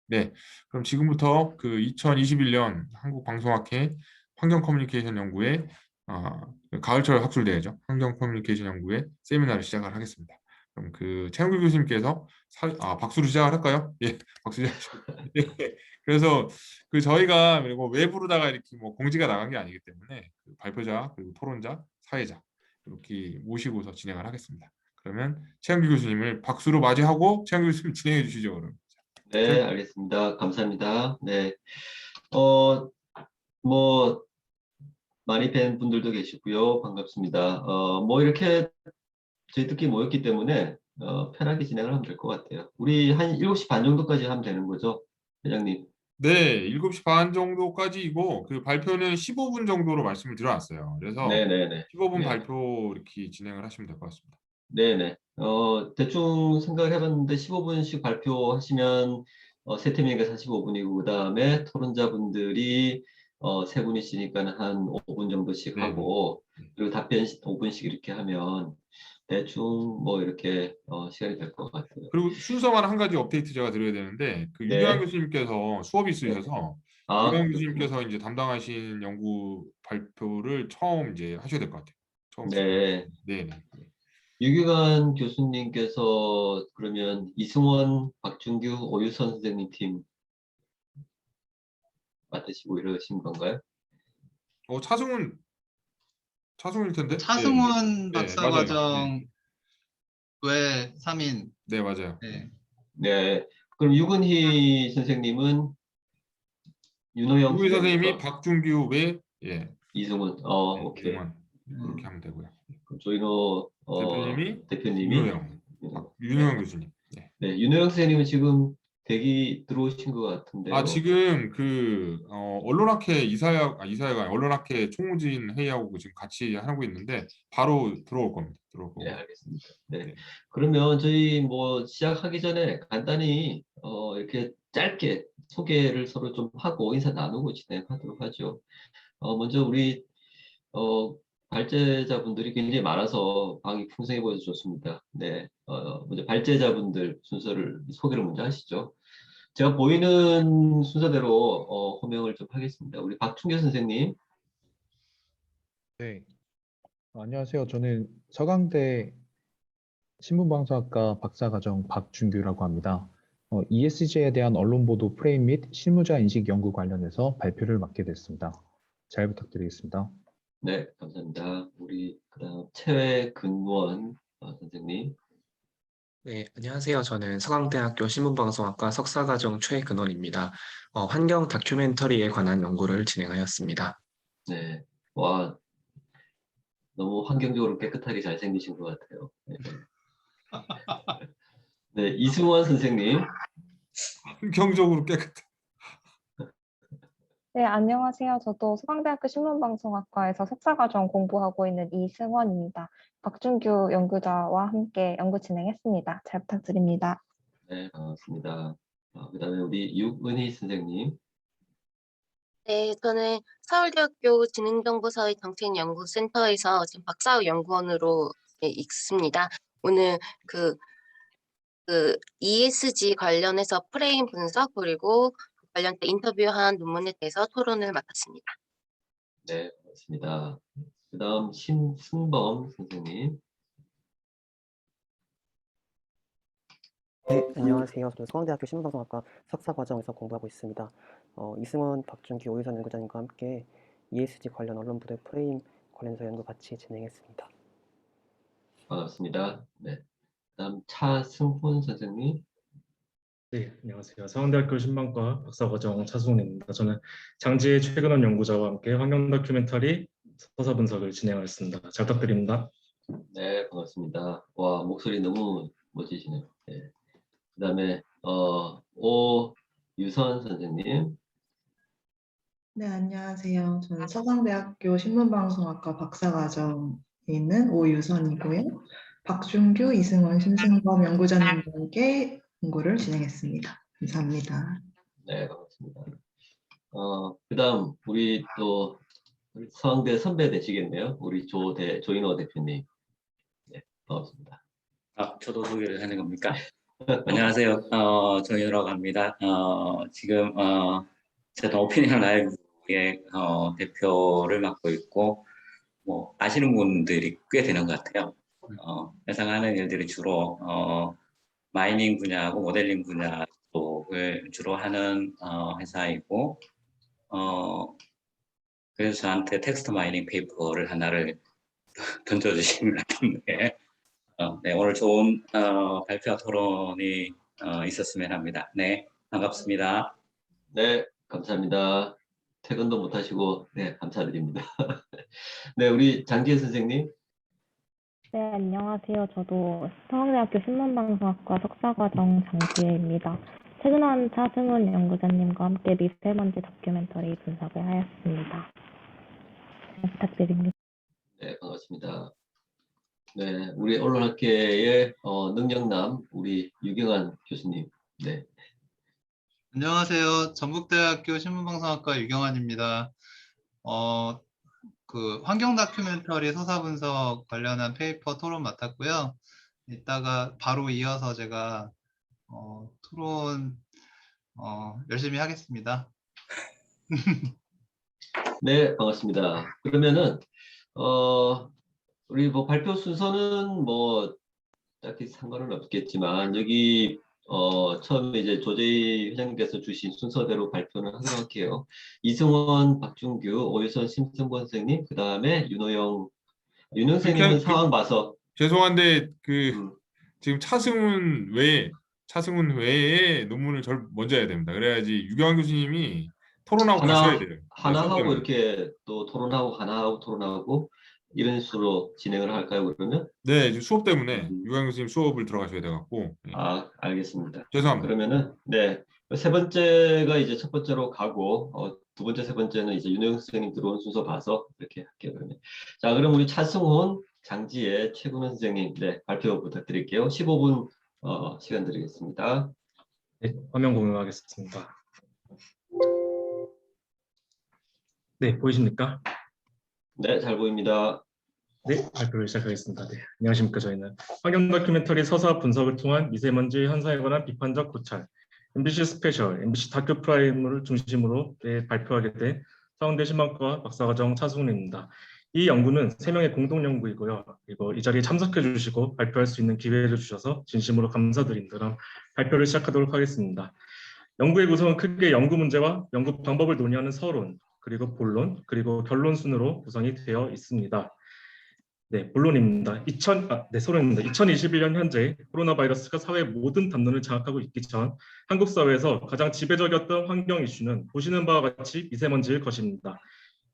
네, 그럼 지금부터 그 2021년 한국방송학회 환경커뮤니케이션 연구회 가을철 학술대회죠. 환경커뮤니케이션 연구회 세미나를 시작을 하겠습니다. 그럼 그 최영규 교수님께서 박수로 시작을 할까요? 예, 박수 시작. 예, 그래서 그 저희가 그리고 외부로다가 이렇게 뭐 공지가 나간 게 아니기 때문에 그 발표자 그리고 토론자, 사회자 이렇게 모시고서 진행을 하겠습니다. 그러면 최영규 교수님을 박수로 맞이하고 최영규 교수님 진행해 주시죠. 그럼. 네, 알겠습니다. 감사합니다. 네. 어, 뭐, 많이 뵌 분들도 계시고요. 반갑습니다. 뭐, 이렇게 저희들끼리 모였기 때문에, 편하게 진행을 하면 될 것 같아요. 우리 한 7시 반 정도까지 하면 되는 거죠, 회장님? 네, 7시 반 정도까지이고 그 발표는 15분 정도로 말씀을 드려놨어요. 그래서 네네네. 15분 네. 발표 이렇게 진행을 하시면 될 것 같습니다. 네네. 대충 생각을 해봤는데 15분씩 발표하시면, 세태명이 45분이고, 그 다음에 토론자분들이, 세 분이시니까 한 5분 정도씩 네, 네. 하고, 그리고 답변 5분씩 이렇게 하면, 대충 뭐 이렇게, 시간이 될 것 같아요. 그리고 순서만 한 가지 업데이트 제가 드려야 되는데 그 윤여한 네. 교수님께서 수업이 네. 있으셔서 아, 윤여한 그렇군요. 교수님께서 이제 담당하신 연구 발표를 처음 이제 하셔야 될 것 같아요. 처음 진행을. 네. 네, 네. 유기관 교수님께서 그러면 이승원, 박준규, 오유선 선생님 팀 맡으시고 이러신 건가요? 차승훈일 텐데. 네, 차승원 네, 맞아요. 네, 박사과정 외 3인. 네, 맞아요. 네. 네. 그럼 유근희 선생님은 윤호영 유구희 선생님이 선생님과 박준규 외 예, 이승훈, 네, 오케이. 이승만 그렇게 음, 하면 되고요. 그럼 조인호, 대표님이 대표님이, 윤호영, 윤호영 네. 교수님. 네. 네. 윤호영 선생님은 지금 대기 들어오신 것 같은데요. 지금 그 언론학회 이사회가 아니라 언론학회 총무진 회의하고 지금 같이 하고 있는데 바로 들어올 겁니다. 들어올 네, 거고요. 알겠습니다. 네. 네. 그러면 저희 뭐 시작하기 전에 간단히, 이렇게 짧게 소개를 서로 좀 하고 인사 나누고 진행하도록 하죠. 먼저 우리, 어, 발제자분들이 굉장히 많아서 방이 풍성해 보여서 좋습니다. 네. 먼저 발제자분들 순서를, 소개를 먼저 하시죠. 제가 보이는 순서대로, 호명을 좀 하겠습니다. 우리 박충교 선생님. 네, 안녕하세요. 저는 서강대 신문방송학과 박사과정 박준규라고 합니다. ESG에 대한 언론보도 프레임 및 실무자 인식 연구 관련해서 발표를 맡게 됐습니다. 잘 부탁드리겠습니다. 네, 감사합니다. 우리, 그다음 최근원 선생님. 네, 안녕하세요. 저는 서강대학교 신문방송학과 석사과정 최근원입니다. 환경 다큐멘터리에 관한 연구를 진행하였습니다. 네. 와, 너무 환경적으로 깨끗하게 잘생기신 것 같아요. 네, 네, 이승원 선생님. 환경적으로 깨끗. 네, 안녕하세요. 저도 서강대학교 신문방송학과에서 석사과정 공부하고 있는 이승원입니다. 박준규 연구자와 함께 연구 진행했습니다. 잘 부탁드립니다. 네, 반갑습니다. 그다음에 우리 육은희 선생님. 네, 저는 서울대학교 지능정보사회 정책연구센터에서 지금 박사학 연구원으로 있습니다. 오늘 그 ESG 관련해서 프레임 분석 그리고 관련된 인터뷰한 논문에 대해서 토론을 맡았습니다. 네, 반갑습니다. 그다음 심승범 선생님. 네, 안녕하세요. 저는 서강대학교 신문방송학과 석사과정에서 공부하고 있습니다. 이승원, 박준기, 오유선 연구자님과 함께 ESG 관련 언론 보도 프레임 관련해서 연구 같이 진행했습니다. 반갑습니다. 네. 그다음 차승훈 선생님. 네, 안녕하세요. 서강대학교 신방과 박사과정 차승훈입니다. 저는 장지혜 최근원 연구자와 함께 환경 다큐멘터리 서사 분석을 진행하였습니다. 잘 부탁드립니다. 네, 반갑습니다. 와, 목소리 너무 멋지시네요. 네. 그다음에 오유선 선생님. 네, 안녕하세요. 저는 서강대학교 신문방송학과 박사과정에 있는 오유선이고요. 박준규, 이승원, 심승범 연구자님과 함께 연구를 진행했습니다. 감사합니다. 네, 반갑습니다. 그다음 우리 또 우리 서강대 선배 되시겠네요. 우리 조인호 대표님. 네, 반갑습니다. 저도 소개를 하는 겁니까? 안녕하세요. 정윤호라고 합니다. 지금 제가 오피니언 라이브의 대표를 맡고 있고, 뭐 아시는 분들이 꽤 되는 것 같아요. 회사가 하는 일들이 주로 마이닝 분야하고 모델링 분야 쪽을 주로 하는 회사이고, 그래서 저한테 텍스트 마이닝 페이퍼를 하나를 던져주신 것 같은데, 네, 오늘 좋은 발표와 토론이 있었으면 합니다. 네, 반갑습니다. 네, 감사합니다. 퇴근도 못 하시고, 네, 감사드립니다. 네, 우리 장지혜 선생님. 네, 안녕하세요. 저도 서강대학교 신문방송학과 석사과정 장지혜입니다. 최근한 차승훈 연구자님과 함께 미세먼지 다큐멘터리 분석을 하였습니다. 잘 부탁드립니다. 네, 반갑습니다. 네, 우리 언론학계의 능력남, 우리 유경환 교수님. 네, 안녕하세요. 전북대학교 신문방송학과 유경환입니다. 그 환경 다큐멘터리 서사 분석 관련한 페이퍼 토론 맡았고요. 이따가 바로 이어서 제가 토론 열심히 하겠습니다. 네, 반갑습니다. 그러면은 우리 뭐 발표 순서는 뭐 딱히 상관은 없겠지만 여기 처음에 이제 조재희 회장님께서 주신 순서대로 발표는 하도록 할게요. 이승원, 박준규, 오유선, 심승권 선생님, 그 다음에 윤호영 선생님은 상황 봐서 죄송한데 지금 차승훈 외에 논문을 먼저 해야 됩니다. 그래야지 유경환 교수님이 토론하고 가셔야 돼요. 하나 수업 하고 때문에. 이렇게 또 토론하고 하나 하고 토론하고 이런 식으로 진행을 할까요, 그러면? 네, 지금 수업 때문에 유경환 교수님 수업을 들어가셔야 돼갖고. 아, 알겠습니다. 죄송합니다. 그러면은 네, 세 번째가 이제 첫 번째로 가고 두 번째, 세 번째는 이제 윤호영 선생님 들어온 순서 봐서 이렇게 할게요. 그러면 자, 그럼 우리 차승훈, 장지혜, 최근원 선생님 네, 발표 부탁드릴게요. 15분 시간 드리겠습니다. 네, 화면 공유하겠습니다. 네, 보이십니까? 네, 잘 보입니다. 네, 발표를 시작하겠습니다. 네, 안녕하십니까. 저희는 환경 다큐멘터리 서사 분석을 통한 미세먼지 현상에 관한 비판적 고찰, MBC 스페셜, MBC 다큐 프라임을 중심으로 발표하게 된 서강대 신방과 박사과정 차승훈입니다. 이 연구는 3명의 공동 연구이고요. 그리고 이 자리에 참석해 주시고 발표할 수 있는 기회를 주셔서 진심으로 감사드립니다. 그럼 발표를 시작하도록 하겠습니다. 연구의 구성은 크게 연구 문제와 연구 방법을 논의하는 서론, 그리고 본론, 그리고 결론 순으로 구성이 되어 있습니다. 네, 본론입니다. 서론입니다. 2021년 현재 코로나 바이러스가 사회 모든 담론을 장악하고 있기 전 한국 사회에서 가장 지배적이었던 환경 이슈는 보시는 바와 같이 미세먼지일 것입니다.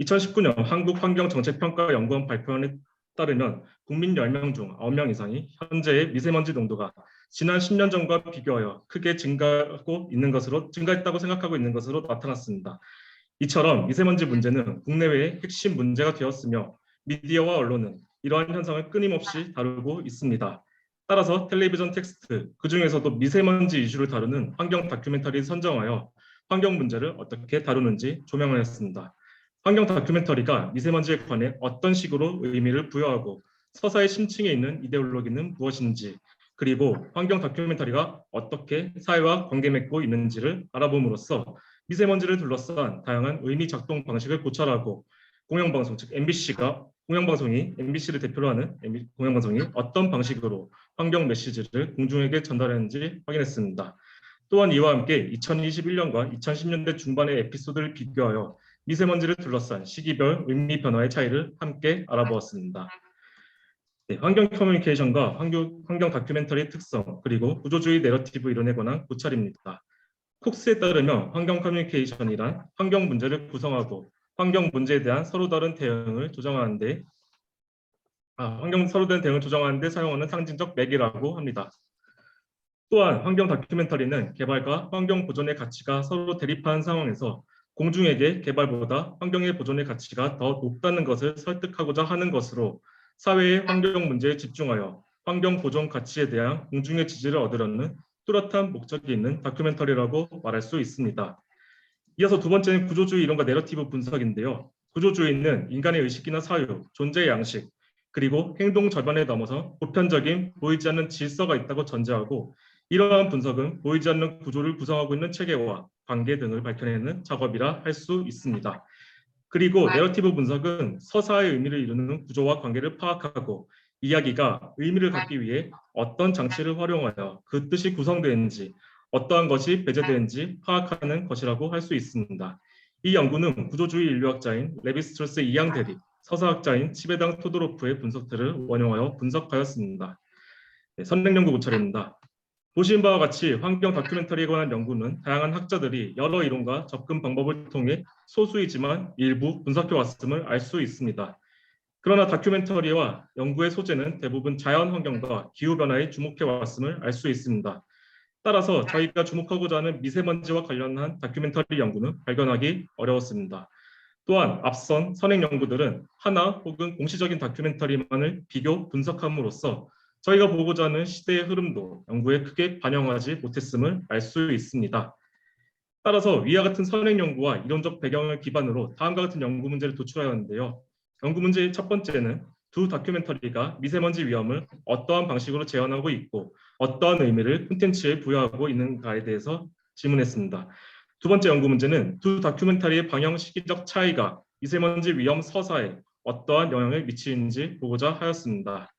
2019년 한국환경정책평가연구원 발표에 따르면 국민 10명 중 9명 이상이 현재의 미세먼지 농도가 지난 10년 전과 비교하여 크게 증가했다고 생각하고 있는 것으로 나타났습니다. 이처럼 미세먼지 문제는 국내외의 핵심 문제가 되었으며 미디어와 언론은 이러한 현상을 끊임없이 다루고 있습니다. 따라서 텔레비전 텍스트, 그중에서도 미세먼지 이슈를 다루는 환경 다큐멘터리를 선정하여 환경 문제를 어떻게 다루는지 조명하였습니다. 환경 다큐멘터리가 미세먼지에 관해 어떤 식으로 의미를 부여하고 서사의 심층에 있는 이데올로기는 무엇인지, 그리고 환경 다큐멘터리가 어떻게 사회와 관계 맺고 있는지를 알아봄으로써 미세먼지를 둘러싼 다양한 의미 작동 방식을 고찰하고 공영방송, 즉 공영방송이 MBC를 대표로 하는 공영방송이 어떤 방식으로 환경 메시지를 공중에게 전달하는지 확인했습니다. 또한 이와 함께 2021년과 2010년대 중반의 에피소드를 비교하여 미세먼지를 둘러싼 시기별 의미 변화의 차이를 함께 알아보았습니다. 네, 환경 커뮤니케이션과 환경 다큐멘터리의 특성, 그리고 구조주의 내러티브 이론에 관한 고찰입니다. 콕스에 따르면 환경 커뮤니케이션이란 환경 문제를 구성하고 환경 문제에 대한 서로 다른 대응을 조정하는 데 사용하는 상징적 맥이라고 합니다. 또한 환경 다큐멘터리는 개발과 환경 보존의 가치가 서로 대립하는 상황에서 공중에게 개발보다 환경의 보존의 가치가 더 높다는 것을 설득하고자 하는 것으로 사회의 환경 문제에 집중하여 환경 보존 가치에 대한 공중의 지지를 얻으려는 뚜렷한 목적이 있는 다큐멘터리라고 말할 수 있습니다. 이어서 두 번째는 구조주의 이론과 내러티브 분석인데요. 구조주의는 인간의 의식이나 사유, 존재의 양식, 그리고 행동 절반에 넘어서 보편적인 보이지 않는 질서가 있다고 전제하고 이러한 분석은 보이지 않는 구조를 구성하고 있는 체계와 관계 등을 밝혀내는 작업이라 할 수 있습니다. 그리고 내러티브 분석은 서사의 의미를 이루는 구조와 관계를 파악하고 이야기가 의미를 갖기 위해 어떤 장치를 활용하여 그 뜻이 구성되는지, 어떠한 것이 배제되는지 파악하는 것이라고 할 수 있습니다. 이 연구는 구조주의 인류학자인 레비스트러스의 이양 대립, 서사학자인 치베당 토도로프의 분석들을 원용하여 분석하였습니다. 네, 선행연구 고찰입니다. 보신 바와 같이 환경 다큐멘터리에 관한 연구는 다양한 학자들이 여러 이론과 접근 방법을 통해 소수이지만 일부 분석해 왔음을 알 수 있습니다. 그러나 다큐멘터리와 연구의 소재는 대부분 자연 환경과 기후변화에 주목해 왔음을 알 수 있습니다. 따라서 저희가 주목하고자 하는 미세먼지와 관련한 다큐멘터리 연구는 발견하기 어려웠습니다. 또한 앞선 선행 연구들은 하나 혹은 공시적인 다큐멘터리만을 비교 분석함으로써 저희가 보고자 하는 시대의 흐름도 연구에 크게 반영하지 못했음을 알 수 있습니다. 따라서 위와 같은 선행 연구와 이론적 배경을 기반으로 다음과 같은 연구 문제를 도출하였는데요. 연구 문제의 첫 번째는 두 다큐멘터리가 미세먼지 위험을 어떠한 방식으로 재현하고 있고 어떠한 의미를 콘텐츠에 부여하고 있는가에 대해서 질문했습니다. 두 번째 연구 문제는 두 다큐멘터리의 방영 시기적 차이가 미세먼지 위험 서사에 어떠한 영향을 미치는지 보고자 하였습니다.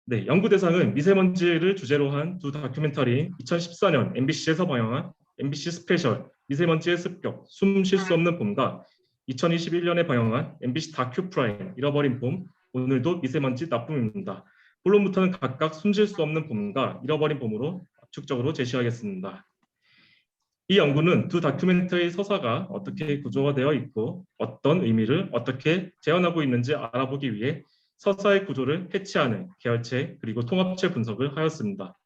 네, 연구 대상은 미세먼지를 주제로 한 두 다큐멘터리인 2014년 MBC에서 방영한 MBC 스페셜 미세먼지의 습격, 숨 쉴 수 없는 봄과 2021년에 방영한 MBC 다큐 프라임 잃어버린 봄, 오늘도 미세먼지 나쁨입니다. 본론부터는 각각 숨 쉴 수 없는 봄과 잃어버린 봄으로 압축적으로 제시하겠습니다. 이 연구는 두 다큐멘터리 서사가 어떻게 구조화되어 있고 어떤 의미를 어떻게 재현하고 있는지 알아보기 위해 서사의 구조를 해치하는 계열체 그리고 통합체 분석을 하였습니다.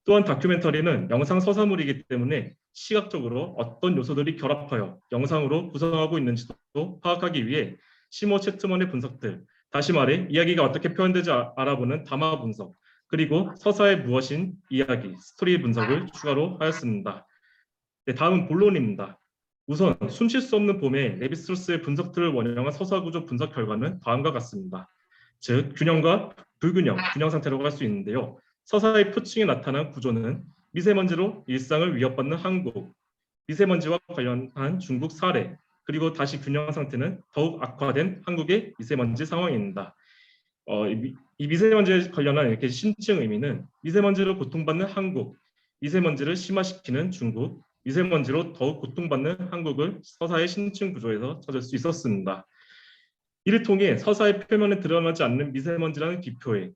또한 다큐멘터리는 영상 서사물이기 때문에 시각적으로 어떤 요소들이 결합하여 영상으로 구성하고 있는지도 파악하기 위해 시모 채트먼의 분석들, 다시 말해 이야기가 어떻게 표현되지 알아보는 담화 분석, 그리고 서사의 무엇인 이야기, 스토리 분석을 추가로 하였습니다. 네, 다음은 본론입니다. 우선 숨 쉴 수 없는 봄에 레비스트러스의 분석들을 원형한 서사구조 분석 결과는 다음과 같습니다. 즉 균형과 불균형, 균형 상태라고 할 수 있는데요. 서사의 표층에 나타난 구조는 미세먼지로 일상을 위협받는 한국, 미세먼지와 관련한 중국 사례, 그리고 다시 균형 상태는 더욱 악화된 한국의 미세먼지 상황입니다. 이 미세먼지에 관련한 이렇게 신층 의미는 미세먼지로 고통받는 한국, 미세먼지를 심화시키는 중국, 미세먼지로 더욱 고통받는 한국을 서사의 신층 구조에서 찾을 수 있었습니다. 이를 통해 서사의 표면에 드러나지 않는 미세먼지라는 기표에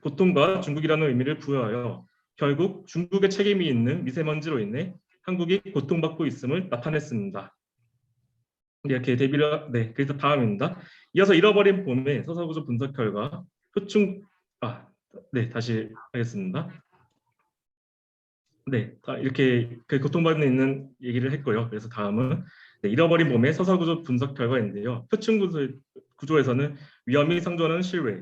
고통과 중국이라는 의미를 부여하여 결국 중국의 책임이 있는 미세먼지로 인해 한국이 고통받고 있음을 나타냈습니다. 이렇게 그래서 다음입니다. 이어서 잃어버린 봄의 서사구조 분석 결과 다시 하겠습니다. 네, 이렇게 고통받는 있는 얘기를 했고요. 그래서 다음은 잃어버린 봄의 서사구조 분석 결과인데요. 표층 구조에서는 위험이 상존하는 실외,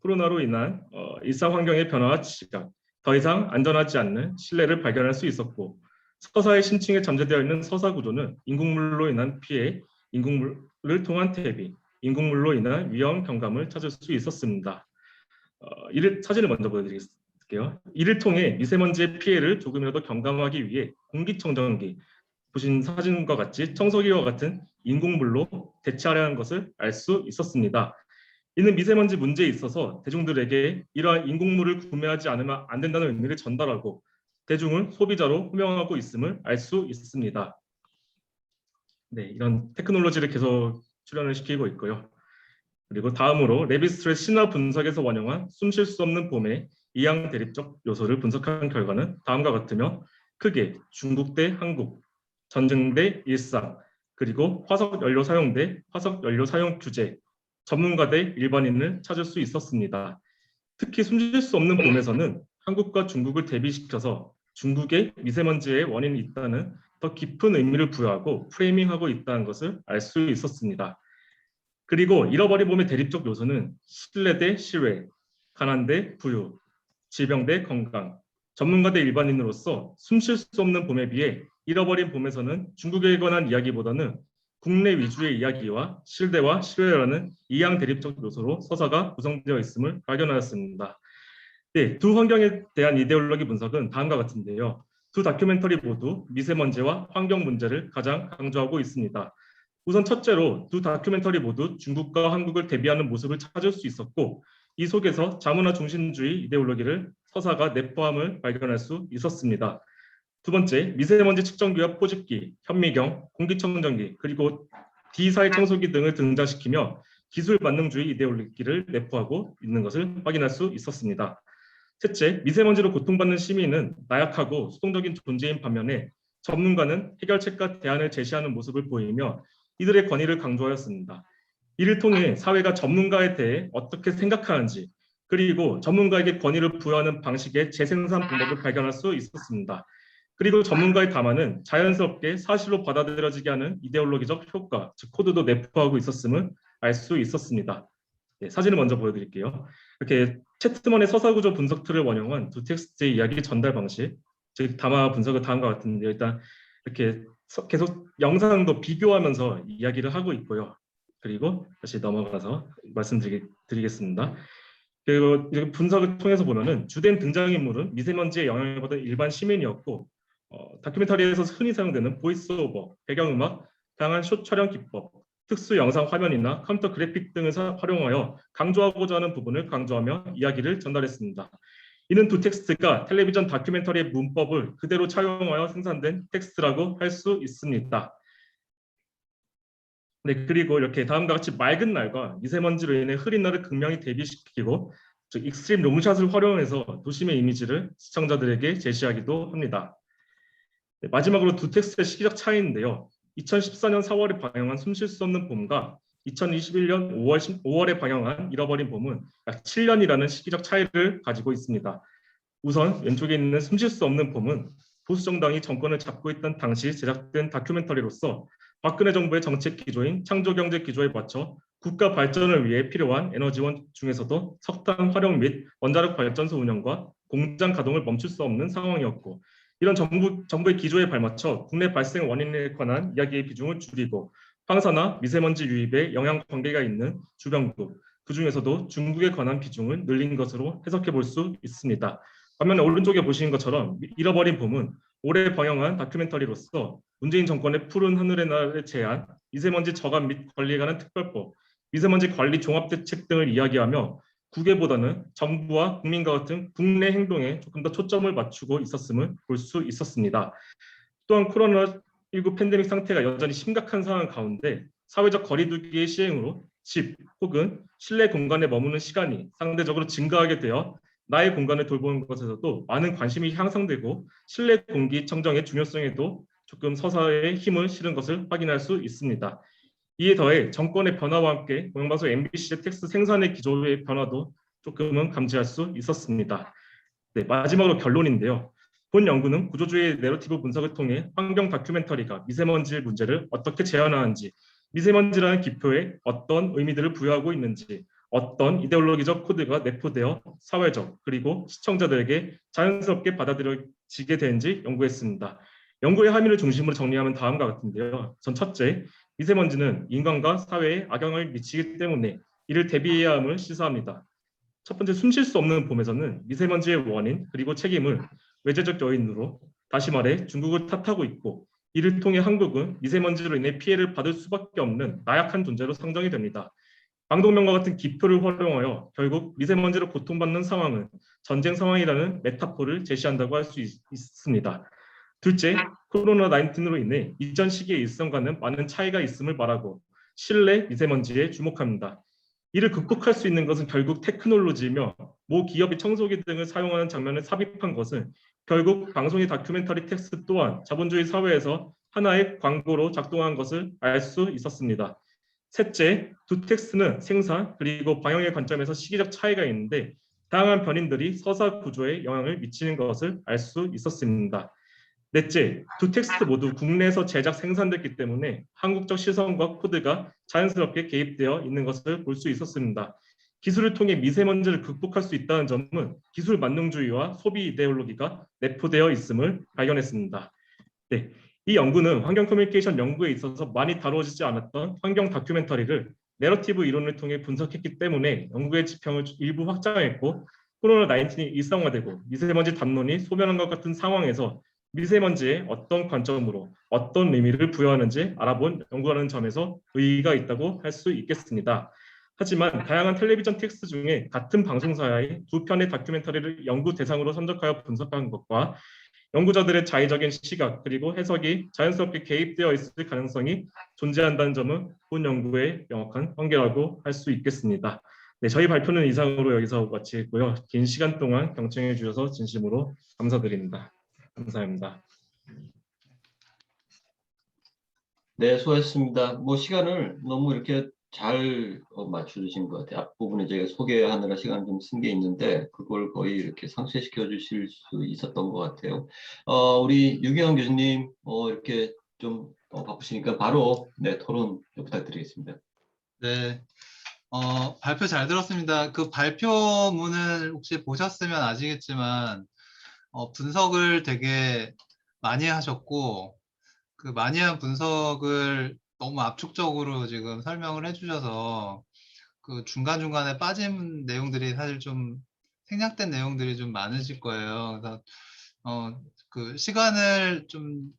코로나로 인한 일상 환경의 변화와 지각, 더 이상 안전하지 않는 실내를 발견할 수 있었고 서사의 신층에 잠재되어 있는 서사 구조는 인공물로 인한 피해, 인공물을 통한 대비, 인공물로 인한 위험 경감을 찾을 수 있었습니다. 사진을 먼저 보여드릴게요. 이를 통해 미세먼지의 피해를 조금이라도 경감하기 위해 공기청정기, 보신 사진과 같이 청소기와 같은 인공물로 대체하려는 것을 알 수 있었습니다. 이는 미세먼지 문제에 있어서 대중들에게 이러한 인공물을 구매하지 않으면 안 된다는 의미를 전달하고 대중을 소비자로 호명하고 있음을 알 수 있습니다. 네, 이런 테크놀로지를 계속 출연을 시키고 있고요. 그리고 다음으로 레비스트러스 신화 분석에서 원형한 숨 쉴 수 없는 봄의 이양 대립적 요소를 분석한 결과는 다음과 같으며 크게 중국 대 한국, 전쟁 대 일상, 그리고 화석 연료 사용 대 화석 연료 사용 규제, 전문가 대 일반인을 찾을 수 있었습니다. 특히 숨질 수 없는 봄에서는 한국과 중국을 대비시켜서 중국의 미세먼지의 원인이 있다는 더 깊은 의미를 부여하고 프레이밍하고 있다는 것을 알 수 있었습니다. 그리고 잃어버린 봄의 대립적 요소는 실내 대 실외, 가난 대 부유, 질병 대 건강, 전문가 대 일반인으로서 숨 쉴 수 없는 봄에 비해 잃어버린 봄에서는 중국에 관한 이야기보다는 국내 위주의 이야기와 실내와 실외라는 이양 대립적 요소로 서사가 구성되어 있음을 발견하였습니다. 네, 두 환경에 대한 이데올로기 분석은 다음과 같은데요. 두 다큐멘터리 모두 미세먼지와 환경 문제를 가장 강조하고 있습니다. 우선 첫째로 두 다큐멘터리 모두 중국과 한국을 대비하는 모습을 찾을 수 있었고, 이 속에서 자문화 중심주의 이데올로기를 서사가 내포함을 발견할 수 있었습니다. 두 번째, 미세먼지 측정기와 포집기, 현미경, 공기청정기, 그리고 D사회 청소기 등을 등장시키며 기술 만능주의 이데올로기를 내포하고 있는 것을 확인할 수 있었습니다. 셋째, 미세먼지로 고통받는 시민은 나약하고 수동적인 존재인 반면에 전문가는 해결책과 대안을 제시하는 모습을 보이며 이들의 권위를 강조하였습니다. 이를 통해 사회가 전문가에 대해 어떻게 생각하는지, 그리고 전문가에게 권위를 부여하는 방식의 재생산 방법을 발견할 수 있었습니다. 그리고 전문가의 담화는 자연스럽게 사실로 받아들여지게 하는 이데올로기적 효과, 즉 코드도 내포하고 있었음을 알 수 있었습니다. 네, 사진을 먼저 보여드릴게요. 이렇게 채트먼의 서사구조 분석 툴을 원용한 두 텍스트의 이야기 전달 방식, 즉 담화 분석은 다음과 같은데, 일단 이렇게 계속 영상도 비교하면서 이야기를 하고 있고요. 그리고 다시 넘어가서 말씀드리겠습니다. 그리고 이렇게 분석을 통해서 보면은 주된 등장인물은 미세먼지의 영향을 받은 일반 시민이었고, 다큐멘터리에서 흔히 사용되는 보이스오버, 배경음악, 다양한 숏 촬영 기법, 특수 영상 화면이나 컴퓨터 그래픽 등을 활용하여 강조하고자 하는 부분을 강조하며 이야기를 전달했습니다. 이는 두 텍스트가 텔레비전 다큐멘터리의 문법을 그대로 차용하여 생산된 텍스트라고 할 수 있습니다. 네, 그리고 이렇게 다음과 같이 맑은 날과 미세먼지로 인해 흐린 날을 극명히 대비시키고, 즉 익스트림 롱샷을 활용해서 도심의 이미지를 시청자들에게 제시하기도 합니다. 네, 마지막으로 두 텍스트의 시기적 차이인데요. 2014년 4월에 방영한 숨 쉴 수 없는 봄과 2021년 5월에 방영한 잃어버린 봄은 약 7년이라는 시기적 차이를 가지고 있습니다. 우선 왼쪽에 있는 숨 쉴 수 없는 봄은 보수 정당이 정권을 잡고 있던 당시 제작된 다큐멘터리로서 박근혜 정부의 정책 기조인 창조경제 기조에 맞춰 국가 발전을 위해 필요한 에너지원 중에서도 석탄 활용 및 원자력 발전소 운영과 공장 가동을 멈출 수 없는 상황이었고, 이런 정부의 기조에 발맞춰 국내 발생 원인에 관한 이야기의 비중을 줄이고 황사나 미세먼지 유입에 영향 관계가 있는 주변국, 그중에서도 중국에 관한 비중을 늘린 것으로 해석해 볼 수 있습니다. 반면에 오른쪽에 보시는 것처럼 잃어버린 봄은 올해 방영한 다큐멘터리로서 문재인 정권의 푸른 하늘의 날의 제안, 미세먼지 저감 및 관리에 관한 특별법, 미세먼지 관리 종합대책 등을 이야기하며 국외보다는 정부와 국민과 같은 국내 행동에 조금 더 초점을 맞추고 있었음을 볼 수 있었습니다. 또한 코로나19 팬데믹 상태가 여전히 심각한 상황 가운데 사회적 거리두기의 시행으로 집 혹은 실내 공간에 머무는 시간이 상대적으로 증가하게 되어 나의 공간을 돌보는 것에서도 많은 관심이 향상되고 실내 공기 청정의 중요성에도 조금 서사의 힘을 실은 것을 확인할 수 있습니다. 이에 더해 정권의 변화와 함께 공영방송 MBC의 텍스트 생산의 기조의 변화도 조금은 감지할 수 있었습니다. 네, 마지막으로 결론인데요. 본 연구는 구조주의 내러티브 분석을 통해 환경 다큐멘터리가 미세먼지 문제를 어떻게 재현하는지, 미세먼지라는 기표에 어떤 의미들을 부여하고 있는지, 어떤 이데올로기적 코드가 내포되어 사회적 그리고 시청자들에게 자연스럽게 받아들여지게 되는지 연구했습니다. 연구의 함의를 중심으로 정리하면 다음과 같은데요. 우선 첫째, 미세먼지는 인간과 사회에 악영향을 미치기 때문에 이를 대비해야 함을 시사합니다. 첫 번째, 숨 쉴 수 없는 봄에서는 미세먼지의 원인 그리고 책임을 외재적 요인으로, 다시 말해 중국을 탓하고 있고, 이를 통해 한국은 미세먼지로 인해 피해를 받을 수밖에 없는 나약한 존재로 상정이 됩니다. 방독면과 같은 기표를 활용하여 결국 미세먼지로 고통받는 상황은 전쟁 상황이라는 메타포를 제시한다고 할 수 있습니다. 둘째, 코로나19로 인해 이전 시기의 일상과는 많은 차이가 있음을 말하고 실내 미세먼지에 주목합니다. 이를 극복할 수 있는 것은 결국 테크놀로지이며, 모 기업이 청소기 등을 사용하는 장면을 삽입한 것은 결국 방송의 다큐멘터리 텍스트 또한 자본주의 사회에서 하나의 광고로 작동한 것을 알 수 있었습니다. 셋째, 두 텍스트는 생산 그리고 방영의 관점에서 시기적 차이가 있는데 다양한 변인들이 서사 구조에 영향을 미치는 것을 알 수 있었습니다. 넷째, 두 텍스트 모두 국내에서 제작 생산됐기 때문에 한국적 시선과 코드가 자연스럽게 개입되어 있는 것을 볼 수 있었습니다. 기술을 통해 미세먼지를 극복할 수 있다는 점은 기술 만능주의와 소비 이데올로기가 내포되어 있음을 발견했습니다. 네, 이 연구는 환경 커뮤니케이션 연구에 있어서 많이 다루어지지 않았던 환경 다큐멘터리를 내러티브 이론을 통해 분석했기 때문에 연구의 지평을 일부 확장했고, 코로나19이 일상화되고 미세먼지 담론이 소멸한 것 같은 상황에서 미세먼지에 어떤 관점으로 어떤 의미를 부여하는지 알아본 연구라는 점에서 의의가 있다고 할 수 있겠습니다. 하지만 다양한 텔레비전 텍스트 중에 같은 방송사의 두 편의 다큐멘터리를 연구 대상으로 선정하여 분석한 것과 연구자들의 자의적인 시각 그리고 해석이 자연스럽게 개입되어 있을 가능성이 존재한다는 점은 본 연구의 명확한 한계라고 할 수 있겠습니다. 네, 저희 발표는 이상으로 여기서 마치고요. 긴 시간 동안 경청해 주셔서 진심으로 감사드립니다. 감사합니다. 네, 수고하셨습니다. 뭐 시간을 너무 이렇게 잘 맞춰주신 것 같아요. 앞부분에 저희가 소개하느라 시간 좀 쓴 게 있는데 그걸 거의 이렇게 상쇄시켜 주실 수 있었던 것 같아요. 우리 유경환 교수님 이렇게 좀 바쁘시니까 바로 네, 토론 좀 부탁드리겠습니다. 네. 발표 잘 들었습니다. 그 발표문을 혹시 보셨으면 아시겠지만, 분석을 되게 많이 하셨고, 그 많이 한 분석을 너무 압축적으로 지금 설명을 해주셔서, 그 중간중간에 빠진 내용들이 사실 좀 생략된 내용들이 좀 많으실 거예요. 그래서, 그 시간을 좀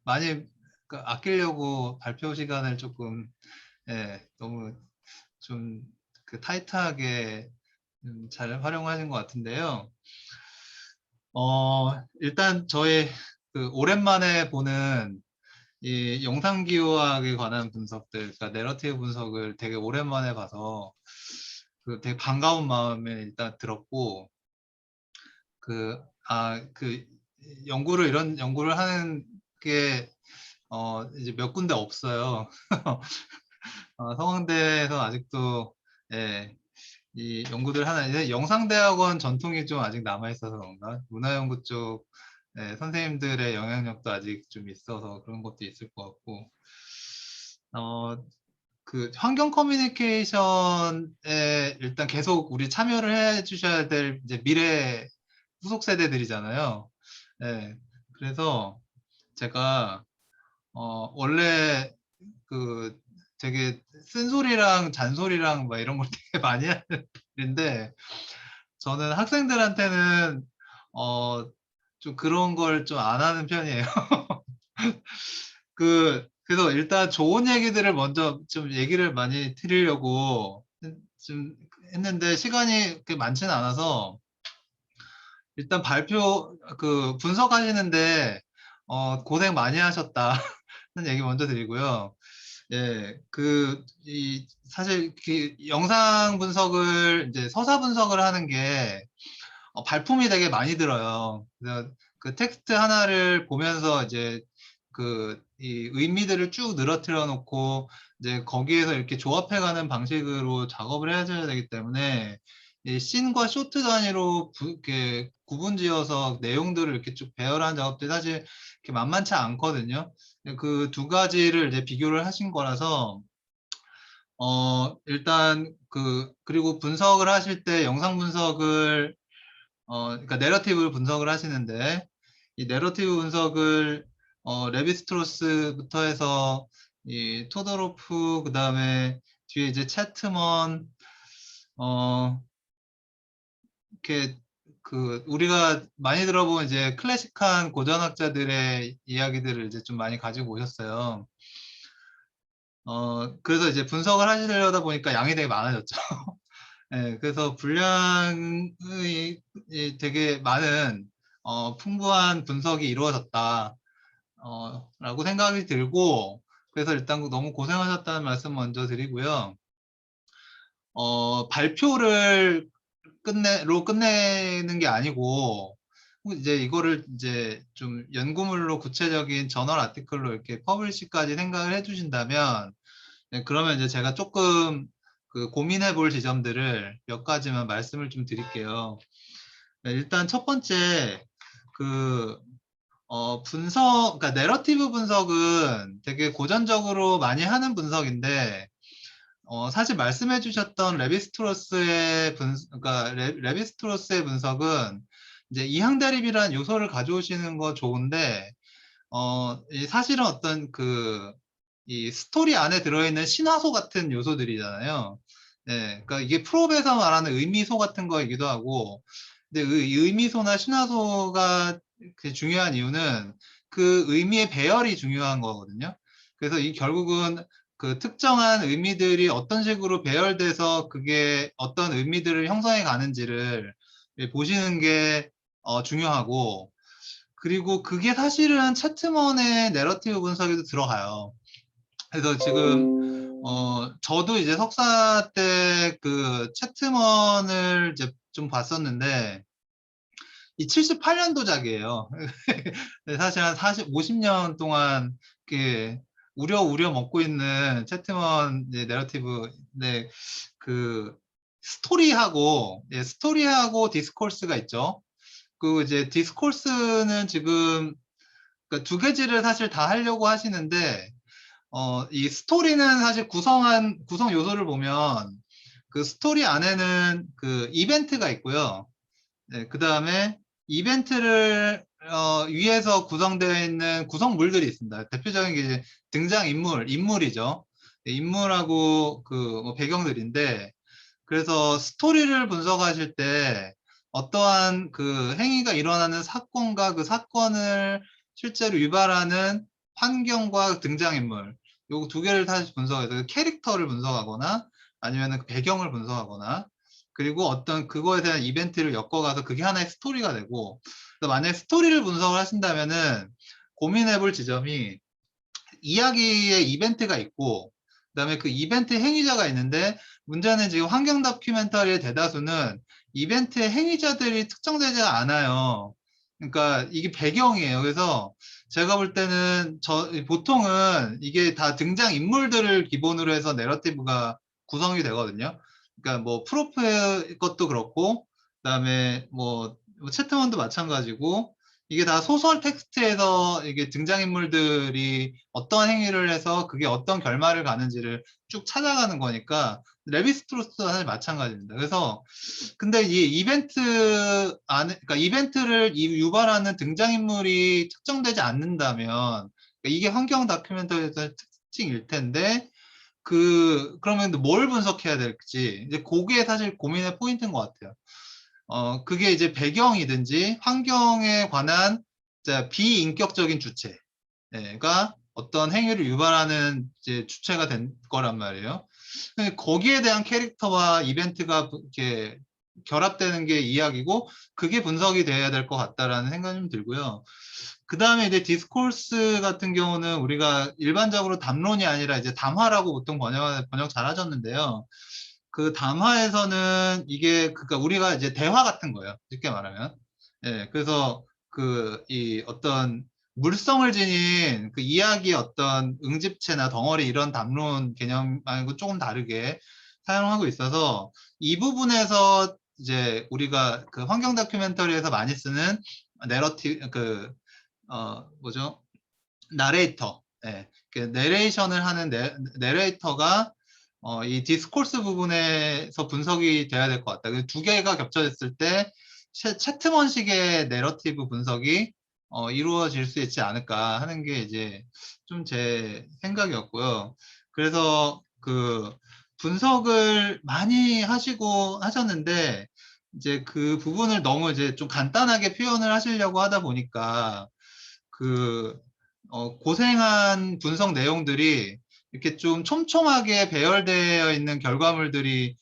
많이 아끼려고 발표 시간을 조금, 예, 너무 좀 그 타이트하게 잘 활용하신 것 같은데요. 일단 저희 그 오랜만에 보는 이 영상기호학에 관한 분석들, 그러니까 내러티브 분석을 되게 오랜만에 봐서 그 되게 반가운 마음에 일단 들었고, 그 이런 연구를 하는 게 이제 몇 군데 없어요. 서강대에서 아직도 예, 이 연구들 하나 이제 영상대학원 전통이 좀 아직 남아 있어서 그런가 문화연구 쪽 선생님들의 영향력도 아직 좀 있어서 그런 것도 있을 것 같고 그 환경 커뮤니케이션에 일단 계속 우리 참여를 해 주셔야 될 이제 미래 후속 세대들이잖아요. 네, 그래서 제가 원래 그 되게 쓴소리랑 잔소리랑 막 이런 걸 되게 많이 하는데 저는 학생들한테는 좀 그런 걸 좀 안 하는 편이에요. 그래서 일단 좋은 얘기들을 먼저 좀 얘기를 많이 드리려고 좀 했는데 시간이 그렇게 많지는 않아서 일단 발표 그 분석하시는데 고생 많이 하셨다는 얘기 먼저 드리고요. 예, 사실 그 영상 분석을 이제 서사 분석을 하는 게 발품이 되게 많이 들어요. 그래서 그 텍스트 하나를 보면서 이제 이 의미들을 쭉 늘어뜨려 놓고 이제 거기에서 이렇게 조합해가는 방식으로 작업을 해야 되기 때문에 이 씬과 쇼트 단위로 이렇게 구분지어서 내용들을 이렇게 쭉 배열하는 작업들이 사실 이렇게 만만치 않거든요. 그 두 가지를 이제 비교를 하신 거라서 일단 그리고 분석을 하실 때 영상 분석을 그러니까 내러티브 분석을 하시는데 이 내러티브 분석을 레비스트로스부터 해서 이 토도로프 그다음에 뒤에 이제 채트먼 이렇게 우리가 많이 들어본 이제 클래식한 고전학자들의 이야기들을 이제 좀 많이 가지고 오셨어요. 그래서 이제 분석을 하시려다 보니까 양이 되게 많아졌죠. 네, 그래서 분량이 되게 많은 풍부한 분석이 이루어졌다 라고 생각이 들고 그래서 일단 너무 고생하셨다는 말씀 먼저 드리고요. 발표를 끝내는 게 아니고 이제 이거를 이제 좀 연구물로 구체적인 저널 아티클로 이렇게 퍼블리시까지 생각을 해주신다면 네, 그러면 이제 제가 조금 고민해 볼 지점들을 몇 가지만 말씀을 좀 드릴게요. 네, 일단 첫 번째 그러니까 내러티브 분석은 되게 고전적으로 많이 하는 분석인데 사실 말씀해 주셨던 레비스트로스의 그러니까 레비스트로스의 분석은 이제 이항 대립이라는 요소를 가져오시는 거 좋은데 사실은 어떤 이 스토리 안에 들어있는 신화소 같은 요소들이잖아요. 예, 그러니까 이게 프롭에서 말하는 의미소 같은 거이기도 하고, 근데 이 의미소나 신화소가 그 중요한 이유는 그 의미의 배열이 중요한 거거든요. 그래서 이 결국은 그 특정한 의미들이 어떤 식으로 배열돼서 그게 어떤 의미들을 형성해 가는지를 보시는 게 중요하고, 그리고 그게 사실은 채트먼의 내러티브 분석에도 들어가요. 그래서 지금 저도 이제 석사 때 그 채트먼을 이제 좀 봤었는데 이 78년도작이에요. 사실 한 50년 동안 그 우려 먹고 있는 채트먼 이제 내러티브, 네, 그 스토리하고 디스코스가 있죠. 그 이제 디스코스는 지금 그러니까 두 가지를 사실 다 하려고 하시는데 이 스토리는 사실 구성 요소를 보면 그 스토리 안에는 그 이벤트가 있고요. 네, 그 다음에 이벤트를 위해서 구성되어 있는 구성물들이 있습니다. 대표적인 게 이제 인물이죠. 네, 인물하고 그 배경들인데, 그래서 스토리를 분석하실 때 어떠한 그 행위가 일어나는 사건과 그 사건을 실제로 유발하는 환경과 등장인물, 요 두 개를 다시 분석해서 캐릭터를 분석하거나 아니면 그 배경을 분석하거나, 그리고 어떤 그거에 대한 이벤트를 엮어가서 그게 하나의 스토리가 되고, 만약에 스토리를 분석을 하신다면은 고민해 볼 지점이 이야기에 이벤트가 있고, 그다음에 그 이벤트 행위자가 있는데, 문제는 지금 환경 다큐멘터리의 대다수는 이벤트의 행위자들이 특정되지 않아요. 그러니까 이게 배경이에요. 그래서 제가 볼 때는 보통은 이게 다 등장 인물들을 기본으로 해서 내러티브가 구성이 되거든요. 그러니까 뭐 프로프의 것도 그렇고, 그다음에 뭐 채트먼도 마찬가지고, 이게 다 소설 텍스트에서 이게 등장인물들이 어떤 행위를 해서 그게 어떤 결말을 가는지를 쭉 찾아가는 거니까 레비스트로스도 사실 마찬가지입니다. 그래서 근데 이 이벤트 안에, 그러니까 이벤트를 유발하는 등장인물이 특정되지 않는다면, 그러니까 이게 환경 다큐멘터리의 특징일 텐데, 그러면 뭘 분석해야 될지 이제 그게 사실 고민의 포인트인 것 같아요. 그게 이제 배경이든지 환경에 관한 비인격적인 주체가 어떤 행위를 유발하는 이제 주체가 된 거란 말이에요. 거기에 대한 캐릭터와 이벤트가 이렇게 결합되는 게 이야기고, 그게 분석이 돼야 될 것 같다라는 생각이 좀 들고요. 그 다음에 이제 디스코스 같은 경우는 우리가 일반적으로 담론이 아니라 이제 담화라고 보통 번역 잘 하셨는데요. 그 담화에서는 이게 그러니까 우리가 이제 대화 같은 거예요. 쉽게 말하면. 예, 그래서 이 어떤 물성을 지닌 그 이야기의 어떤 응집체나 덩어리 이런 담론 개념 말고 조금 다르게 사용하고 있어서, 이 부분에서 이제 우리가 그 환경 다큐멘터리에서 많이 쓰는 뭐죠? 나레이터. 예. 그 내레이션을 하는 내레이터가 이 디스코스 부분에서 분석이 돼야 될 것 같다. 두 개가 겹쳐졌을 때 채트먼식의 내러티브 분석이 이루어질 수 있지 않을까 하는 게 이제 좀 제 생각이었고요. 그래서 그 분석을 많이 하셨는데, 이제 그 부분을 너무 이제 좀 간단하게 표현을 하시려고 하다 보니까 고생한 분석 내용들이 이렇게 좀 촘촘하게 배열되어 있는 결과물들이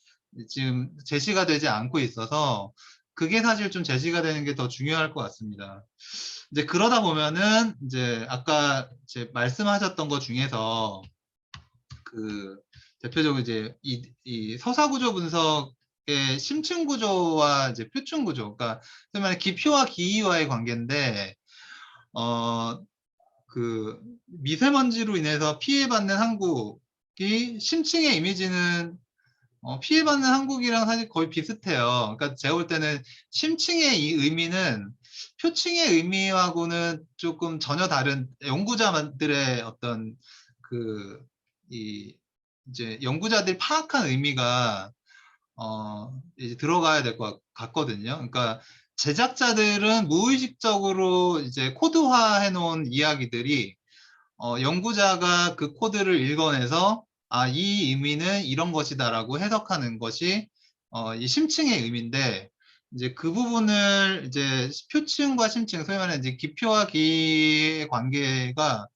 지금 제시가 되지 않고 있어서, 그게 사실 좀 제시가 되는 게 더 중요할 것 같습니다. 이제 그러다 보면은 이제 아까 이제 말씀하셨던 것 중에서 그 대표적으로 이제 이 서사구조 분석의 심층구조와 이제 표층구조, 그러니까 그러면 기표와 기이와의 관계인데, 그 미세먼지로 인해서 피해받는 한국이 심층의 이미지는 피해받는 한국이랑 사실 거의 비슷해요. 그러니까 제가 볼 때는 심층의 이 의미는 표층의 의미하고는 조금 전혀 다른, 연구자들의 어떤 이제 연구자들이 파악한 의미가 이제 들어가야 될 것 같거든요. 그러니까 제작자들은 무의식적으로 이제 코드화해 놓은 이야기들이 연구자가 그 코드를 읽어내서 이 의미는 이런 것이다라고 해석하는 것이 이 심층의 의미인데, 이제 그 부분을 이제 표층과 심층, 소위 말하는 이제 기표와 기의 관계가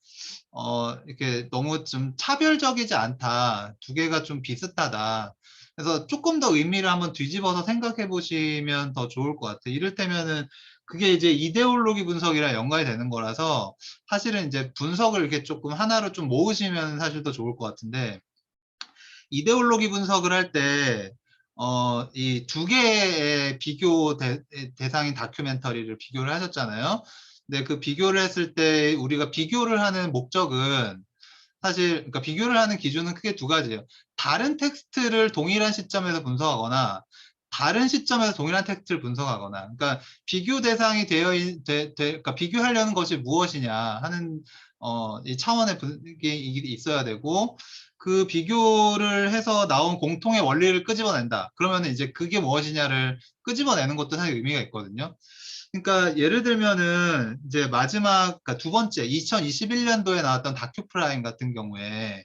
이렇게 너무 좀 차별적이지 않다. 두 개가 좀 비슷하다. 그래서 조금 더 의미를 한번 뒤집어서 생각해 보시면 더 좋을 것 같아요. 이를테면은 그게 이제 이데올로기 분석이랑 연관이 되는 거라서 사실은 이제 분석을 이렇게 조금 하나로 좀 모으시면 사실 더 좋을 것 같은데, 이데올로기 분석을 할 때, 이 두 개의 비교 대상인 다큐멘터리를 비교를 하셨잖아요. 근데 그 비교를 했을 때 우리가 비교를 하는 목적은 사실, 그러니까 비교를 하는 기준은 크게 두 가지예요. 다른 텍스트를 동일한 시점에서 분석하거나, 다른 시점에서 동일한 텍스트를 분석하거나, 그러니까 비교 대상이 그러니까 비교하려는 것이 무엇이냐 하는 이 차원의 분석이 있어야 되고, 그 비교를 해서 나온 공통의 원리를 끄집어낸다. 그러면 이제 그게 무엇이냐를 끄집어내는 것도 사실 의미가 있거든요. 그러니까 예를 들면은 이제 마지막, 그러니까 두 번째 2021년도에 나왔던 다큐프라임 같은 경우에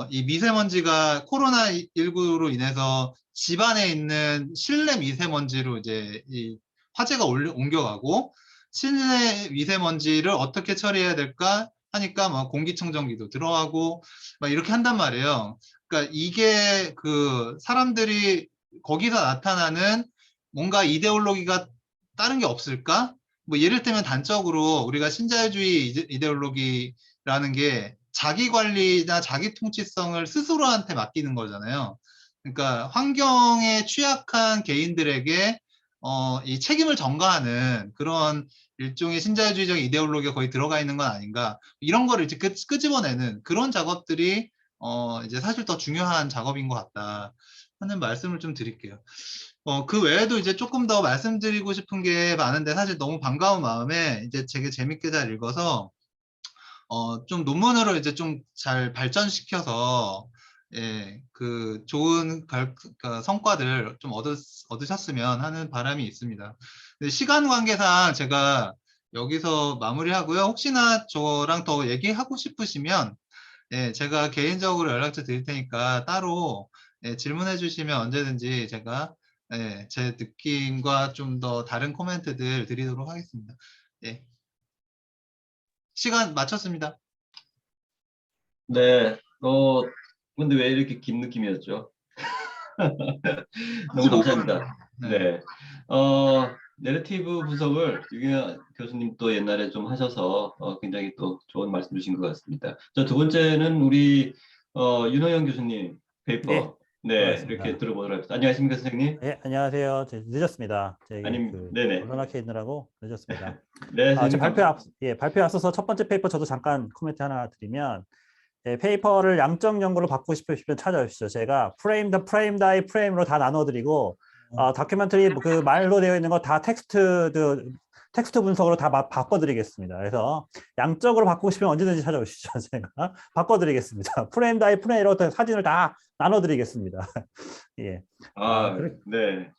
이 미세먼지가 코로나19로 인해서 집안에 있는 실내 미세먼지로 이제 이 화제가 옮겨가고, 실내 미세먼지를 어떻게 처리해야 될까 하니까 뭐 공기청정기도 들어가고 막 이렇게 한단 말이에요. 그러니까 이게 그 사람들이 거기서 나타나는 뭔가 이데올로기가 다른 게 없을까? 뭐 예를 들면 단적으로 우리가 신자유주의 이데올로기라는 게 자기 관리나 자기 통치성을 스스로한테 맡기는 거잖아요. 그러니까 환경에 취약한 개인들에게 이 책임을 전가하는 그런 일종의 신자유주의적 이데올로기가 거의 들어가 있는 건 아닌가, 이런 거를 이제 끄집어내는 그런 작업들이 이제 사실 더 중요한 작업인 것 같다 하는 말씀을 좀 드릴게요. 그 외에도 이제 조금 더 말씀드리고 싶은 게 많은데, 사실 너무 반가운 마음에 이제 되게 재밌게 잘 읽어서 좀 논문으로 이제 좀 잘 발전시켜서 예, 그 좋은 그러니까 성과들 좀 얻으셨으면 하는 바람이 있습니다. 근데 시간 관계상 제가 여기서 마무리하고요. 혹시나 저랑 더 얘기하고 싶으시면 예, 제가 개인적으로 연락처 드릴 테니까 따로 예, 질문해 주시면 언제든지 제가 예, 제 느낌과 좀 더 다른 코멘트들 드리도록 하겠습니다. 예. 시간 마쳤습니다. 네. 근데 왜 이렇게 긴 느낌이었죠? 너무 감사합니다. 네. 내러티브 분석을 유경아 교수님 또 옛날에 좀 하셔서 굉장히 또 좋은 말씀 주신 것 같습니다. 저 두 번째는 우리 윤호영 교수님 페이퍼 네, 이렇게 들어보도록 하겠습니다. 안녕하십니까, 선생님? 네, 안녕하세요. 늦었습니다. 네네. 언론 학회 있느라고 늦었습니다. 네, 제 선생님. 발표에 앞서서 첫 번째 페이퍼 저도 잠깐 코멘트 하나 드리면, 페이퍼를 양적 연구로 받고 싶으시면 찾아주시죠. 제가 프레임 다이 프레임으로 다 나눠드리고, 다큐멘터리 그 말로 되어 있는 거 다 텍스트 분석으로 다 바꿔드리겠습니다. 그래서 양적으로 바꾸고 싶으면 언제든지 찾아오시죠. 제가 바꿔드리겠습니다. 프레임 다이 프레임으로 사진을 다 나눠드리겠습니다. 예. 네.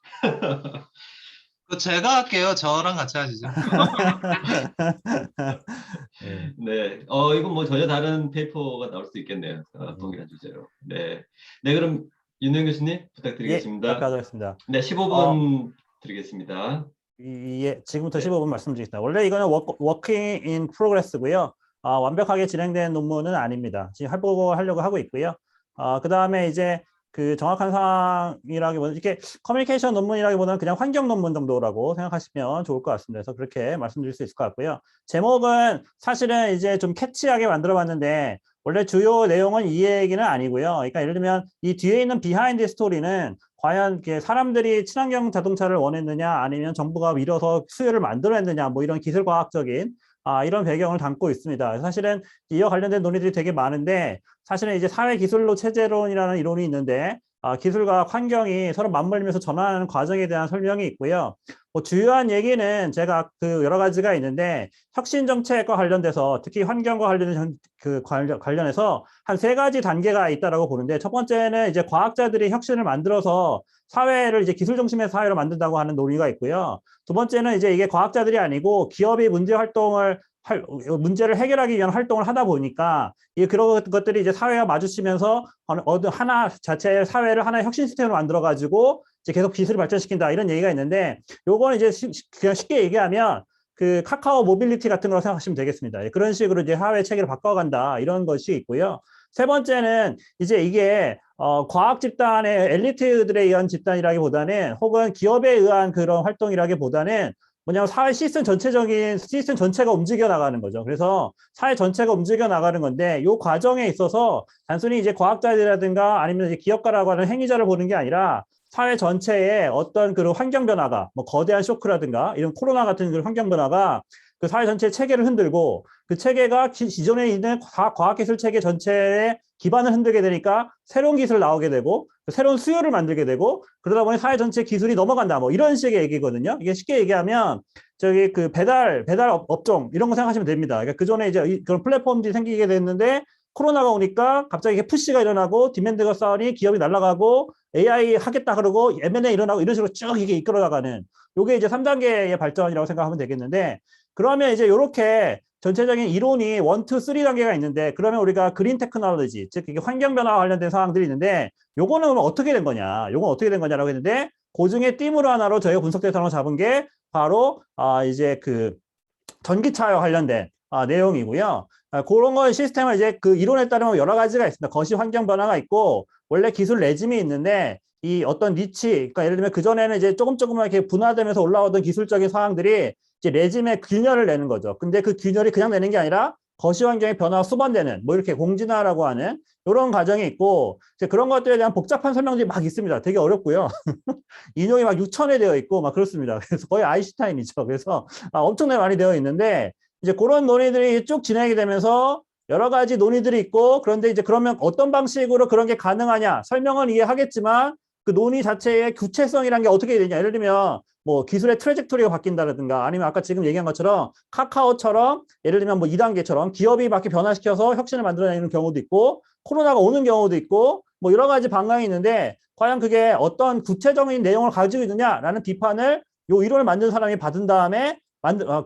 제가 할게요. 저랑 같이 하시죠. 네. 이건 뭐 전혀 다른 페이퍼가 나올 수 있겠네요. 동일한 주제로. 네. 네, 그럼 윤영 교수님 부탁드리겠습니다. 예, 발표하겠습니다. 네, 15분 드리겠습니다. 예, 지금부터 15분 말씀드리겠습니다. 원래 이거는 워킹 인 프로그레스고요. 완벽하게 진행된 논문은 아닙니다. 지금 하려고 하고 있고요. 그 다음에 이제 그 정확한 사항이라기보다는 이렇게 커뮤니케이션 논문이라기보다는 그냥 환경 논문 정도라고 생각하시면 좋을 것 같습니다. 그래서 그렇게 말씀드릴 수 있을 것 같고요. 제목은 사실은 이제 좀 캐치하게 만들어 봤는데, 원래 주요 내용은 이 얘기는 아니고요. 그러니까 예를 들면 이 뒤에 있는 비하인드 스토리는 과연 사람들이 친환경 자동차를 원했느냐, 아니면 정부가 밀어서 수요를 만들어냈느냐, 뭐 이런 기술과학적인 이런 배경을 담고 있습니다. 사실은 이와 관련된 논의들이 되게 많은데, 사실은 이제 사회기술로 체제론이라는 이론이 있는데, 기술과 환경이 서로 맞물리면서 전환하는 과정에 대한 설명이 있고요. 뭐 주요한 얘기는 제가 그 여러 가지가 있는데, 혁신 정책과 관련돼서 특히 환경과 관련해서 한 3가지 단계가 있다라고 보는데, 첫 번째는 이제 과학자들이 혁신을 만들어서 사회를 이제 기술 중심의 사회로 만든다고 하는 논의가 있고요. 두 번째는 이제 이게 과학자들이 아니고 기업이 문제 활동을 문제를 해결하기 위한 활동을 하다 보니까 그런 것들이 이제 사회와 마주치면서 어느 하나 자체의 사회를 하나의 혁신 시스템으로 만들어 가지고 이제 계속 기술을 발전시킨다 이런 얘기가 있는데 요거는 이제 그냥 쉽게 얘기하면 그 카카오 모빌리티 같은 거라고 생각하시면 되겠습니다. 그런 식으로 이제 사회 체계를 바꿔간다 이런 것이 있고요. 세 번째는 이제 이게 과학 집단의 엘리트들에 의한 집단이라기보다는 혹은 기업에 의한 그런 활동이라기보다는 뭐냐면 사회 시스템 전체적인 시스템 전체가 움직여 나가는 거죠. 그래서 사회 전체가 움직여 나가는 건데 이 과정에 있어서 단순히 이제 과학자들이라든가 아니면 이제 기업가라고 하는 행위자를 보는 게 아니라 사회 전체에 어떤 그런 환경 변화가 뭐 거대한 쇼크라든가 이런 코로나 같은 그런 환경 변화가 그 사회 전체의 체계를 흔들고 그 체계가 기존에 있는 과학기술 체계 전체의 기반을 흔들게 되니까 새로운 기술 나오게 되고 새로운 수요를 만들게 되고 그러다 보니 사회 전체 기술이 넘어간다 뭐 이런 식의 얘기거든요. 이게 쉽게 얘기하면 저기 그 배달 업종 이런 거 생각하시면 됩니다. 그러니까 그 전에 이제 그런 플랫폼들이 생기게 됐는데 코로나가 오니까 갑자기 이게 푸시가 일어나고 디맨드가 쌓으니 기업이 날아가고 AI 하겠다 그러고 M&A 일어나고 이런 식으로 쭉 이게 이끌어 나가는 요게 이제 3단계의 발전이라고 생각하면 되겠는데 그러면 이제 요렇게 전체적인 이론이 1, 2, 3단계가 있는데 그러면 우리가 그린 테크놀로지 즉 이게 환경 변화와 관련된 사항들이 있는데 요거는 어떻게 된 거냐 요건 어떻게 된 거냐라고 했는데 그 중에 띠으로 하나로 저희가 분석 데이터로 잡은 게 바로 이제 그 전기차와 관련된 내용이고요. 그런 거 시스템을 이제 그 이론에 따르면 여러 가지가 있습니다. 거시 환경 변화가 있고 원래 기술 레짐이 있는데 이 어떤 니치, 그러니까 예를 들면 그 전에는 이제 조금만 이렇게 분화되면서 올라오던 기술적인 사항들이 이제 레짐의 균열을 내는 거죠. 근데 그 균열이 그냥 내는 게 아니라 거시 환경의 변화가 수반되는 뭐 이렇게 공진화라고 하는 이런 과정이 있고 이제 그런 것들에 대한 복잡한 설명들이 막 있습니다. 되게 어렵고요. 인용이 막 6,000회 되어 있고 막 그렇습니다. 그래서 거의 아인슈타인이죠. 그래서 엄청나게 많이 되어 있는데 이제 그런 논의들이 쭉 진행이 되면서 여러 가지 논의들이 있고 그런데 이제 그러면 어떤 방식으로 그런 게 가능하냐 설명은 이해하겠지만 그 논의 자체의 구체성이란 게 어떻게 되냐 예를 들면 뭐 기술의 트래젝토리가 바뀐다든가 아니면 아까 지금 얘기한 것처럼 카카오처럼 예를 들면 뭐 2단계처럼 기업이 막 변화시켜서 혁신을 만들어내는 경우도 있고 코로나가 오는 경우도 있고 뭐 여러 가지 방향이 있는데 과연 그게 어떤 구체적인 내용을 가지고 있느냐라는 비판을 요 이론을 만든 사람이 받은 다음에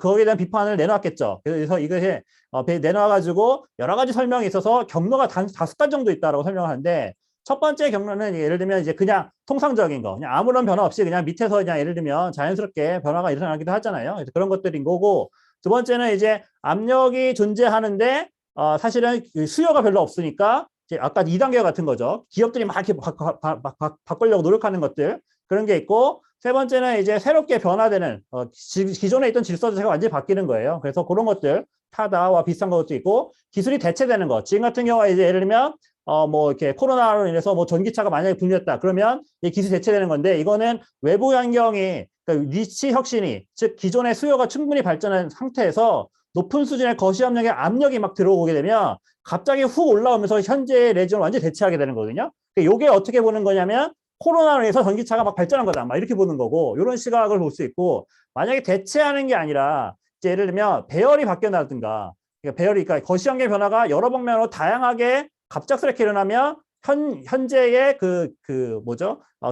거기에 대한 비판을 내놨겠죠. 그래서 이것에 내놔가지고 여러 가지 설명이 있어서 경로가 5가지 정도 있다라고 설명하는데 첫 번째 경로는 예를 들면 이제 그냥 통상적인 거, 그냥 아무런 변화 없이 그냥 밑에서 그냥 예를 들면 자연스럽게 변화가 일어나기도 하잖아요. 그래서 그런 것들인 거고 두 번째는 이제 압력이 존재하는데 사실은 수요가 별로 없으니까 이제 아까 2단계 같은 거죠. 기업들이 막 이렇게 바꾸려고 노력하는 것들 그런 게 있고 세 번째는 이제 새롭게 변화되는 기존에 있던 질서 자체가 완전히 바뀌는 거예요. 그래서 그런 것들 타다와 비슷한 것도 있고 기술이 대체되는 거. 지금 같은 경우에 이제 예를 들면 뭐 이렇게 코로나로 인해서 뭐 전기차가 만약에 불렸다 그러면 이 기술이 대체되는 건데 이거는 외부 환경이 그러니까 니치 혁신이 즉 기존의 수요가 충분히 발전한 상태에서 높은 수준의 거시 압력이 막 들어오게 되면 갑자기 훅 올라오면서 현재의 레지온을 완전히 대체하게 되는 거거든요. 그러니까 이게 어떻게 보는 거냐면 코로나로 인해서 전기차가 막 발전한 거다. 막 이렇게 보는 거고, 이런 시각을 볼 수 있고, 만약에 대체하는 게 아니라, 이제 예를 들면 배열이 바뀌어나든가, 그러니까 그러니까 거시환경 변화가 여러 방면으로 다양하게 갑작스럽게 일어나면 현재의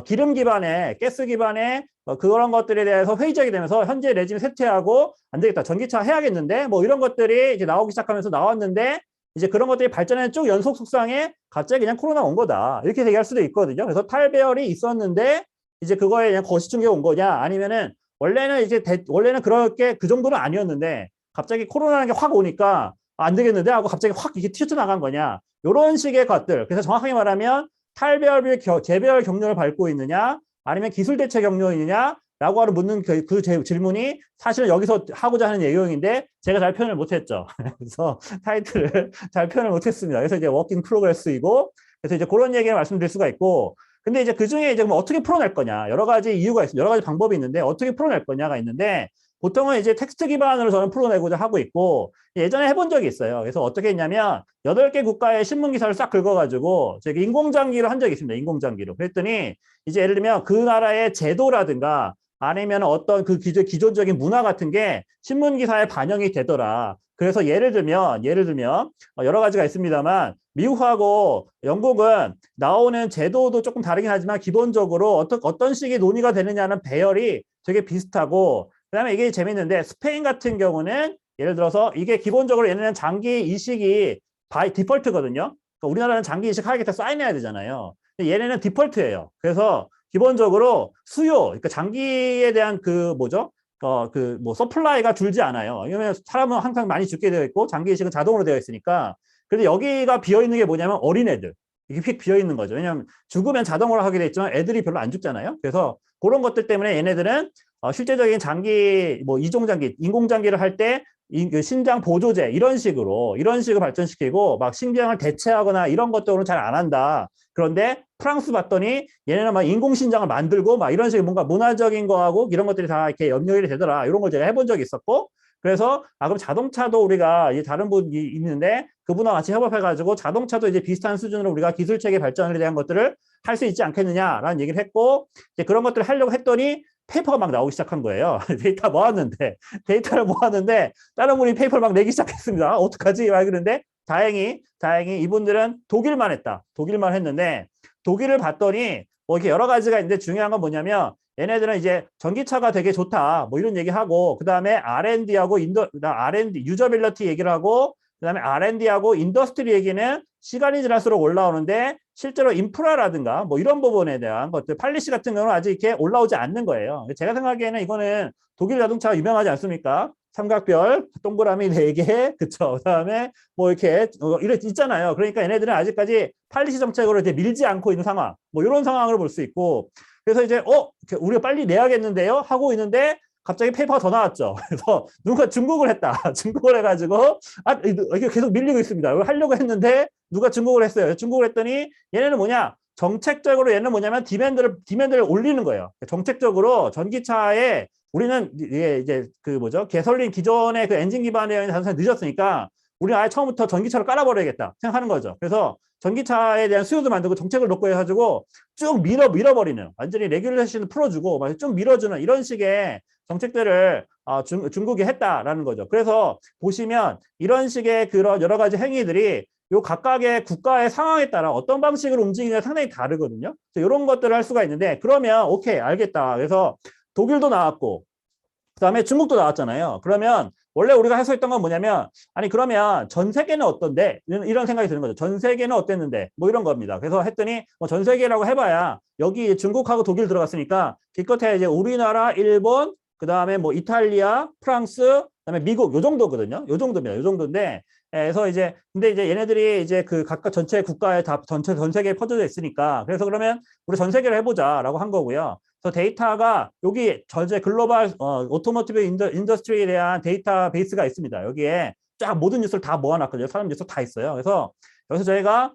기름 기반의, 가스 기반의 그런 것들에 대해서 회의적이 되면서 현재 레짐 쇠퇴하고 안 되겠다. 전기차 해야겠는데, 뭐 이런 것들이 이제 나오기 시작하면서 나왔는데, 이제 그런 것들이 발전하는 쭉 연속 속상에 갑자기 그냥 코로나 온 거다. 이렇게 얘기할 수도 있거든요. 그래서 탈배열이 있었는데 이제 그거에 그냥 거시충격이 온 거냐 아니면은 원래는 그렇게 그 정도는 아니었는데 갑자기 코로나라는 게 확 오니까 안 되겠는데 하고 갑자기 확 이게 튀어나간 거냐. 이런 식의 것들. 그래서 정확하게 말하면 탈배열 재배열 경로를 밟고 있느냐 아니면 기술 대체 경로이느냐 라고 묻는 그 질문이 사실은 여기서 하고자 하는 내용인데 제가 잘 표현을 못했죠. 그래서 타이틀을 잘 표현을 못했습니다. 그래서 이제 워킹 프로그레스이고 그래서 이제 그런 얘기를 말씀드릴 수가 있고 근데 이제 그 중에 이제 어떻게 풀어낼 거냐 여러 가지 이유가 있습니다. 여러 가지 방법이 있는데 어떻게 풀어낼 거냐가 있는데 보통은 이제 텍스트 기반으로 저는 풀어내고자 하고 있고 예전에 해본 적이 있어요. 그래서 어떻게 했냐면 8개 국가의 신문 기사를 싹 긁어가지고 제가 인공장기로 한 적이 있습니다. 인공장기로. 그랬더니 이제 예를 들면 그 나라의 제도라든가 아니면 어떤 그 기존적인 문화 같은 게 신문 기사에 반영이 되더라. 그래서 예를 들면 여러 가지가 있습니다만 미국하고 영국은 나오는 제도도 조금 다르긴 하지만 기본적으로 어떤 식의 논의가 되느냐는 배열이 되게 비슷하고 그다음에 이게 재밌는데 스페인 같은 경우는 예를 들어서 이게 기본적으로 얘네는 장기 이식이 바이 디폴트거든요. 그러니까 우리나라는 장기 이식 하겠다 사인해야 되잖아요. 근데 얘네는 디폴트예요. 그래서 기본적으로 수요, 그러니까 장기에 대한 그 뭐죠? 그 뭐 서플라이가 줄지 않아요. 왜냐면 사람은 항상 많이 죽게 되어 있고 장기 이식은 자동으로 되어 있으니까. 근데 여기가 비어 있는 게 뭐냐면 어린애들. 이게 휙 비어 있는 거죠. 왜냐하면 죽으면 자동으로 하게 돼 있지만 애들이 별로 안 죽잖아요. 그래서 그런 것들 때문에 얘네들은 실제적인 장기 뭐 이종장기, 인공장기를 할 때 신장 보조제 이런 식으로 발전시키고 막 신장을 대체하거나 이런 것들은 잘 안 한다. 그런데 프랑스 봤더니 얘네는 막 인공신장을 만들고 막 이런 식의 뭔가 문화적인 거하고 이런 것들이 다 이렇게 연결이 되더라. 이런 걸 제가 해본 적이 있었고, 그래서 그럼 자동차도 우리가 이제 다른 분이 있는데 그분하고 같이 협업해가지고 자동차도 이제 비슷한 수준으로 우리가 기술 체계 발전에 대한 것들을 할 수 있지 않겠느냐라는 얘기를 했고, 이제 그런 것들을 하려고 했더니 페이퍼가 막 나오기 시작한 거예요. 데이터를 모았는데 다른 분이 페이퍼를 막 내기 시작했습니다. 어떡하지? 막 그러는데 다행히 이분들은 독일만 했다. 독일만 했는데 독일을 봤더니 뭐 이렇게 여러 가지가 있는데 중요한 건 뭐냐면 얘네들은 이제 전기차가 되게 좋다. 뭐 이런 얘기하고 그다음에 R&D하고 R&D 유저빌리티 얘기를 하고 그다음에 R&D하고 인더스트리 얘기는 시간이 지날수록 올라오는데 실제로 인프라라든가 뭐 이런 부분에 대한 것들 팔리시 같은 경우는 아직 이렇게 올라오지 않는 거예요. 제가 생각하기에는 이거는 독일 자동차가 유명하지 않습니까? 삼각별, 동그라미 4개, 그쵸? 그다음에 뭐 이렇게 있잖아요. 그러니까 얘네들은 아직까지 팔리시 정책으로 이렇게 밀지 않고 있는 상황, 뭐 이런 상황을 볼 수 있고, 그래서 이제 우리가 빨리 내야겠는데요? 하고 있는데 갑자기 페이퍼가 더 나왔죠. 그래서 누가 중국을 했다. 중국을 해가지고 이게 계속 밀리고 있습니다. 이걸 하려고 했는데 누가 중국을 했어요. 중국을 했더니 얘네는 뭐냐? 정책적으로 얘는 뭐냐면 디맨드를 올리는 거예요. 정책적으로 전기차에 우리는 이제 그 뭐죠? 개솔린 기존의 그 엔진 기반에 단순히 늦었으니까 우리는 아예 처음부터 전기차를 깔아버려야겠다 생각하는 거죠. 그래서 전기차에 대한 수요도 만들고 정책을 놓고 해가지고 쭉 밀어버리는 완전히 레귤레이션을 풀어주고 쭉 밀어주는 이런 식의 정책들을 중국이 했다라는 거죠. 그래서 보시면 이런 식의 그런 여러 가지 행위들이 요 각각의 국가의 상황에 따라 어떤 방식으로 움직이느냐 상당히 다르거든요. 이런 것들을 할 수가 있는데 그러면 오케이 알겠다. 그래서 독일도 나왔고 그다음에 중국도 나왔잖아요. 그러면 원래 우리가 해석했던 건 뭐냐면 아니 그러면 전 세계는 어떤데? 이런 생각이 드는 거죠. 전 세계는 어땠는데? 뭐 이런 겁니다. 그래서 했더니 뭐 전 세계라고 해봐야 여기 중국하고 독일 들어갔으니까 기껏해 이제 우리나라, 일본, 그다음에 뭐 이탈리아, 프랑스, 그다음에 미국 요 정도거든요. 요 정도입니다. 요 정도인데 그래서 이제 근데 이제 얘네들이 이제 그 각각 전체 국가에 다 전 세계에 퍼져져 있으니까 그래서 그러면 우리 전 세계를 해보자라고 한 거고요. 그래서 데이터가 여기 전체 글로벌 오토모티브 인더스트리에 대한 데이터베이스가 있습니다. 여기에 쫙 모든 뉴스를 다 모아놨거든요. 사람 뉴스 다 있어요. 그래서 여기서 저희가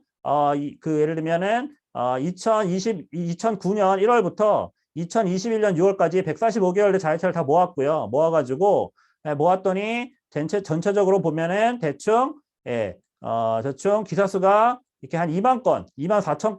그 예를 들면은 2009년 1월부터 2021년 6월까지 145개월의 자회차를 다 모았고요. 모아가지고 모았더니 전체적으로 보면은 대충 대충 기사 수가 이렇게 한 2만 건, 2만 4천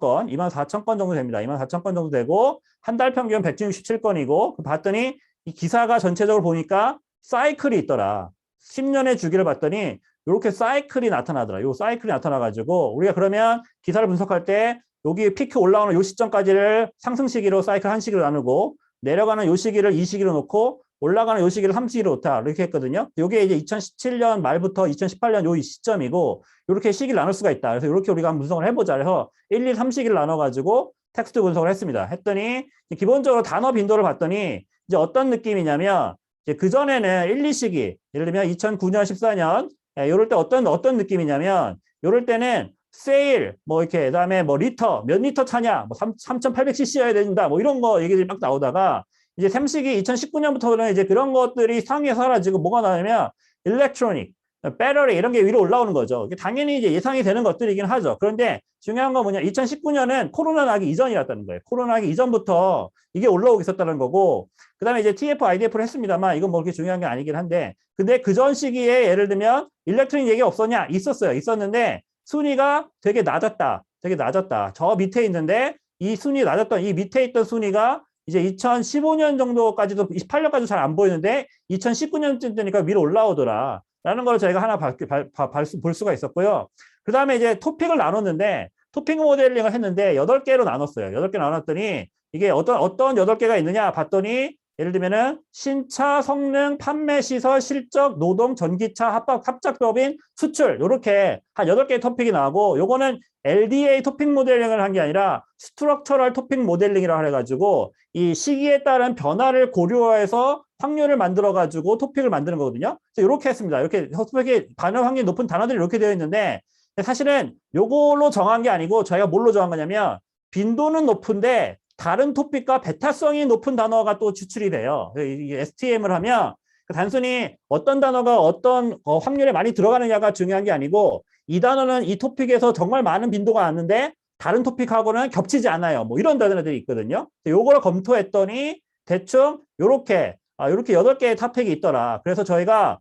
건 정도 됩니다. 2만 4천 건 정도 되고 한 달 평균 167건이고 봤더니 이 기사가 전체적으로 보니까 사이클이 있더라. 10년의 주기를 봤더니 이렇게 사이클이 나타나더라. 요 사이클이 나타나가지고 우리가 그러면 기사를 분석할 때 여기 피크 올라오는 요 시점까지를 상승 시기로 사이클 한 시기로 나누고 내려가는 요 시기를 2시기로 놓고 올라가는 요 시기를 3시기로 놓다 이렇게 했거든요. 이게 이제 2017년 말부터 2018년 요 시점이고 이렇게 시기를 나눌 수가 있다. 그래서 이렇게 우리가 한번 분석을 해보자. 그래서 1, 2, 3시기를 나눠가지고 텍스트 분석을 했습니다. 했더니 기본적으로 단어 빈도를 봤더니 이제 어떤 느낌이냐면 이제 그 전에는 1, 2시기 예를 들면 2009년, 14년 이럴 때 어떤 느낌이냐면 이럴 때는 세일 뭐 이렇게 그다음에 뭐 리터 몇 리터 차냐 뭐 3,800cc여야 된다 뭐 이런 거 얘기들이 막 나오다가 이제 3시기 2019년부터는 이제 그런 것들이 상위에 사라지고 뭐가 나오냐면 일렉트로닉, 배터리 이런 게 위로 올라오는 거죠. 당연히 이제 예상이 되는 것들이긴 하죠. 그런데 중요한 건 뭐냐? 2019년은 코로나 나기 이전이었다는 거예요. 코로나 나기 이전부터 이게 올라오고 있었다는 거고, 그다음에 이제 TF, IDF를 했습니다만 이건 뭐 그렇게 중요한 게 아니긴 한데, 근데 그 전 시기에 예를 들면 일렉트로닉 얘기 없었냐? 있었어요. 있었는데 순위가 되게 낮았다. 되게 낮았다. 저 밑에 있는데 이 순위 낮았던 이 밑에 있던 순위가 이제 2015년 정도까지도 28년까지도 잘 안 보이는데 2019년쯤 되니까 위로 올라오더라. 라는 걸 저희가 하나 볼 수가 있었고요. 그 다음에 이제 토픽을 나눴는데 토픽 모델링을 했는데 8개로 나눴어요. 8개 나눴더니 이게 어떤 8개가 있느냐 봤더니 예를 들면은 신차, 성능, 판매, 시설, 실적, 노동, 전기차, 합작법인, 수출 이렇게 한 8개의 토픽이 나오고 요거는 LDA 토픽 모델링을 한 게 아니라 스트럭처럴 토픽 모델링이라고 해가지고 이 시기에 따른 변화를 고려해서 확률을 만들어가지고 토픽을 만드는 거거든요. 그래서 이렇게 했습니다. 이렇게 토픽이 반응 확률이 높은 단어들이 이렇게 되어 있는데 사실은 요걸로 정한 게 아니고 저희가 뭘로 정한 거냐면 빈도는 높은데 다른 토픽과 베타성이 높은 단어가 또 추출이 돼요. 이게 STM을 하면 단순히 어떤 단어가 어떤 확률에 많이 들어가느냐가 중요한 게 아니고 이 단어는 이 토픽에서 정말 많은 빈도가 왔는데 다른 토픽하고는 겹치지 않아요. 뭐 이런 단어들이 있거든요. 요거를 검토했더니 대충 요렇게 8개의 토픽이 있더라. 그래서 저희가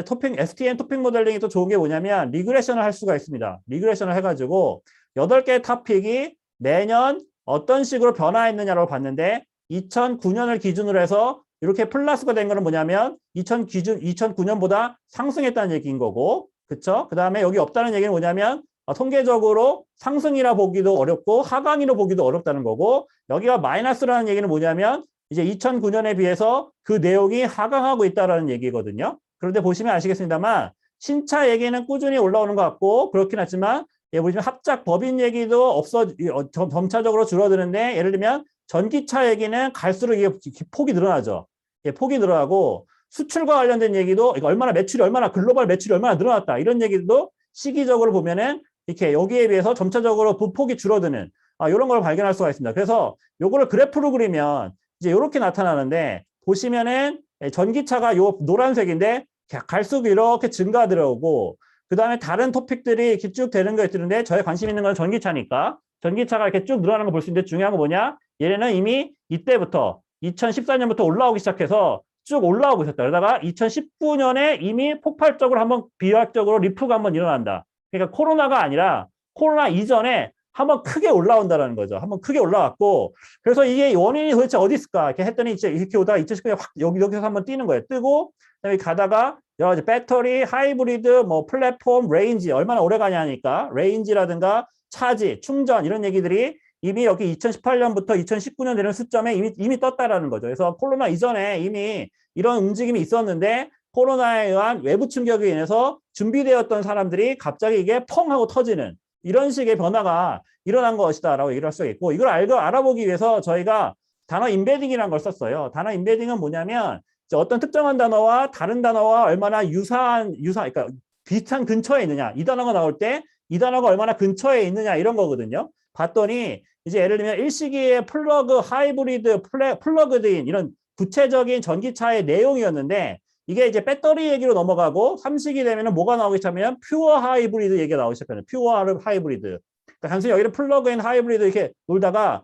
토픽 STM 토픽 모델링이 또 좋은 게 뭐냐면 리그레션을 할 수가 있습니다. 리그레션을 해가지고 8개의 토픽이 매년 어떤 식으로 변화했느냐를 봤는데 2009년을 기준으로 해서 이렇게 플러스가 된 거는 뭐냐면 2009년보다 상승했다는 얘기인 거고, 그쵸? 그 다음에 여기 없다는 얘기는 뭐냐면 통계적으로 상승이라 보기도 어렵고 하강이라 보기도 어렵다는 거고, 여기가 마이너스라는 얘기는 뭐냐면 이제 2009년에 비해서 그 내용이 하강하고 있다는 얘기거든요. 그런데 보시면 아시겠습니다만 신차 얘기는 꾸준히 올라오는 것 같고 그렇긴 하지만 보시면 합작 법인 얘기도 점차적으로 줄어드는데 예를 들면 전기차 얘기는 갈수록 이게 폭이 늘어나죠. 폭이 늘어나고 수출과 관련된 얘기도 얼마나 글로벌 매출이 얼마나 늘어났다 이런 얘기도 시기적으로 보면은 이렇게 여기에 비해서 점차적으로 부폭이 줄어드는 이런 걸 발견할 수가 있습니다. 그래서 요거를 그래프로 그리면 이제 이렇게 나타나는데 보시면은 전기차가 요 노란색인데 갈수록 이렇게 증가들어오고 그 다음에 다른 토픽들이 이렇게 쭉 되는 거 있는데 저희 관심 있는 건 전기차니까 전기차가 이렇게 쭉 늘어나는 거 볼 수 있는데 중요한 건 뭐냐? 얘네는 이미 이때부터 2014년부터 올라오기 시작해서 쭉 올라오고 있었다. 그러다가 2019년에 이미 폭발적으로 한번 비약적으로 리프가 한번 일어난다. 그러니까 코로나가 아니라 코로나 이전에 한번 크게 올라온다는 거죠. 한번 크게 올라왔고 그래서 이게 원인이 도대체 어디 있을까? 이렇게 했더니 이제 이렇게 오다가 2019년에 확 여기서 한번 뛰는 거예요. 뜨고 그다음에 가다가 여러 가지 배터리, 하이브리드, 뭐 플랫폼, 레인지 얼마나 오래 가냐 하니까 레인지라든가 차지, 충전 이런 얘기들이 이미 여기 2018년부터 2019년 되는 시점에 이미 떴다라는 거죠. 그래서 코로나 이전에 이미 이런 움직임이 있었는데 코로나에 의한 외부 충격에 인해서 준비되었던 사람들이 갑자기 이게 펑 하고 터지는 이런 식의 변화가 일어난 것이다라고 얘기를 할 수가 있고 이걸 알아보기 위해서 저희가 단어 임베딩이라는 걸 썼어요. 단어 임베딩은 뭐냐면 어떤 특정한 단어와 다른 단어와 얼마나 그러니까 비슷한 근처에 있느냐. 이 단어가 나올 때 이 단어가 얼마나 근처에 있느냐 이런 거거든요. 봤더니 이제 예를 들면 일시기에 플러그, 하이브리드, 플러그드인 이런 구체적인 전기차의 내용이었는데 이게 이제 배터리 얘기로 넘어가고 3시기 되면은 뭐가 나오기 시작하면 퓨어 하이브리드 얘기가 나오기 시작하는 퓨어 하이브리드. 그러니까 단순히 여기는 플러그인 하이브리드 이렇게 놀다가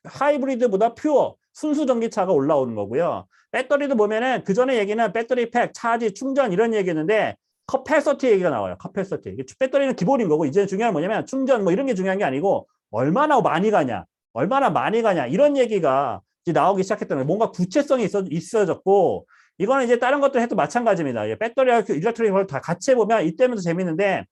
하이브리드보다 퓨어 순수 전기차가 올라오는 거고요. 배터리도 보면은 그 전에 얘기는 배터리 팩, 차지, 충전 이런 얘기였는데 커패서티 얘기가 나와요. 커패서티. 배터리는 기본인 거고 이제 중요한 건 뭐냐면 충전 뭐 이런 게 중요한 게 아니고 얼마나 많이 가냐 이런 얘기가 이제 나오기 시작했던 거예요. 뭔가 구체성이 있어졌고 이거는 이제 다른 것들 해도 마찬가지입니다. 배터리와 일렉트로닉을 다 같이 해보면 이때면 더 재밌는데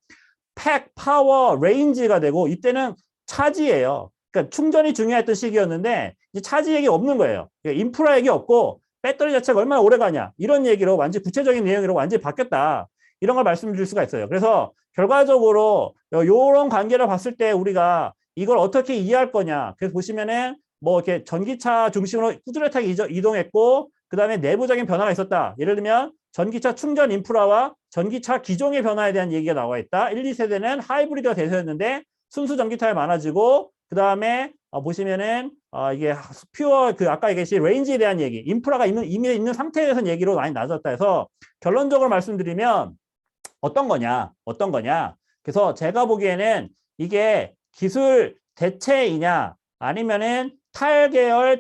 팩, 파워, 레인지가 되고 이때는 차지예요. 그러니까 충전이 중요했던 시기였는데 이제 차지 얘기 없는 거예요. 인프라 얘기 없고 배터리 자체가 얼마나 오래 가냐 이런 얘기로 완전 구체적인 내용으로 완전히 바뀌었다. 이런 걸 말씀드릴 수가 있어요. 그래서 결과적으로 이런 관계를 봤을 때 우리가 이걸 어떻게 이해할 거냐. 그래서 보시면은 뭐 이렇게 전기차 중심으로 뚜렷하게 이동했고 그 다음에 내부적인 변화가 있었다. 예를 들면 전기차 충전 인프라와 전기차 기종의 변화에 대한 얘기가 나와 있다. 1, 2세대는 하이브리드가 대세였는데 순수 전기차가 많아지고 그 다음에 보시면은 이게 퓨어 아까 얘기했듯이 레인지에 대한 얘기, 인프라가 이미 있는 상태에 대해서 얘기로 많이 나눠졌다 해서 결론적으로 말씀드리면 어떤 거냐. 그래서 제가 보기에는 이게 기술 대체이냐 아니면은 탈계열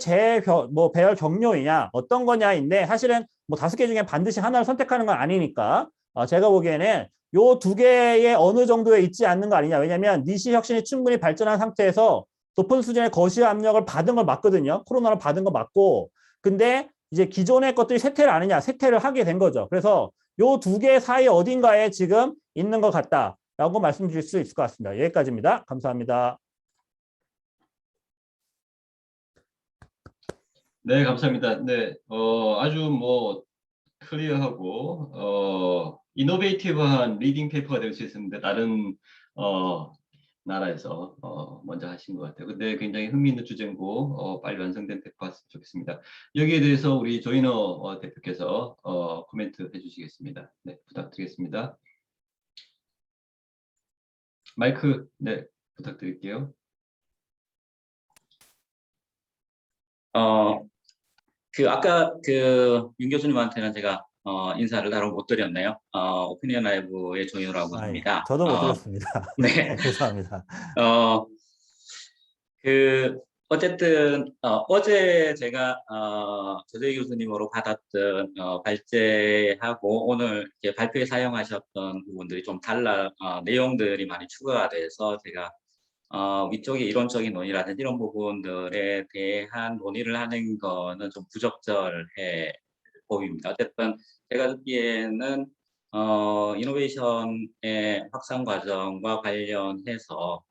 배열 경로이냐 어떤 거냐인데 사실은 뭐 5개 중에 반드시 하나를 선택하는 건 아니니까 제가 보기에는 요 2개의 어느 정도에 있지 않는 거 아니냐. 왜냐하면 니시 혁신이 충분히 발전한 상태에서 높은 수준의 거시 압력을 받은 걸 맞거든요. 코로나를 받은 거 맞고 근데 이제 기존의 것들이 쇠퇴를 안 하냐. 쇠퇴를 하게 된 거죠. 그래서 요 2개 사이 어딘가에 지금 있는 것 같다라고 말씀드릴 수 있을 것 같습니다. 여기까지입니다. 감사합니다. 네, 감사합니다. 네, 아주 뭐 클리어하고 이노베이티브한 리딩 페이퍼가 될 수 있었는데 다른 나라에서 먼저 하신 것 같아요. 근데 굉장히 흥미있는 주제고 빨리 완성된 페이퍼 갔으면 좋겠습니다. 여기에 대해서 우리 조인호 대표께서 코멘트 해주시겠습니다. 네, 부탁드리겠습니다. 마이크 네 부탁드릴게요. 아까 윤 교수님한테는 제가 인사를 따로 못 드렸네요. 오피니언 라이브의 조인호라고 합니다. 저도 못 드렸습니다. 네. 죄송합니다. 어쨌든 어제 제가 조재희 교수님으로 받았던 발제하고 오늘 이제 발표에 사용하셨던 부분들이 좀 내용들이 많이 추가가 돼서 제가 위쪽의 이론적인 논의라든지 이런 부분들에 대한 논의를 하는 거는 좀 부적절해 보입니다. 어쨌든 제가 듣기에는 이노베이션의 확산 과정과 관련해서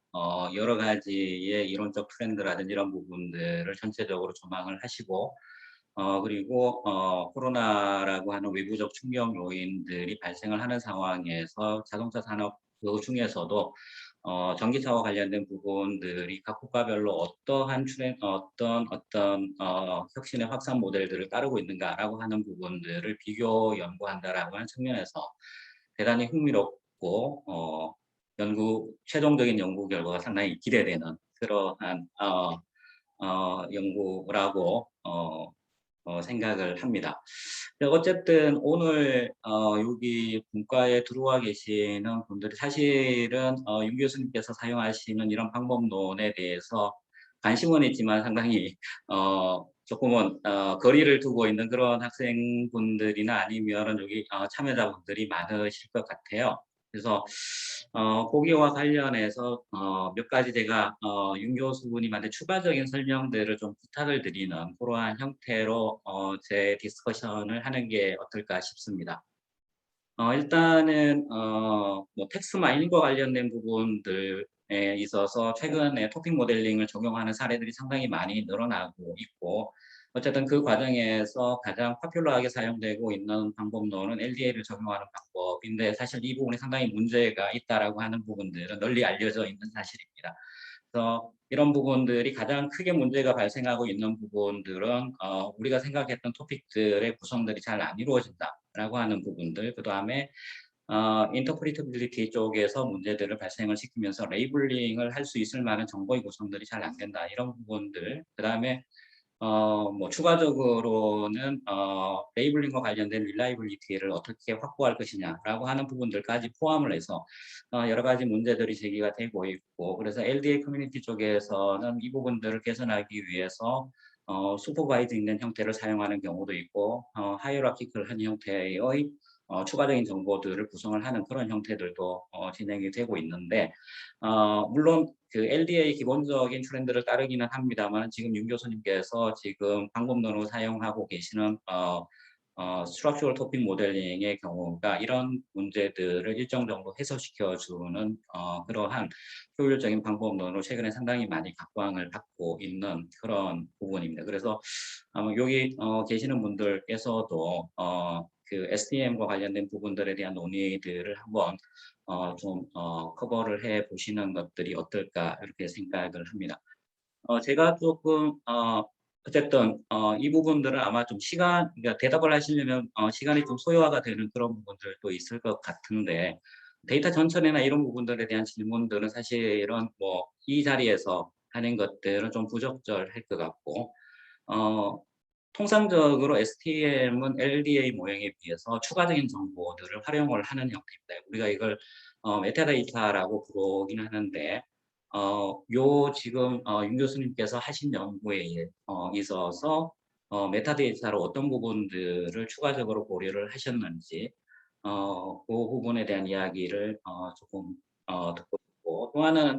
여러 가지의 이론적 트렌드라든지 이런 부분들을 전체적으로 조망을 하시고 그리고 코로나라고 하는 외부적 충격 요인들이 발생을 하는 상황에서 자동차 산업 그 중에서도 전기차와 관련된 부분들이 각 국가별로 어떠한 혁신의 확산 모델들을 따르고 있는가라고 하는 부분들을 비교 연구한다라고 하는 측면에서 대단히 흥미롭고 최종적인 연구 결과가 상당히 기대되는 그러한 연구라고 생각을 합니다. 어쨌든 오늘 여기 분과에 들어와 계시는 분들이 사실은 윤 교수님께서 사용하시는 이런 방법론에 대해서 관심은 있지만 상당히 조금은 거리를 두고 있는 그런 학생분들이나 아니면 여기 참여자분들이 많으실 것 같아요. 그래서 거기와 관련해서 몇 가지 제가 윤 교수님한테 추가적인 설명들을 좀 부탁을 드리는 그러한 형태로 제 디스커션을 하는 게 어떨까 싶습니다. 일단은 뭐 텍스트 마이닝과 관련된 부분들에 있어서 최근에 토픽 모델링을 적용하는 사례들이 상당히 많이 늘어나고 있고 어쨌든 그 과정에서 가장 파퓰러하게 사용되고 있는 방법론은 LDA를 적용하는 방법인데 사실 이 부분에 상당히 문제가 있다라고 하는 부분들은 널리 알려져 있는 사실입니다. 그래서 이런 부분들이 가장 크게 문제가 발생하고 있는 부분들은 우리가 생각했던 토픽들의 구성들이 잘 안 이루어진다라고 하는 부분들, 그 다음에 인터프리터빌리티 쪽에서 문제들을 발생을 시키면서 레이블링을 할 수 있을 만한 정보의 구성들이 잘 안 된다 이런 부분들, 그 다음에 뭐 추가적으로는 레이블링과 관련된 릴라이블리티를 어떻게 확보할 것이냐라고 하는 부분들까지 포함을 해서 여러 가지 문제들이 제기가 되고 있고, 그래서 LDA 커뮤니티 쪽에서는 이 부분들을 개선하기 위해서 슈퍼바이즈 있는 형태를 사용하는 경우도 있고 하이어라키컬한 형태의 추가적인 정보들을 구성을 하는 그런 형태들도 진행이 되고 있는데 물론 그 LDA 기본적인 트렌드를 따르기는 합니다만 지금 윤 교수님께서 지금 방법론으로 사용하고 계시는 스트럭처럴 토픽 모델링의 경우가 이런 문제들을 일정 정도 해소시켜주는 그러한 효율적인 방법론으로 최근에 상당히 많이 각광을 받고 있는 그런 부분입니다. 그래서 아마 여기 계시는 분들께서도 그 STM과 관련된 부분들에 대한 논의들을 한번 좀 커버를 해 보시는 것들이 어떨까 이렇게 생각을 합니다. 제가 조금 어쨌든 이 부분들은 아마 좀 그러니까 대답을 하시려면 시간이 좀 소요가 되는 그런 부분들도 있을 것 같은데 데이터 전천이나 이런 부분들에 대한 질문들은 사실은 뭐 이 자리에서 하는 것들은 좀 부적절할 것 같고 통상적으로 STM은 LDA 모형에 비해서 추가적인 정보들을 활용을 하는 형태입니다. 우리가 이걸 메타데이터라고 부르긴 하는데 지금 윤 교수님께서 하신 연구에 있어서 메타데이터로 어떤 부분들을 추가적으로 고려를 하셨는지 그 부분에 대한 이야기를 조금 듣고 싶고, 또 하나는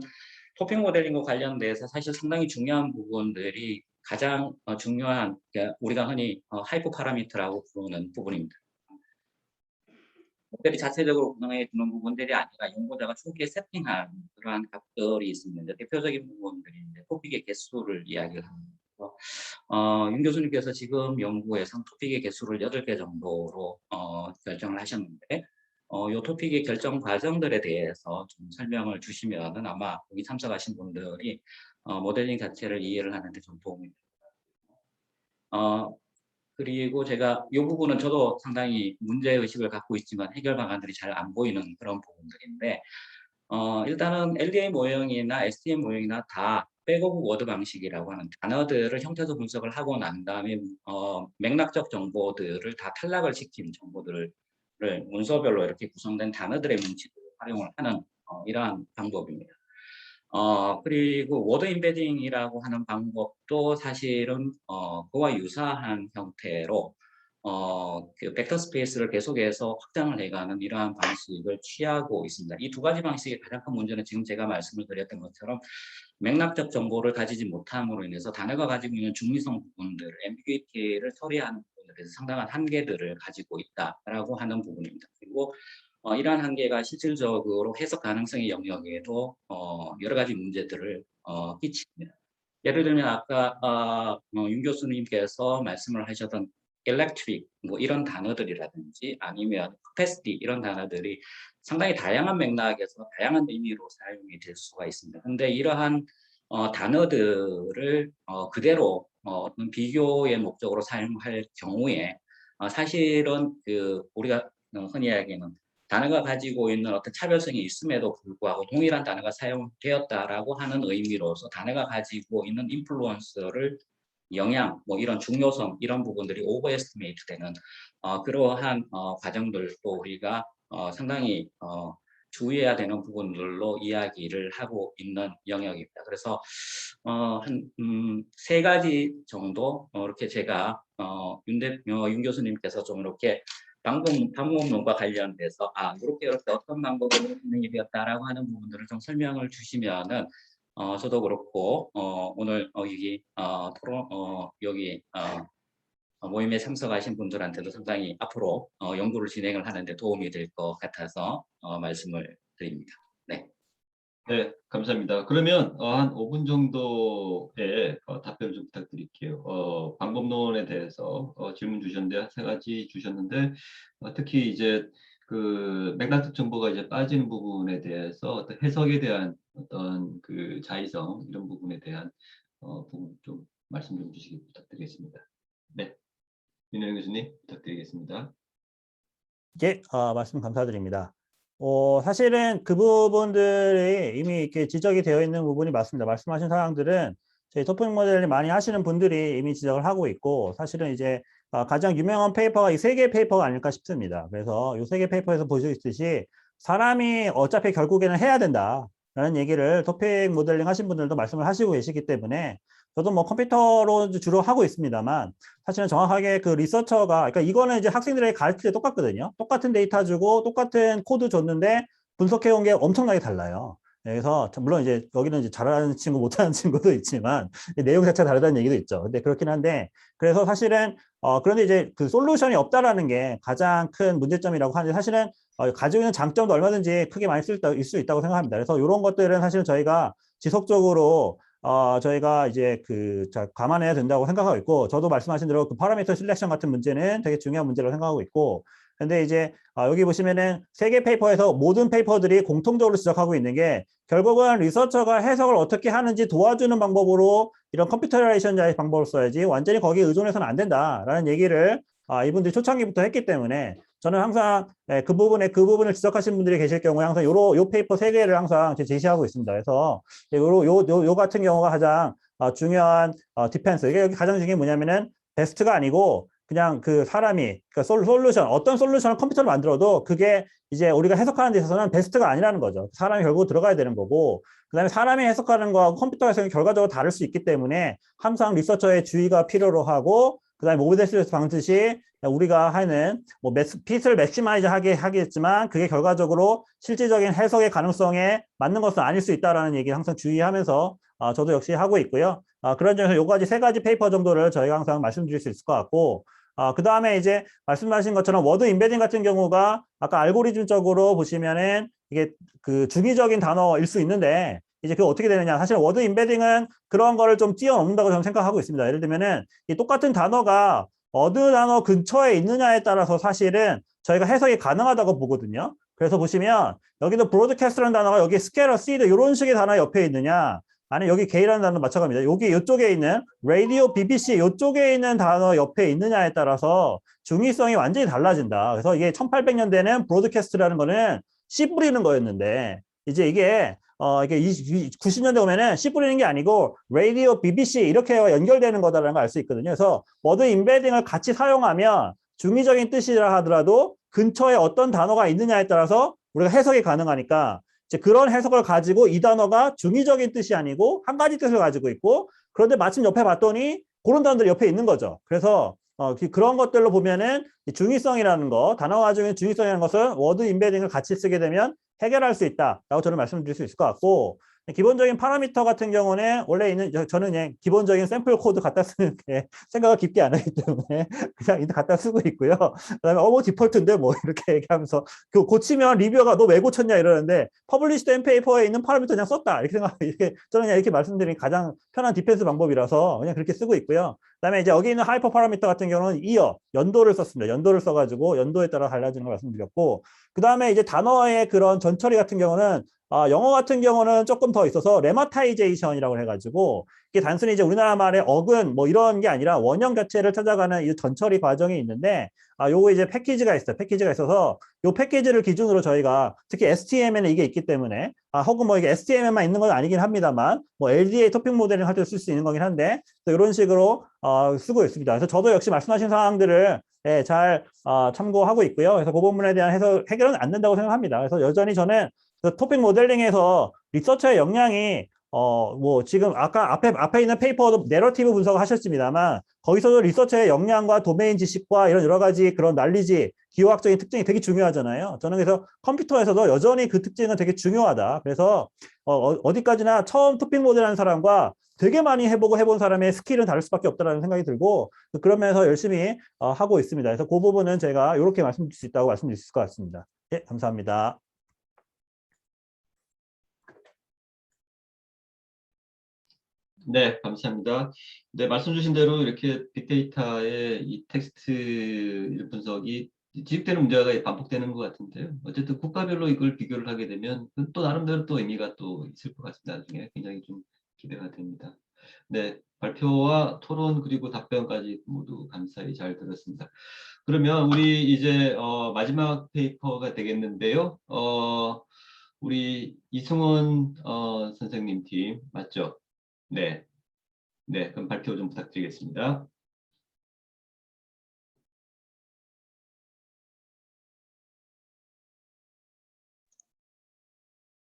토픽 모델링과 관련돼서 사실 상당히 중요한 부분들이 가장 중요한 우리가 흔히 하이퍼 파라미터라고 부르는 부분입니다. 모델이 자체적으로 구성해 주는 부분들이 아니라 연구자가 초기에 세팅한 그러한 값들이 있습니다. 대표적인 부분들이 토픽의 개수를 이야기를 합니다. 윤 교수님께서 지금 연구에서 토픽의 개수를 8개 정도로 결정을 하셨는데 이 토픽의 결정 과정들에 대해서 좀 설명을 주시면은 아마 여기 참석하신 분들이 모델링 자체를 이해를 하는 데 좀 도움이 됩니다. 그리고 제가 이 부분은 저도 상당히 문제의식을 갖고 있지만 해결 방안들이 잘 안 보이는 그런 부분들인데 일단은 LDA 모형이나 STM 모형이나 다 백오브 워드 방식이라고 하는 단어들을 형태소 분석을 하고 난 다음에 맥락적 정보들을 다 탈락을 시킨 정보들을 문서별로 이렇게 구성된 단어들의 문치를 활용을 하는 이러한 방법입니다. 그리고 워드 임베딩이라고 하는 방법도 사실은 그와 유사한 형태로 그 벡터 스페이스를 계속해서 확장을 해가는 이러한 방식을 취하고 있습니다. 이 두 가지 방식의 가장 큰 문제는 지금 제가 말씀을 드렸던 것처럼 맥락적 정보를 가지지 못함으로 인해서 단어가 가지고 있는 중리성 부분들, 앰비귀티를 처리하는 부분에 대해서 상당한 한계들을 가지고 있다라고 하는 부분입니다. 그리고 이러한 한계가 실질적으로 해석 가능성의 영역에도 여러 가지 문제들을 끼칩니다. 예를 들면 아까 윤 교수님께서 말씀을 하셨던 electric 뭐 이런 단어들이라든지 아니면 capacity 이런 단어들이 상당히 다양한 맥락에서 다양한 의미로 사용이 될 수가 있습니다. 근데 이러한 단어들을 그대로 어떤 비교의 목적으로 사용할 경우에 사실은 그 우리가 흔히 이야기하는 단어가 가지고 있는 어떤 차별성이 있음에도 불구하고 동일한 단어가 사용되었다라고 하는 의미로서 단어가 가지고 있는 인플루언서를 영향, 뭐 이런 중요성 이런 부분들이 오버에스티메이트 되는 그러한 과정들도 우리가 상당히 주의해야 되는 부분들로 이야기를 하고 있는 영역입니다. 그래서 한 3가지 정도 이렇게 제가 윤 교수님께서 좀 이렇게 방법론과 관련돼서 이렇게 어떤 방법으로 진행이 되었다라고 하는 부분들을 좀 설명을 주시면은 저도 그렇고 오늘 여기 토론 여기 모임에 참석하신 분들한테도 상당히 앞으로 연구를 진행을 하는데 도움이 될 것 같아서 말씀을 드립니다. 네. 네, 감사합니다. 그러면 한 5분 정도의 답변을 좀 부탁드릴게요. 방법론에 대해서 질문 주셨는데 3가지 주셨는데 특히 이제 그 맥락적 정보가 이제 빠지는 부분에 대해서 어떤 해석에 대한 어떤 그 자의성 이런 부분에 대한 부분 좀 말씀 좀 주시기 부탁드리겠습니다. 네, 윤영 교수님 부탁드리겠습니다. 예, 말씀 감사드립니다. 사실은 그 부분들이 이미 이렇게 지적이 되어 있는 부분이 맞습니다. 말씀하신 사항들은 저희 토픽 모델을 많이 하시는 분들이 이미 지적을 하고 있고, 사실은 이제 가장 유명한 페이퍼가 이 3개 페이퍼가 아닐까 싶습니다. 그래서 이 3개 페이퍼에서 볼 수 있듯이 사람이 어차피 결국에는 해야 된다라는 얘기를 토픽 모델링 하신 분들도 말씀을 하시고 계시기 때문에 저도 뭐 컴퓨터로 주로 하고 있습니다만 사실은 정확하게 그 리서처가, 그러니까 이거는 이제 학생들에게 가르칠 때 똑같거든요. 똑같은 데이터 주고 똑같은 코드 줬는데 분석해 온 게 엄청나게 달라요. 그래서 물론 이제 여기는 이제 잘하는 친구 못하는 친구도 있지만 내용 자체가 다르다는 얘기도 있죠. 근데 그렇긴 한데, 그래서 사실은 그런데 이제 그 솔루션이 없다라는 게 가장 큰 문제점이라고 하는데, 사실은 가지고 있는 장점도 얼마든지 크게 많이 있을 수 있다고 생각합니다. 그래서 이런 것들은 사실은 저희가 지속적으로 저희가 이제 감안해야 된다고 생각하고 있고, 저도 말씀하신 대로 그 파라미터 실렉션 같은 문제는 되게 중요한 문제라고 생각하고 있고, 근데 이제 여기 보시면은 3개 페이퍼에서 모든 페이퍼들이 공통적으로 지적하고 있는 게 결국은 리서처가 해석을 어떻게 하는지 도와주는 방법으로 이런 컴퓨터라이제이션의 방법을 써야지 완전히 거기에 의존해서는 안 된다라는 얘기를 이분들이 초창기부터 했기 때문에 저는 항상 그 부분을 지적하신 분들이 계실 경우에 항상 요 페이퍼 3개를 항상 제시하고 있습니다. 그래서 요 같은 경우가 가장 중요한 디펜스. 이게 여기 가장 중요한 게 뭐냐면은 베스트가 아니고 그냥 그 사람이 솔루션, 어떤 솔루션을 컴퓨터로 만들어도 그게 이제 우리가 해석하는 데 있어서는 베스트가 아니라는 거죠. 사람이 결국 들어가야 되는 거고, 그다음에 사람이 해석하는 거하고 컴퓨터 해석이 결과적으로 다를 수 있기 때문에 항상 리서처의 주의가 필요로 하고, 그다음에 오버데스에서 방듯이 우리가 하는 뭐 핏을 맥시마이즈 하겠지만 그게 결과적으로 실질적인 해석의 가능성에 맞는 것은 아닐 수 있다라는 얘기 항상 주의하면서 저도 역시 하고 있고요. 그런 점에서 요까지 3가지 페이퍼 정도를 저희가 항상 말씀드릴 수 있을 것 같고, 그 다음에 이제 말씀하신 것처럼 워드 임베딩 같은 경우가 아까 알고리즘적으로 보시면은 이게 그 주기적인 단어일 수 있는데 이제 그거 어떻게 되느냐. 사실 워드 임베딩은 그런 거를 좀 뛰어넘는다고 저는 생각하고 있습니다. 예를 들면은 이 똑같은 단어가 어느 단어 근처에 있느냐에 따라서 사실은 저희가 해석이 가능하다고 보거든요. 그래서 보시면 여기도 브로드캐스트라는 단어가 여기 스캐러, 시드 이런 식의 단어 옆에 있느냐, 아니면 여기 게이라는 단어 맞춰갑니다. 여기 이쪽에 있는 라디오, BBC 이쪽에 있는 단어 옆에 있느냐에 따라서 중의성이 완전히 달라진다. 그래서 이게 1800년대는 브로드캐스트라는 거는 씨 뿌리는 거였는데 이제 이게 이게 90년대 오면은 씨 뿌리는 게 아니고 라디오, BBC 이렇게 연결되는 거다라는 걸 알 수 있거든요. 그래서 워드 임베딩을 같이 사용하면 중의적인 뜻이라 하더라도 근처에 어떤 단어가 있느냐에 따라서 우리가 해석이 가능하니까 이제 그런 해석을 가지고 이 단어가 중의적인 뜻이 아니고 한 가지 뜻을 가지고 있고, 그런데 마침 옆에 봤더니 그런 단어들이 옆에 있는 거죠. 그래서 그런 것들로 보면은 중의성이라는 거, 단어 가지고 중의성이라는 것을 워드 임베딩을 같이 쓰게 되면 해결할 수 있다라고 저는 말씀드릴 수 있을 것 같고, 기본적인 파라미터 같은 경우는 원래 있는, 저는 그냥 기본적인 샘플 코드 갖다 쓰는 게 생각을 깊게 안 하기 때문에 그냥 갖다 쓰고 있고요. 그다음에 뭐 디폴트인데 뭐 이렇게 얘기하면서 그 고치면 리뷰어가 너 왜 고쳤냐 이러는데 퍼블리시드 앤 페이퍼에 있는 파라미터 그냥 썼다 이렇게 생각, 이렇게 저는 그냥 이렇게 말씀드리는 가장 편한 디펜스 방법이라서 그냥 그렇게 쓰고 있고요. 그다음에 이제 여기 있는 하이퍼 파라미터 같은 경우는 이어 연도를 썼습니다. 연도를 써가지고 연도에 따라 달라지는 걸 말씀드렸고, 그다음에 이제 단어의 그런 전처리 같은 경우는 영어 같은 경우는 조금 더 있어서 레마타이제이션이라고 해가지고 이게 단순히 이제 우리나라 말의 어근 뭐 이런 게 아니라 원형 자체를 찾아가는 이 전처리 과정이 있는데, 요거 이제 패키지가 있어요. 패키지가 있어서 요 패키지를 기준으로 저희가 특히 STM에는 이게 있기 때문에 혹은 뭐 이게 STM에만 있는 건 아니긴 합니다만 뭐 LDA 토픽 모델링 할 때 쓸 수 있는 거긴 한데 이런 식으로 쓰고 있습니다. 그래서 저도 역시 말씀하신 사항들을 잘 참고하고 있고요. 그래서 그 부분에 대한 해결은 안 된다고 생각합니다. 그래서 여전히 저는 그 토픽 모델링에서 리서처의 역량이 뭐 지금 아까 앞에 있는 페이퍼도 내러티브 분석을 하셨습니다만 거기서도 리서처의 역량과 도메인 지식과 이런 여러 가지 그런 난리지 기호학적인 특징이 되게 중요하잖아요. 저는 그래서 컴퓨터에서도 여전히 그 특징은 되게 중요하다. 그래서 어디까지나 처음 토픽 모델하는 사람과 되게 많이 해본 사람의 스킬은 다를 수밖에 없다는 생각이 들고, 그러면서 열심히 하고 있습니다. 그래서 그 부분은 제가 이렇게 말씀드릴 수 있다고 말씀드릴 수 있을 것 같습니다. 예, 감사합니다. 네, 감사합니다. 네, 말씀 주신 대로 이렇게 빅데이터의 이 텍스트 분석이 지속되는 문제가 반복되는 것 같은데요. 어쨌든 국가별로 이걸 비교를 하게 되면 또 나름대로 또 의미가 또 있을 것 같습니다. 나중에 굉장히 좀 기대가 됩니다. 네, 발표와 토론 그리고 답변까지 모두 감사히 잘 들었습니다. 그러면 우리 이제 마지막 페이퍼가 되겠는데요. 우리 이승원 선생님 팀 맞죠? 네, 네, 그럼 발표 좀 부탁드리겠습니다.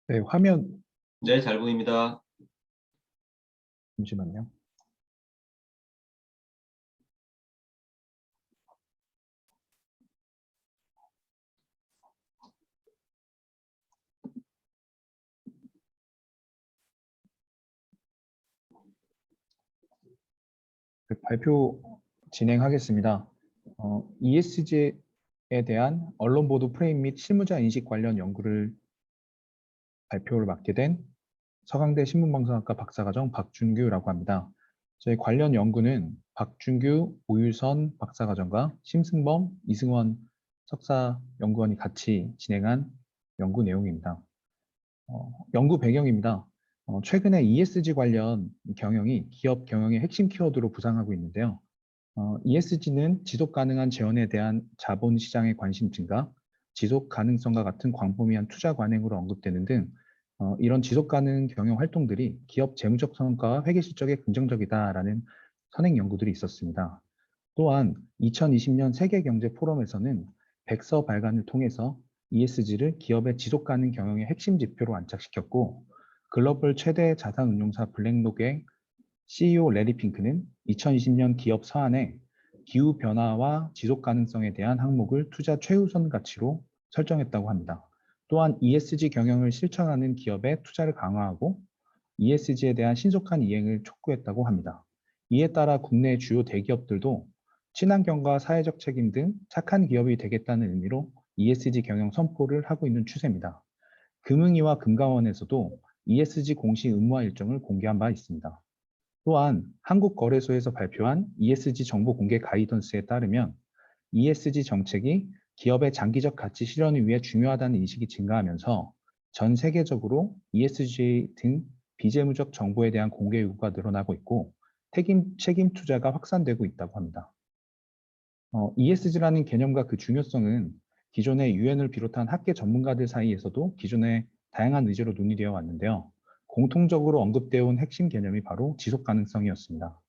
네, 화면 네, 잘 보입니다. 잠시만요. 네, 발표 진행하겠습니다. ESG에 대한 언론 보도 프레임 및 실무자 인식 관련 연구를 발표를 맡게 된 서강대 신문방송학과 박사과정 박준규라고 합니다. 저희 관련 연구는 박준규, 오유선 박사과정과 심승범, 이승원 석사 연구원이 같이 진행한 연구 내용입니다. 연구 배경입니다. 최근에 ESG 관련 경영이 기업 경영의 핵심 키워드로 부상하고 있는데요. ESG는 지속 가능한 재원에 대한 자본 시장의 관심 증가, 지속 가능성과 같은 광범위한 투자 관행으로 언급되는 등 이런 지속 가능 경영 활동들이 기업 재무적 성과와 회계 실적에 긍정적이다라는 선행 연구들이 있었습니다. 또한 2020년 세계경제 포럼에서는 백서 발간을 통해서 ESG를 기업의 지속 가능 경영의 핵심 지표로 안착시켰고, 글로벌 최대 자산 운용사 블랙록의 CEO 레리 핑크는 2020년 기업 서한에 기후 변화와 지속 가능성에 대한 항목을 투자 최우선 가치로 설정했다고 합니다. 또한 ESG 경영을 실천하는 기업의 투자를 강화하고 ESG에 대한 신속한 이행을 촉구했다고 합니다. 이에 따라 국내 주요 대기업들도 친환경과 사회적 책임 등 착한 기업이 되겠다는 의미로 ESG 경영 선포를 하고 있는 추세입니다. 금융위와 금감원에서도 ESG 공시 의무화 일정을 공개한 바 있습니다. 또한 한국거래소에서 발표한 ESG 정보 공개 가이던스에 따르면 ESG 정책이 기업의 장기적 가치 실현을 위해 중요하다는 인식이 증가하면서 전 세계적으로 ESG 등 비재무적 정보에 대한 공개 요구가 늘어나고 있고 책임 투자가 확산되고 있다고 합니다. ESG라는 개념과 그 중요성은 기존의 유엔을 비롯한 학계 전문가들 사이에서도 기존의 다양한 의제로 논의되어 왔는데요. 공통적으로 언급되어 온 핵심 개념이 바로 지속 가능성이었습니다.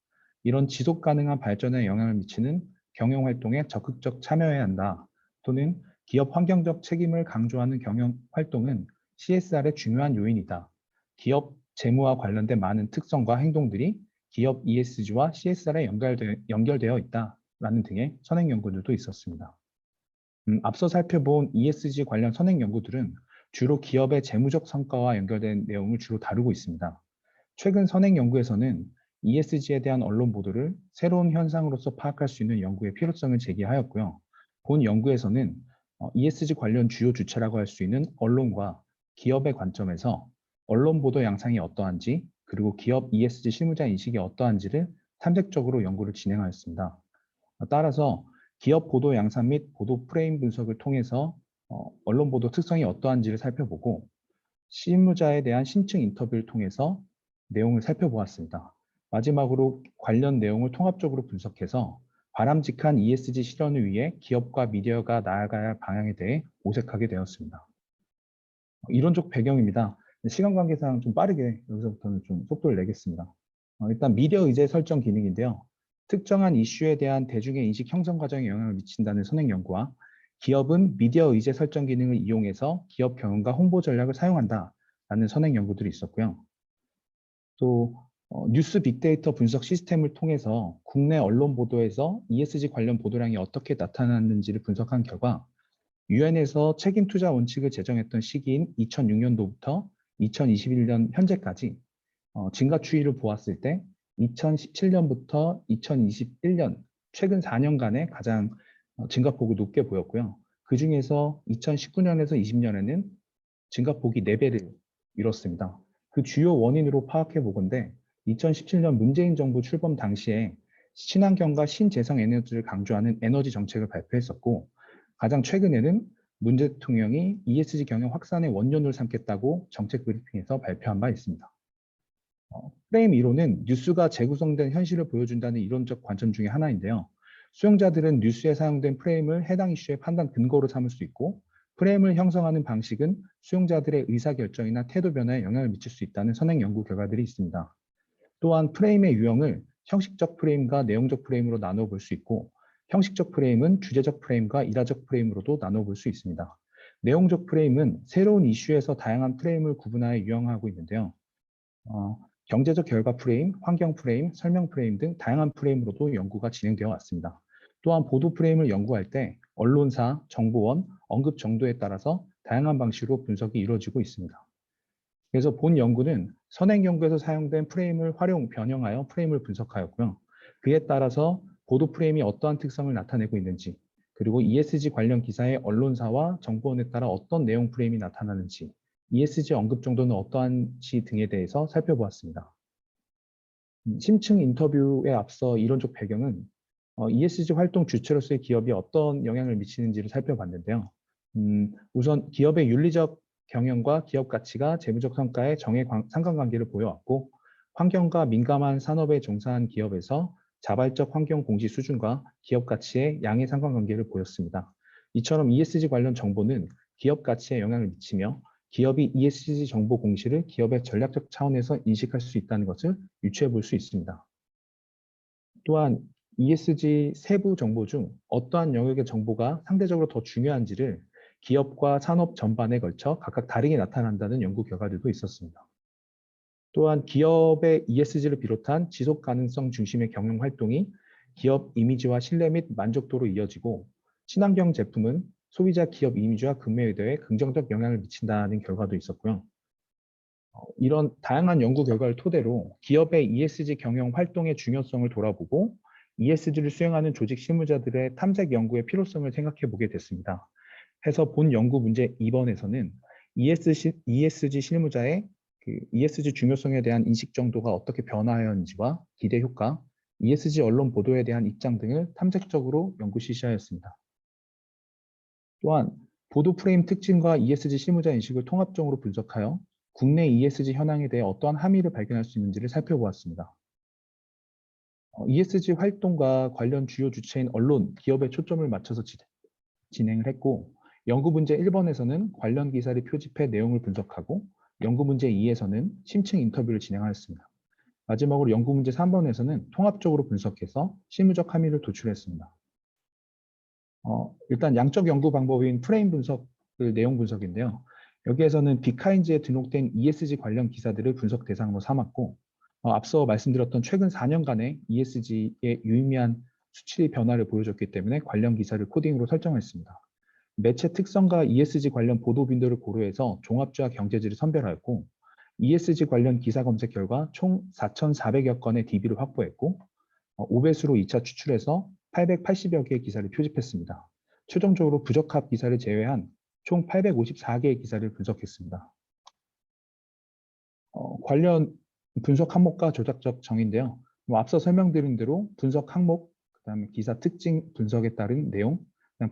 이런 지속 가능한 발전에 영향을 미치는 경영 활동에 적극적 참여해야 한다. 또는 기업 환경적 책임을 강조하는 경영 활동은 CSR의 중요한 요인이다. 기업 재무와 관련된 많은 특성과 행동들이 기업 ESG와 CSR에 연결되어 있다라는 등의 선행 연구들도 있었습니다. 앞서 살펴본 ESG 관련 선행 연구들은 주로 기업의 재무적 성과와 연결된 내용을 주로 다루고 있습니다. 최근 선행 연구에서는 ESG에 대한 언론 보도를 새로운 현상으로서 파악할 수 있는 연구의 필요성을 제기하였고요. 본 연구에서는 ESG 관련 주요 주체라고 할 수 있는 언론과 기업의 관점에서 언론 보도 양상이 어떠한지 그리고 기업 ESG 실무자 인식이 어떠한지를 탐색적으로 연구를 진행하였습니다. 따라서 기업 보도 양상 및 보도 프레임 분석을 통해서 언론 보도 특성이 어떠한지를 살펴보고 실무자에 대한 심층 인터뷰를 통해서 내용을 살펴보았습니다. 마지막으로 관련 내용을 통합적으로 분석해서 바람직한 ESG 실현을 위해 기업과 미디어가 나아가야 할 방향에 대해 모색하게 되었습니다. 이론적 배경입니다. 시간 관계상 좀 빠르게 여기서부터는 좀 속도를 내겠습니다. 일단 미디어 의제 설정 기능인데요. 특정한 이슈에 대한 대중의 인식 형성 과정에 영향을 미친다는 선행 연구와 기업은 미디어 의제 설정 기능을 이용해서 기업 경영과 홍보 전략을 사용한다라는 선행 연구들이 있었고요. 또 뉴스 빅데이터 분석 시스템을 통해서 국내 언론 보도에서 ESG 관련 보도량이 어떻게 나타났는지를 분석한 결과 유엔에서 책임 투자 원칙을 제정했던 시기인 2006년도부터 2021년 현재까지 증가 추이를 보았을 때 2017년부터 2021년 최근 4년간의 가장 증가폭이 높게 보였고요. 그 중에서 2019년에서 20년에는 증가폭이 4배를 이뤘습니다. 그 주요 원인으로 파악해 보건대 2017년 문재인 정부 출범 당시에 친환경과 신재생 에너지를 강조하는 에너지 정책을 발표했었고 가장 최근에는 문 대통령이 ESG 경영 확산의 원년을 삼겠다고 정책 브리핑에서 발표한 바 있습니다. 프레임 이론은 뉴스가 재구성된 현실을 보여준다는 이론적 관점 중에 하나인데요. 수용자들은 뉴스에 사용된 프레임을 해당 이슈의 판단 근거로 삼을 수 있고 프레임을 형성하는 방식은 수용자들의 의사결정이나 태도 변화에 영향을 미칠 수 있다는 선행 연구 결과들이 있습니다. 또한 프레임의 유형을 형식적 프레임과 내용적 프레임으로 나눠 볼 수 있고 형식적 프레임은 주제적 프레임과 일화적 프레임으로도 나눠 볼 수 있습니다. 내용적 프레임은 새로운 이슈에서 다양한 프레임을 구분하여 유형화하고 있는데요. 경제적 결과 프레임, 환경 프레임, 설명 프레임 등 다양한 프레임으로도 연구가 진행되어 왔습니다. 또한 보도 프레임을 연구할 때 언론사, 정보원, 언급 정도에 따라서 다양한 방식으로 분석이 이루어지고 있습니다. 그래서 본 연구는 선행 연구에서 사용된 프레임을 변형하여 프레임을 분석하였고요. 그에 따라서 보도 프레임이 어떠한 특성을 나타내고 있는지, 그리고 ESG 관련 기사의 언론사와 정보원에 따라 어떤 내용 프레임이 나타나는지, ESG 언급 정도는 어떠한지 등에 대해서 살펴보았습니다. 심층 인터뷰에 앞서 이론적 배경은 ESG 활동 주체로서의 기업이 어떤 영향을 미치는지를 살펴봤는데요. 우선 기업의 윤리적 경영과 기업 가치가 재무적 성과에 정의 상관관계를 보여왔고 환경과 민감한 산업에 종사한 기업에서 자발적 환경 공시 수준과 기업 가치의 양의 상관관계를 보였습니다. 이처럼 ESG 관련 정보는 기업 가치에 영향을 미치며 기업이 ESG 정보 공시를 기업의 전략적 차원에서 인식할 수 있다는 것을 유추해 볼 수 있습니다. 또한 ESG 세부 정보 중 어떠한 영역의 정보가 상대적으로 더 중요한지를 기업과 산업 전반에 걸쳐 각각 다르게 나타난다는 연구 결과들도 있었습니다. 또한 기업의 ESG를 비롯한 지속 가능성 중심의 경영 활동이 기업 이미지와 신뢰 및 만족도로 이어지고 친환경 제품은 소비자 기업 이미지와 구매의도에 긍정적 영향을 미친다는 결과도 있었고요. 이런 다양한 연구 결과를 토대로 기업의 ESG 경영 활동의 중요성을 돌아보고 ESG를 수행하는 조직 실무자들의 탐색 연구의 필요성을 생각해 보게 됐습니다. 해서 본 연구 문제 2번에서는 ESG 실무자의 그 ESG 중요성에 대한 인식 정도가 어떻게 변화하였는지와 기대 효과, ESG 언론 보도에 대한 입장 등을 탐색적으로 연구 실시하였습니다. 또한 보도 프레임 특징과 ESG 실무자 인식을 통합적으로 분석하여 국내 ESG 현황에 대해 어떠한 함의를 발견할 수 있는지를 살펴보았습니다. ESG 활동과 관련 주요 주체인 언론, 기업에 초점을 맞춰서 진행을 했고, 연구 문제 1번에서는 관련 기사를 표집해 내용을 분석하고, 연구 문제 2에서는 심층 인터뷰를 진행하였습니다. 마지막으로 연구 문제 3번에서는 통합적으로 분석해서 실무적 함의를 도출했습니다. 일단 양적 연구 방법인 프레임 분석, 내용 분석인데요. 여기에서는 비카인즈에 등록된 ESG 관련 기사들을 분석 대상으로 삼았고, 앞서 말씀드렸던 최근 4년간의 ESG의 유의미한 수치 변화를 보여줬기 때문에 관련 기사를 코딩으로 설정했습니다. 매체 특성과 ESG 관련 보도 빈도를 고려해서 종합주와 경제지를 선별하였고, ESG 관련 기사 검색 결과 총 4,400여 건의 DB를 확보했고, 5배수로 2차 추출해서 880여 개의 기사를 표집했습니다. 최종적으로 부적합 기사를 제외한 총 854개의 기사를 분석했습니다. 관련 분석 항목과 조작적 정의인데요. 앞서 설명드린 대로 분석 항목, 그다음에 기사 특징 분석에 따른 내용,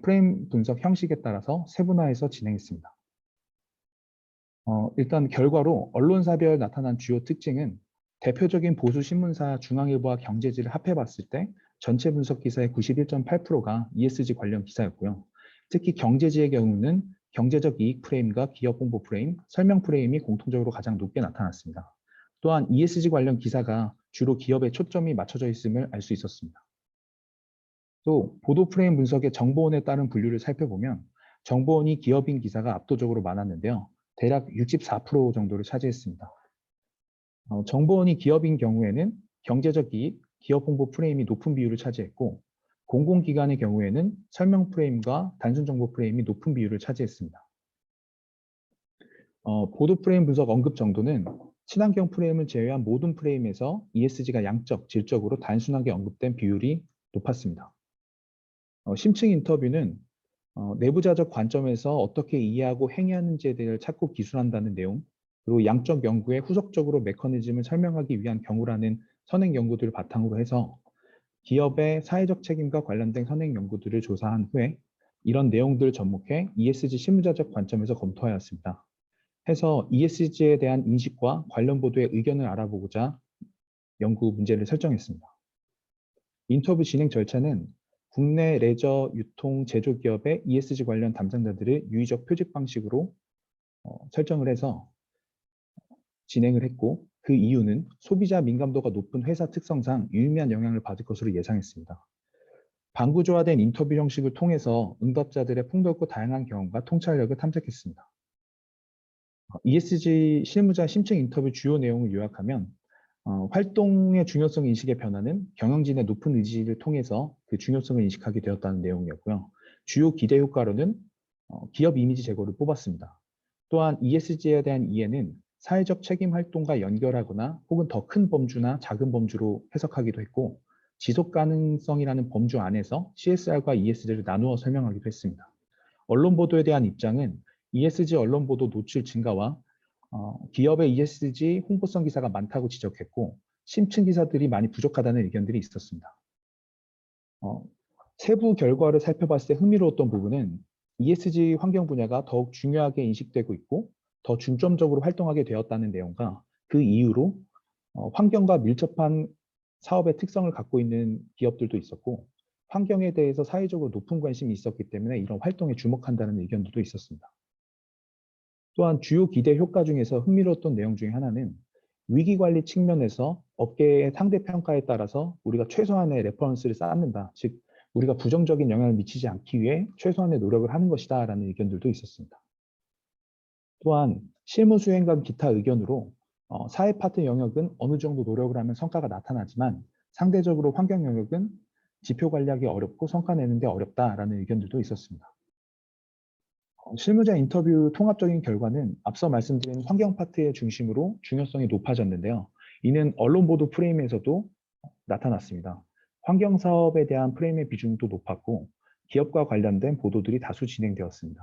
프레임 분석 형식에 따라서 세분화해서 진행했습니다. 일단 결과로 언론사별 나타난 주요 특징은 대표적인 보수 신문사 중앙일보와 경제지를 합해봤을 때 전체 분석 기사의 91.8%가 ESG 관련 기사였고요. 특히 경제지의 경우는 경제적 이익 프레임과 기업 홍보 프레임, 설명 프레임이 공통적으로 가장 높게 나타났습니다. 또한 ESG 관련 기사가 주로 기업에 초점이 맞춰져 있음을 알 수 있었습니다. 또 보도 프레임 분석의 정보원에 따른 분류를 살펴보면 정보원이 기업인 기사가 압도적으로 많았는데요. 대략 64% 정도를 차지했습니다. 정보원이 기업인 경우에는 경제적 이익, 기업 홍보 프레임이 높은 비율을 차지했고, 공공기관의 경우에는 설명 프레임과 단순 정보 프레임이 높은 비율을 차지했습니다. 보도 프레임 분석 언급 정도는 친환경 프레임을 제외한 모든 프레임에서 ESG가 양적, 질적으로 단순하게 언급된 비율이 높았습니다. 심층 인터뷰는 내부자적 관점에서 어떻게 이해하고 행위하는지에 대해 찾고 기술한다는 내용, 그리고 양적 연구에 후속적으로 메커니즘을 설명하기 위한 경우라는 선행 연구들을 바탕으로 해서 기업의 사회적 책임과 관련된 선행 연구들을 조사한 후에 이런 내용들을 접목해 ESG 실무자적 관점에서 검토하였습니다. 해서 ESG에 대한 인식과 관련 보도의 의견을 알아보고자 연구 문제를 설정했습니다. 인터뷰 진행 절차는 국내 레저, 유통, 제조 기업의 ESG 관련 담당자들을 유의적 표집 방식으로 설정을 해서 진행을 했고, 그 이유는 소비자 민감도가 높은 회사 특성상 유의미한 영향을 받을 것으로 예상했습니다. 방구조화된 인터뷰 형식을 통해서 응답자들의 폭넓고 다양한 경험과 통찰력을 탐색했습니다. ESG 실무자 심층 인터뷰 주요 내용을 요약하면 활동의 중요성 인식의 변화는 경영진의 높은 의지를 통해서 그 중요성을 인식하게 되었다는 내용이었고요. 주요 기대 효과로는 기업 이미지 제고를 뽑았습니다. 또한 ESG에 대한 이해는 사회적 책임 활동과 연결하거나 혹은 더 큰 범주나 작은 범주로 해석하기도 했고, 지속 가능성이라는 범주 안에서 CSR과 ESG를 나누어 설명하기도 했습니다. 언론 보도에 대한 입장은 ESG 언론 보도 노출 증가와 기업의 ESG 홍보성 기사가 많다고 지적했고, 심층 기사들이 많이 부족하다는 의견들이 있었습니다. 세부 결과를 살펴봤을 때 흥미로웠던 부분은 ESG 환경 분야가 더욱 중요하게 인식되고 있고 더 중점적으로 활동하게 되었다는 내용과 그 이유로 환경과 밀접한 사업의 특성을 갖고 있는 기업들도 있었고, 환경에 대해서 사회적으로 높은 관심이 있었기 때문에 이런 활동에 주목한다는 의견들도 있었습니다. 또한 주요 기대 효과 중에서 흥미로웠던 내용 중에 하나는 위기관리 측면에서 업계의 상대평가에 따라서 우리가 최소한의 레퍼런스를 쌓는다. 즉, 우리가 부정적인 영향을 미치지 않기 위해 최소한의 노력을 하는 것이다 라는 의견들도 있었습니다. 또한 실무 수행과 기타 의견으로 사회 파트 영역은 어느 정도 노력을 하면 성과가 나타나지만 상대적으로 환경 영역은 지표 관리하기 어렵고 성과 내는 데 어렵다라는 의견들도 있었습니다. 실무자 인터뷰 통합적인 결과는 앞서 말씀드린 환경 파트의 중심으로 중요성이 높아졌는데요. 이는 언론 보도 프레임에서도 나타났습니다. 환경 사업에 대한 프레임의 비중도 높았고 기업과 관련된 보도들이 다수 진행되었습니다.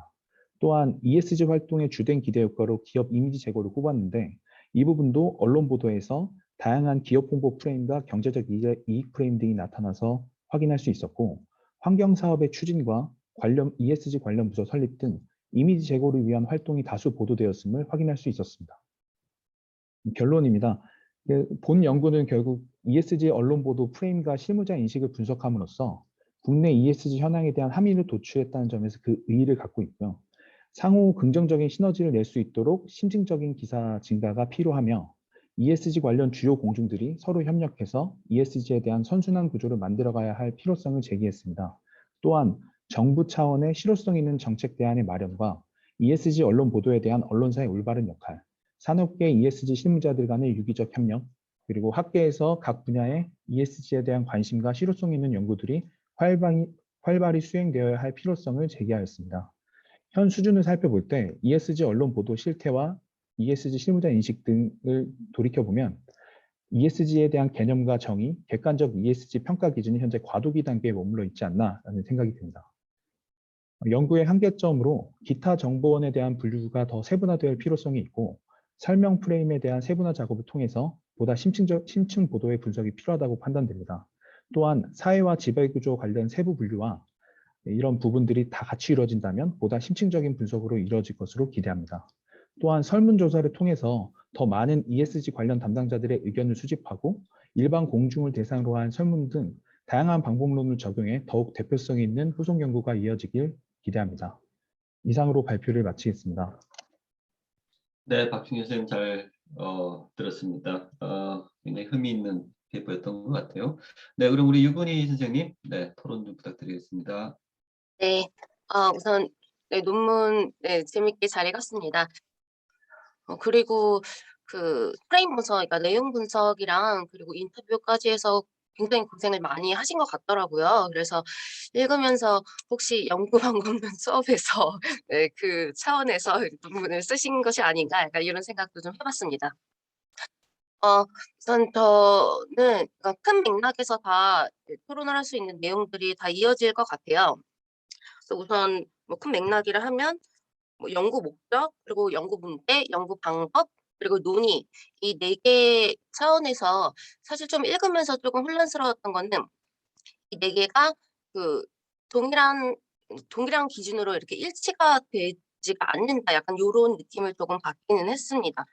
또한 ESG 활동의 주된 기대 효과로 기업 이미지 제고를 꼽았는데 이 부분도 언론 보도에서 다양한 기업 홍보 프레임과 경제적 이익 프레임 등이 나타나서 확인할 수 있었고, 환경 사업의 추진과 관련 ESG 관련 부서 설립 등 이미지 제고를 위한 활동이 다수 보도되었음을 확인할 수 있었습니다. 결론입니다. 본 연구는 결국 ESG 언론 보도 프레임과 실무자 인식을 분석함으로써 국내 ESG 현황에 대한 함의를 도출했다는 점에서 그 의의를 갖고 있고요. 상호 긍정적인 시너지를 낼 수 있도록 심층적인 기사 증가가 필요하며 ESG 관련 주요 공중들이 서로 협력해서 ESG에 대한 선순환 구조를 만들어가야 할 필요성을 제기했습니다. 또한 정부 차원의 실효성 있는 정책 대안의 마련과 ESG 언론 보도에 대한 언론사의 올바른 역할, 산업계 ESG 실무자들 간의 유기적 협력, 그리고 학계에서 각 분야의 ESG에 대한 관심과 실효성 있는 연구들이 활발히 수행되어야 할 필요성을 제기하였습니다. 현 수준을 살펴볼 때 ESG 언론 보도 실태와 ESG 실무자 인식 등을 돌이켜보면 ESG에 대한 개념과 정의, 객관적 ESG 평가 기준이 현재 과도기 단계에 머물러 있지 않나라는 생각이 듭니다. 연구의 한계점으로 기타 정보원에 대한 분류가 더 세분화될 필요성이 있고 설명 프레임에 대한 세분화 작업을 통해서 보다 심층 보도의 분석이 필요하다고 판단됩니다. 또한 사회와 지배구조 관련 세부 분류와 이런 부분들이 다 같이 이루어진다면 보다 심층적인 분석으로 이루어질 것으로 기대합니다. 또한 설문조사를 통해서 더 많은 ESG 관련 담당자들의 의견을 수집하고 일반 공중을 대상으로 한 설문 등 다양한 방법론을 적용해 더욱 대표성 있는 후속 연구가 이어지길 기대합니다. 이상으로 발표를 마치겠습니다. 네, 박준규 선생님 잘 들었습니다. 굉장히 의미 있는 페이퍼였던 것 같아요. 네, 그럼 우리 유근희 선생님, 네, 토론 좀 부탁드리겠습니다. 네, 우선 네, 논문 네, 재밌게 잘 읽었습니다. 그리고 그 프레임 분석, 그러니까 내용 분석이랑 그리고 인터뷰까지 해서 굉장히 고생을 많이 하신 것 같더라고요. 그래서 읽으면서 혹시 연구방 없는 수업에서 네, 그 차원에서 논문을 쓰신 것이 아닌가 약간 이런 생각도 좀 해봤습니다. 우선 저는 그러니까 큰 맥락에서 다 토론을 할 수 있는 내용들이 다 이어질 것 같아요. 그래서 우선 뭐 큰 맥락이라 하면 뭐 연구 목적, 그리고 연구 문제, 연구 방법, 그리고 논의 이 4개 차원에서 사실 좀 읽으면서 조금 혼란스러웠던 거는 이 4개가 그 동일한 기준으로 이렇게 일치가 되지가 않는다. 약간 요런 느낌을 조금 받기는 했습니다.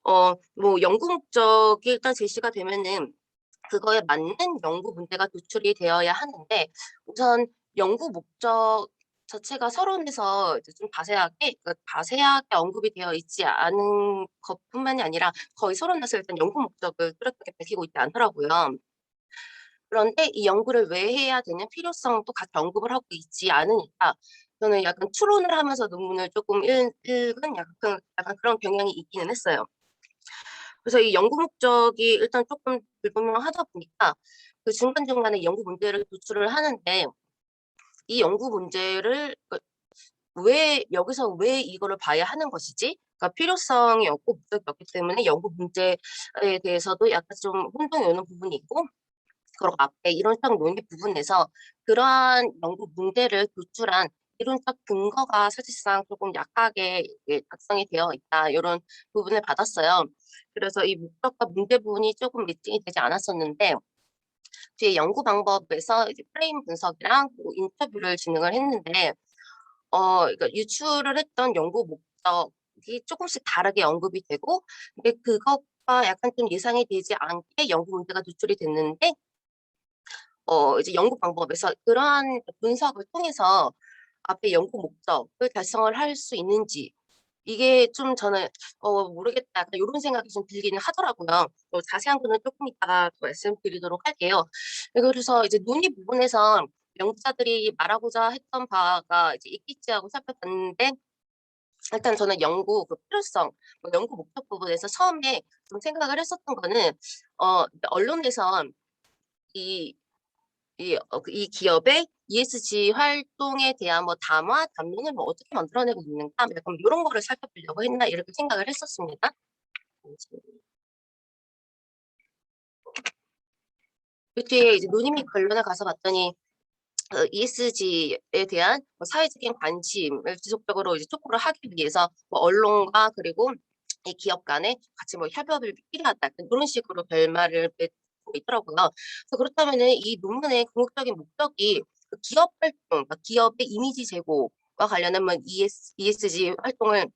뭐 연구 목적이 일단 제시가 되면은 그거에 맞는 연구 문제가 도출이 되어야 하는데 우선 연구 목적 자체가 서론에서 이제 좀 자세하게 언급이 되어 있지 않은 것뿐만이 아니라 거의 서론에서 일단 연구 목적을 뚜렷하게 밝히고 있지 않더라고요. 그런데 이 연구를 왜 해야 되는 필요성도 같이 언급을 하고 있지 않으니까 저는 약간 추론을 하면서 논문을 조금 읽은 약간 그런 경향이 있기는 했어요. 그래서 이 연구 목적이 일단 조금 불분명하다 보니까 그 중간중간에 연구 문제를 도출을 하는데 이 연구 문제를 여기서 왜 이거를 봐야 하는 것이지? 그러니까 필요성이 없고 목적이 없기 때문에 연구 문제에 대해서도 약간 좀 혼동이 오는 부분이 있고 그리고 앞에 이론적 논의 부분에서 그러한 연구 문제를 도출한 이론적 근거가 사실상 조금 약하게 작성이 되어 있다. 이런 부분을 받았어요. 그래서 이 목적과 문제 부분이 조금 매칭이 되지 않았었는데 뒤에 연구 방법에서 이제 프레임 분석이랑 뭐 인터뷰를 진행을 했는데 그러니까 유출을 했던 연구 목적이 조금씩 다르게 언급이 되고 근데 그것과 약간 좀 예상이 되지 않게 연구 문제가 도출이 됐는데 이제 연구 방법에서 그러한 분석을 통해서 앞에 연구 목적을 달성을 할 수 있는지 이게 좀 저는 모르겠다 약간 이런 생각이 좀 들기는 하더라고요. 자세한 거는 조금 이따가 더 말씀드리도록 할게요. 네, 그래서 이제 논의 부분에서 연구자들이 말하고자 했던 바가 이제 있겠지 하고 살펴봤는데 일단 저는 연구 그 필요성, 뭐 연구 목적 부분에서 처음에 좀 생각을 했었던 거는 언론에서 이 기업의 ESG 활동에 대한 뭐 담화, 담론을 뭐 어떻게 만들어내고 있는가, 약간 이런 거를 살펴보려고 했나 이렇게 생각을 했었습니다. 그 뒤에 이제 논의 및 관련에 가서 봤더니 ESG에 대한 뭐 사회적인 관심을 지속적으로 이제 촉구를 하기 위해서 뭐 언론과 그리고 이 기업 간에 같이 뭐 협업을 필요하다. 약간 이런 식으로 결말을 맺고 있더라고요. 그래서 그렇다면은 이 논문의 궁극적인 목적이 그 기업 활동, 그러니까 기업의 이미지 제고와 관련한 뭐 ESG 활동을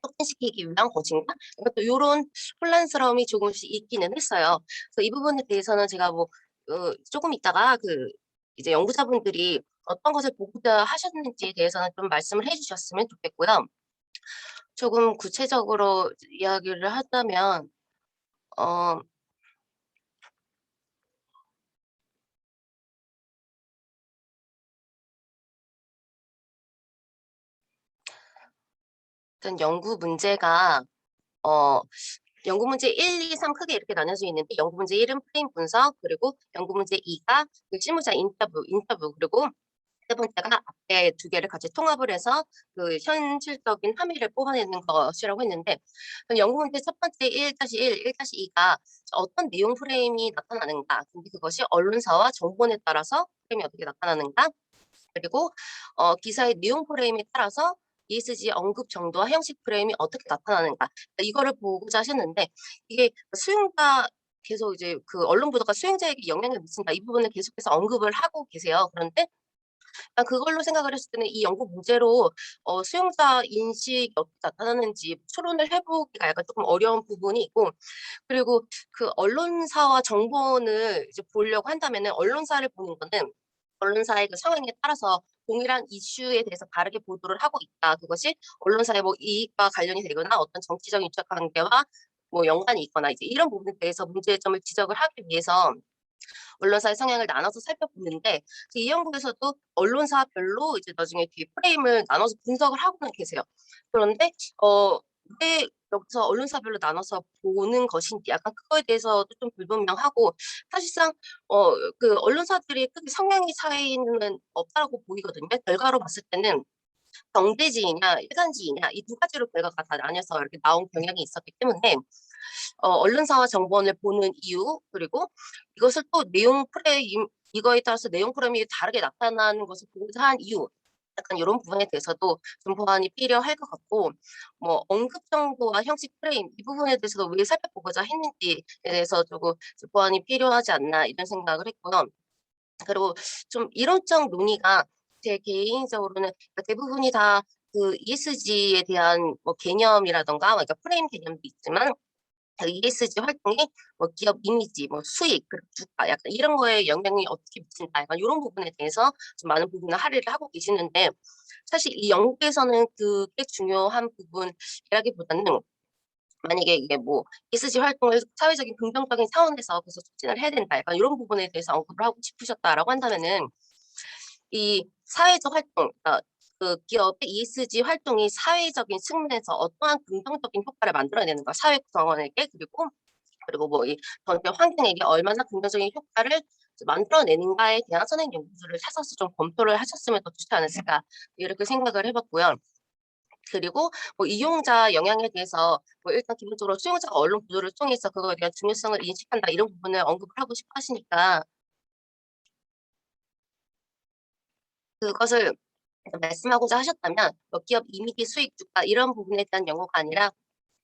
촉진시키기 위한 것인가? 그러니까 또 이런 혼란스러움이 조금씩 있기는 했어요. 그래서 이 부분에 대해서는 제가 뭐 조금 있다가 그 이제 연구자분들이 어떤 것을 보고자 하셨는지에 대해서는 좀 말씀을 해주셨으면 좋겠고요. 조금 구체적으로 이야기를 하자면 어, 일단 연구 문제 1, 2, 3 크게 이렇게 나눠져 있는데 연구 문제 1은 프레임 분석, 그리고 연구 문제 2가 그 실무자 인터뷰, 그리고 세 번째가 앞에 두 개를 같이 통합을 해서 그 현실적인 함의를 뽑아내는 것이라고 했는데 연구 문제 첫 번째 1-1, 1-2가 어떤 내용 프레임이 나타나는가, 근데 그것이 언론사와 정보원에 따라서 프레임이 어떻게 나타나는가, 그리고 기사의 내용 프레임에 따라서 ESG 언급 정도와 형식 프레임이 어떻게 나타나는가, 이거를 보고자 하셨는데 이게 수용자 계속 이제 그 언론 보도가 수용자에게 영향을 미친다, 이 부분을 계속해서 언급을 하고 계세요. 그런데 그걸로 생각을 했을 때는 이 연구 문제로 수용자 인식이 어떻게 나타나는지 추론을 해보기가 약간 조금 어려운 부분이 있고, 그리고 그 언론사와 정보원을 이제 보려고 한다면은 언론사를 보는 거는 언론사의 그 성향에 따라서 동일한 이슈에 대해서 다르게 보도를 하고 있다. 그것이 언론사의 뭐 이익과 관련이 되거나 어떤 정치적 유착 관계와 뭐 연관이 있거나 이제 이런 부분에 대해서 문제점을 지적을 하기 위해서 언론사의 성향을 나눠서 살펴보는데 이 연구에서도 언론사별로 이제 나중에 뒤에 프레임을 나눠서 분석을 하고는 계세요. 그런데 왜 여기서 언론사별로 나눠서 보는 것인지 약간 그거에 대해서도 좀 불분명하고, 사실상 그 언론사들이 크게 성향의 차이는 없다고 보이거든요. 결과로 봤을 때는 경제지이냐 일간지이냐 이 두 가지로 결과가 다 나뉘어서 이렇게 나온 경향이 있었기 때문에 언론사와 정보원을 보는 이유, 그리고 이것을 또 내용 프레임, 이거에 따라서 내용 프레임이 다르게 나타나는 것을 보고자 한 이유, 약간 이런 부분에 대해서도 좀 보완이 필요할 것 같고, 뭐 언급 정도와 형식 프레임 이 부분에 대해서도 왜 살펴보고자 했는지에 대해서 조금 보완이 필요하지 않나 이런 생각을 했고요. 그리고 좀 이론적 논의가 제 개인적으로는 대부분이 다 그 ESG에 대한 뭐 개념이라던가 그러니까 프레임 개념도 있지만 ESG 활동이 뭐 기업 이미지, 뭐 수익, 그리고 주가 약간 이런 거에 영향이 어떻게 미친다, 약간 이런 부분에 대해서 좀 많은 부분을 할애를 하고 계시는데 사실 이 연구에서는 그게 중요한 부분이라기보다는 만약에 이게 뭐 ESG 활동을 사회적인 긍정적인 차원에서 계속 촉진을 해야 된다, 약간 이런 부분에 대해서 언급을 하고 싶으셨다라고 한다면은 이 사회적 활동, 그 기업의 ESG 활동이 사회적인 측면에서 어떠한 긍정적인 효과를 만들어내는가, 사회 구성원에게 그리고 뭐 이 전체 환경에게 얼마나 긍정적인 효과를 만들어내는가에 대한 선행 연구들을 찾아서 좀 검토를 하셨으면 더 좋지 않았을까 이렇게 생각을 해봤고요. 그리고 뭐 이용자 영향에 대해서 뭐 일단 기본적으로 수용자가 언론 보도를 통해서 그거에 대한 중요성을 인식한다 이런 부분을 언급을 하고 싶어 하시니까 그것을 말씀하고자 하셨다면 뭐 기업 이미지, 수익, 주가 이런 부분에 대한 연구가 아니라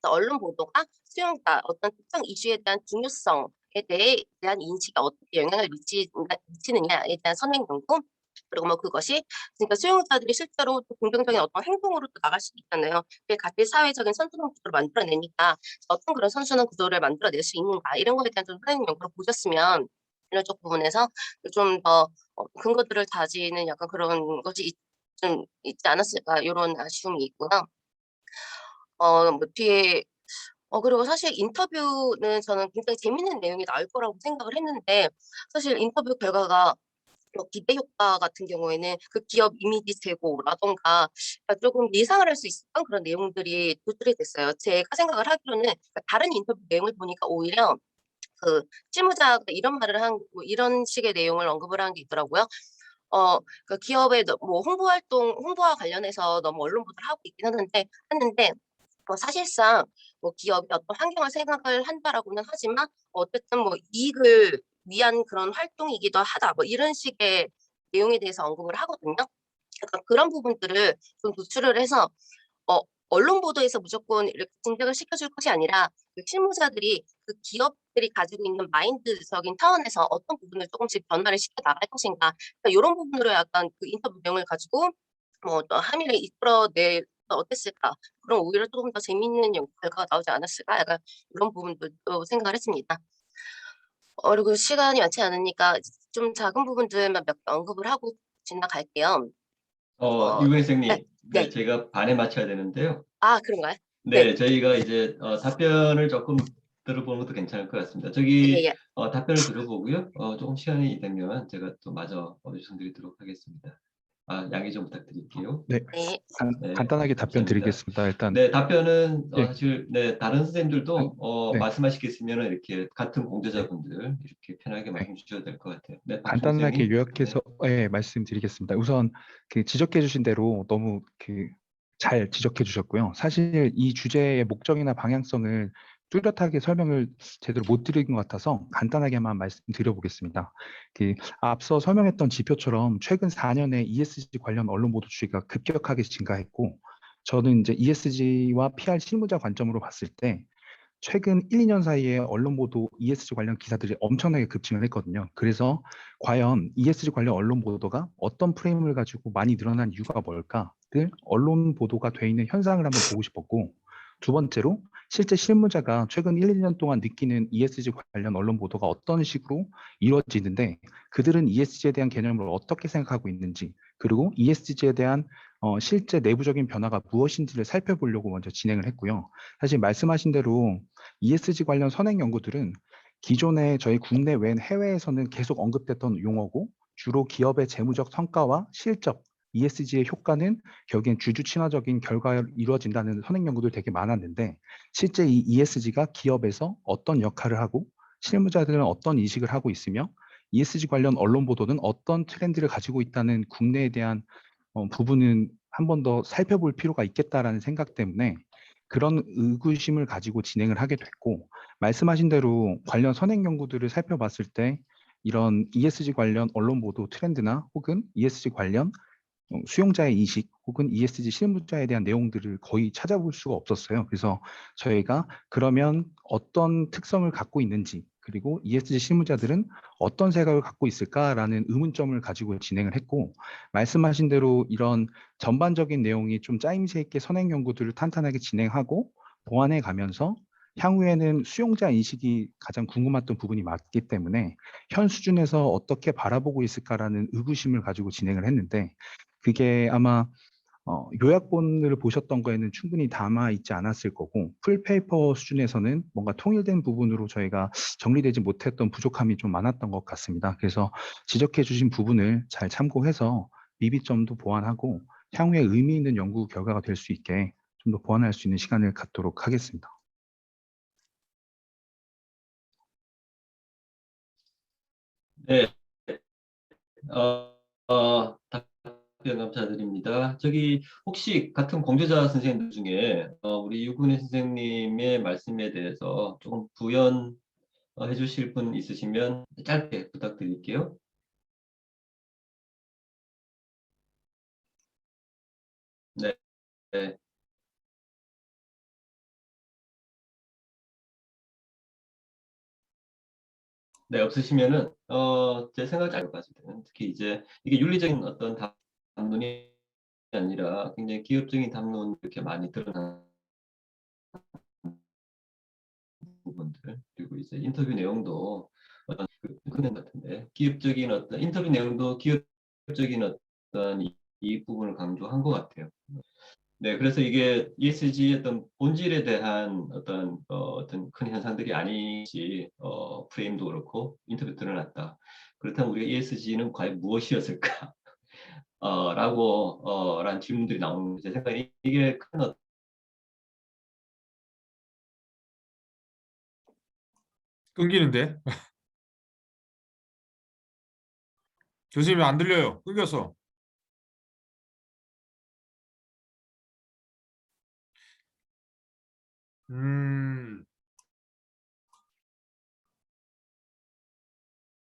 언론 보도가 수용자 어떤 특정 이슈에 대한 중요성에 대한 인식에 어떻게 영향을 미치느냐에 대한 선행 연구, 그리고 뭐 그것이 그러니까 수용자들이 실제로 또 긍정적인 어떤 행동으로 또 나갈 수도 있잖아요. 그게 같이 사회적인 선순환 구조를 만들어내니까 어떤 그런 선순환 구조를 만들어낼 수 있는가 이런 거에 대한 좀 선행 연구를 보셨으면 이런 쪽 부분에서 좀 더 근거들을 다지는 약간 그런 것이 좀 있지 않았을까 이런 아쉬움이 있고요. 뭐 뒤에 그리고 사실 인터뷰는 저는 굉장히 재밌는 내용이 나올 거라고 생각을 했는데 사실 인터뷰 결과가 뭐 기대 효과 같은 경우에는 그 기업 이미지 제고라던가 조금 예상을 할 수 있었던 그런 내용들이 도출이 됐어요. 제가 생각을 하기로는 다른 인터뷰 내용을 보니까 오히려 그 실무자가 이런 말을 뭐 이런 식의 내용을 언급을 한 게 있더라고요. 그 기업의 뭐 홍보와 관련해서 너무 언론 보도를 하고 있긴 하는데 사실상 뭐 기업이 어떤 환경을 생각을 한다라고는 하지만 어쨌든 뭐 이익을 위한 그런 활동이기도 하다, 뭐 이런 식의 내용에 대해서 언급을 하거든요. 약간 그런 부분들을 좀 노출을 해서 언론 보도에서 무조건 이렇게 증명을 시켜줄 것이 아니라 그 실무자들이 그 기업들이 가지고 있는 마인드적인 차원에서 어떤 부분을 조금씩 변화를 시켜 나갈 것인가, 그러니까 이런 부분으로 약간 그 인터뷰 내용을 가지고 뭐 또 함의를 이끌어내 어땠을까, 그럼 오히려 조금 더 재미있는 결과가 나오지 않았을까, 약간 이런 부분도 생각을 했습니다. 그리고 시간이 많지 않으니까 좀 작은 부분들만 몇 개 언급을 하고 지나갈게요. 이구혜 선생님, 네, 네, 네. 제가 반에 맞춰야 되는데요. 아, 그런가요? 네, 저희가 이제 답변을 조금 들어보는 것도 괜찮을 것 같습니다. 예, 저기 예. 답변을 들어보고요. 조금 시간이 되면 제가 또 마저 요청드리도록 하겠습니다. 양해 좀 부탁드릴게요. 네, 네. 네, 간단하게 답변 감사합니다. 드리겠습니다. 일단 네, 답변은 예, 사실 네, 다른 선생님들도 네, 말씀하실 게 있으면 이렇게 같은 네, 공제자분들 이렇게 편하게 네. 말씀 주셔도 될 것 같아요. 네, 박준 간단하게 선생님. 네. 요약해서 말씀드리겠습니다. 우선 그 지적해 주신 대로 너무 그 잘 지적해 주셨고요. 사실 이 주제의 목적이나 방향성을 뚜렷하게 설명을 제대로 못 드린 것 같아서 간단하게만 말씀드려 보겠습니다. 그 앞서 설명했던 지표처럼 최근 4년에 ESG 관련 언론 보도 추이가 급격하게 증가했고, 저는 이제 ESG와 PR 실무자 관점으로 봤을 때 최근 1, 2년 사이에 언론 보도 ESG 관련 기사들이 엄청나게 급증을 했거든요. 그래서 과연 ESG 관련 언론 보도가 어떤 프레임을 가지고 많이 늘어난 이유가 뭘까를 언론 보도가 돼 있는 현상을 한번 보고 싶었고, 두 번째로 실제 실무자가 최근 1, 2년 동안 느끼는 ESG 관련 언론 보도가 어떤 식으로 이루어지는데 그들은 ESG에 대한 개념을 어떻게 생각하고 있는지, 그리고 ESG에 대한 실제 내부적인 변화가 무엇인지를 살펴보려고 먼저 진행을 했고요. 사실 말씀하신 대로 ESG 관련 선행 연구들은 기존에 저희 국내 외 해외에서는 계속 언급됐던 용어고, 주로 기업의 재무적 성과와 실적, ESG의 효과는 결국엔 주주 친화적인 결과로 이루어진다는 선행 연구들 되게 많았는데, 실제 이 ESG가 기업에서 어떤 역할을 하고 실무자들은 어떤 인식을 하고 있으며 ESG 관련 언론 보도는 어떤 트렌드를 가지고 있다는 국내에 대한 부분은 한 번 더 살펴볼 필요가 있겠다라는 생각 때문에 그런 의구심을 가지고 진행을 하게 됐고, 말씀하신 대로 관련 선행 연구들을 살펴봤을 때 이런 ESG 관련 언론 보도 트렌드나 혹은 ESG 관련 수용자의 인식 혹은 ESG 실무자에 대한 내용들을 거의 찾아볼 수가 없었어요. 그래서 저희가 그러면 어떤 특성을 갖고 있는지, 그리고 ESG 실무자들은 어떤 생각을 갖고 있을까라는 의문점을 가지고 진행을 했고, 말씀하신 대로 이런 전반적인 내용이 좀 짜임새 있게 선행 연구들을 탄탄하게 진행하고 보완해 가면서 향후에는 수용자 인식이 가장 궁금했던 부분이 맞기 때문에 현 수준에서 어떻게 바라보고 있을까라는 의구심을 가지고 진행을 했는데, 그게 아마 요약본을 보셨던 거에는 충분히 담아 있지 않았을 거고, 풀페이퍼 수준에서는 뭔가 통일된 부분으로 저희가 정리되지 못했던 부족함이 좀 많았던 것 같습니다. 그래서 지적해 주신 부분을 잘 참고해서 미비점도 보완하고 향후에 의미 있는 연구 결과가 될 수 있게 좀 더 보완할 수 있는 시간을 갖도록 하겠습니다. 네, 답변 감사드립니다. 저기 혹시 같은 공제자 선생님들 중에 우리 유근혜 선생님의 말씀에 대해서 조금 부연해 주실 분 있으시면 짧게 부탁드릴게요. 네, 네, 네, 없으시면은 제 생각 짧게 봤을 때는 특히 이제 이게 윤리적인 어떤 담론이 아니라 굉장히 기업적인 담론 이렇게 많이 드러나는 부분들, 그리고 이제 인터뷰 내용도 어떤 그런 것 같은데 기업적인 어떤 인터뷰 내용도 기업적인 어떤 이 부분을 강조한 것 같아요. 네, 그래서 이게 ESG의 어떤 본질에 대한 어떤 큰 현상들이 아니지 프레임도 그렇고 인터뷰 드러났다. 그렇다면 우리가 ESG는 과연 무엇이었을까? 라는 질문들이 나오는 제 생각에 이게 큰 끊기는데 교수님 안 들려요. 끊겨서.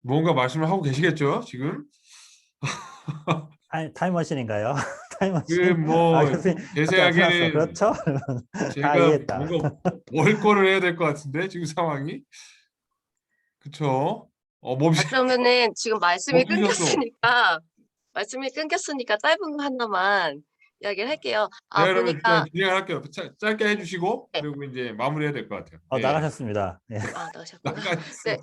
뭔가 말씀을 하고 계시겠죠, 지금? 타임머신인가요? 타임머신. 뭐 교수님 갑자기 대세하게는 그렇죠? 제가 이해했다. 뭔가 월권을 해야 될 것 같은데 지금 상황이. 그쵸? 몸이 그러면은 지금 끊겼어. 말씀이 끊겼으니까 짧은 거 하나만 이야기를 할게요. 네, 그러면 보니까 일단 진행을 할게요. 짧게 해주시고 네. 그리고 이제 마무리해야 될 것 같아요. 예. 나가셨습니다. 예. 나가셨구나. 나가셨어. 네,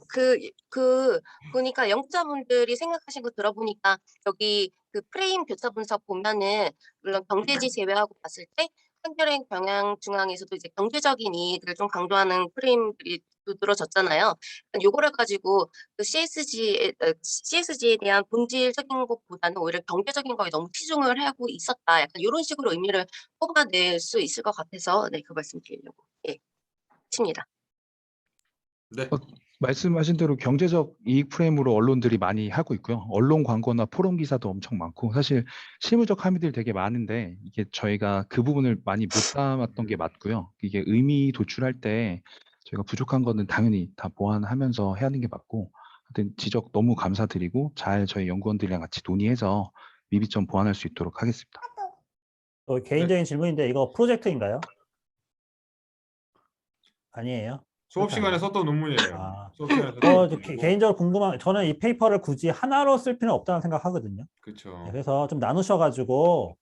보니까 연구자분들이 생각하신 거 들어보니까 여기 그 프레임 교차 분석 보면은 물론 경제지 제외하고 봤을 때 한겨레 경향중앙에서도 이제 경제적인 이익을 좀 강조하는 프레임들이 두드러졌잖아요. 요거를 가지고 그 CSG에 대한 본질적인 것보다는 오히려 경제적인 거에 너무 치중을 하고 있었다. 약간 이런 식으로 의미를 뽑아낼 수 있을 것 같아서 네, 그 말씀 드리려고 칩니다. 네. 말씀하신 대로 경제적 이익 프레임으로 언론들이 많이 하고 있고요. 언론 광고나 포럼 기사도 엄청 많고 사실 실무적 함의들이 되게 많은데 이게 저희가 그 부분을 많이 못 담았던 게 맞고요. 이게 의미 도출할 때 저희가 부족한 거는 당연히 다 보완하면서 해야 하는 게 맞고 하여튼 지적 너무 감사드리고 잘 저희 연구원들이랑 같이 논의해서 미비점 보완할 수 있도록 하겠습니다. 개인적인 질문인데 이거 프로젝트인가요? 아니에요. 수업 시간에 썼던 논문이에요. 수업 시간에 썼던 논문이고. 개인적으로 궁금한 저는 이 페이퍼를 굳이 하나로 쓸 필요는 없다는 생각하거든요. 그렇죠. 그래서 좀 나누셔가지고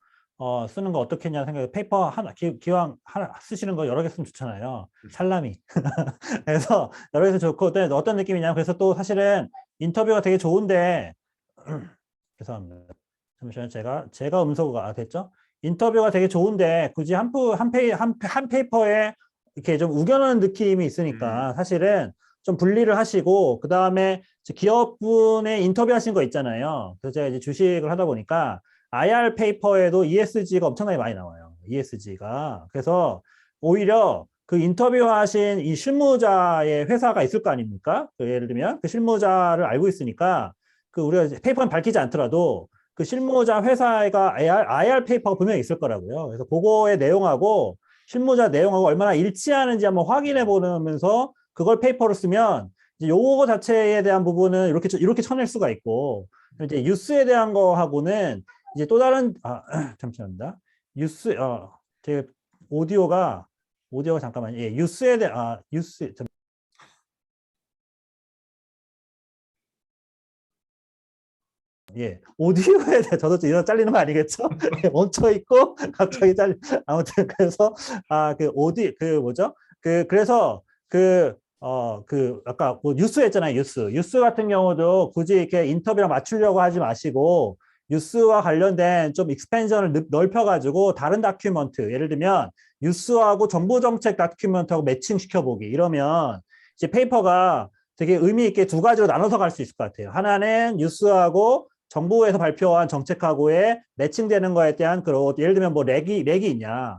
쓰는 거 어떻겠냐 생각해. 페이퍼 하나 기왕 하나 쓰시는 거 여러 개 쓰면 좋잖아요. 살라미. 그래서 여러 개 쓰면 좋고 어떤 느낌이냐. 그래서 또 사실은 인터뷰가 되게 좋은데 죄송합니다. 잠시만요. 제가 음소거가 됐죠? 인터뷰가 되게 좋은데 굳이 한 페이퍼에 이렇게 좀 우겨넣는 느낌이 있으니까 사실은 좀 분리를 하시고 그 다음에 기업분의 인터뷰하신 거 있잖아요. 그래서 제가 이제 주식을 하다 보니까 IR 페이퍼에도 ESG가 엄청나게 많이 나와요. ESG가. 그래서 오히려 그 인터뷰하신 이 실무자의 회사가 있을 거 아닙니까? 예를 들면 그 실무자를 알고 있으니까 그 우리가 페이퍼는 밝히지 않더라도 그 실무자 회사가 IR 페이퍼가 분명히 있을 거라고요. 그래서 그거의 내용하고 실무자 내용하고 얼마나 일치하는지 한번 확인해 보면서 그걸 페이퍼로 쓰면 이제 요거 자체에 대한 부분은 이렇게 쳐낼 수가 있고 이제 뉴스에 대한 거하고는 이제 또 다른 잠시만요. 제 오디오가 잠깐만요. 예, 뉴스에 대한 예, 오디오에 대해 저도 이거 잘리는 거 아니겠죠? 멈춰 있고 갑자기 아무튼 그래서 그래서 아까 뭐 뉴스 했잖아요. 뉴스 같은 경우도 굳이 이렇게 인터뷰랑 맞추려고 하지 마시고 뉴스와 관련된 좀 익스펜션을 넓혀가지고 다른 다큐멘트 예를 들면 뉴스하고 정보정책 다큐멘트하고 매칭 시켜보기 이러면 이제 페이퍼가 되게 의미 있게 두 가지로 나눠서 갈 수 있을 것 같아요. 하나는 뉴스하고 정부에서 발표한 정책하고의 매칭되는 거에 대한 예를 들면 뭐 렉이 있냐,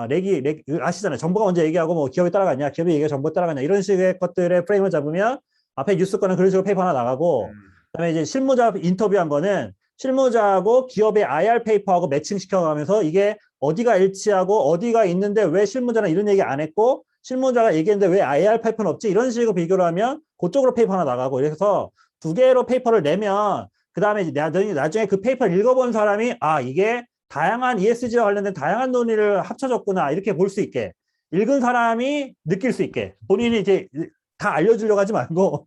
렉이 아시잖아요. 정부가 먼저 얘기하고 뭐 기업이 따라가냐, 기업이 얘기하고 정부가 따라가냐 이런 식의 것들의 프레임을 잡으면 앞에 뉴스 거는 그런 식으로 페이퍼 하나 나가고 그다음에 이제 실무자 인터뷰한 거는 실무자하고 기업의 IR 페이퍼하고 매칭 시켜가면서 이게 어디가 일치하고 어디가 있는데 왜 실무자는 이런 얘기 안 했고 실무자가 얘기했는데 왜 IR 페이퍼는 없지 이런 식으로 비교를 하면 그쪽으로 페이퍼 하나 나가고 그래서 두 개로 페이퍼를 내면 그 다음에 나중에 그 페이퍼를 읽어본 사람이 이게 다양한 ESG와 관련된 다양한 논의를 합쳐졌구나 이렇게 볼 수 있게 읽은 사람이 느낄 수 있게 본인이 이제 다 알려주려고 하지 말고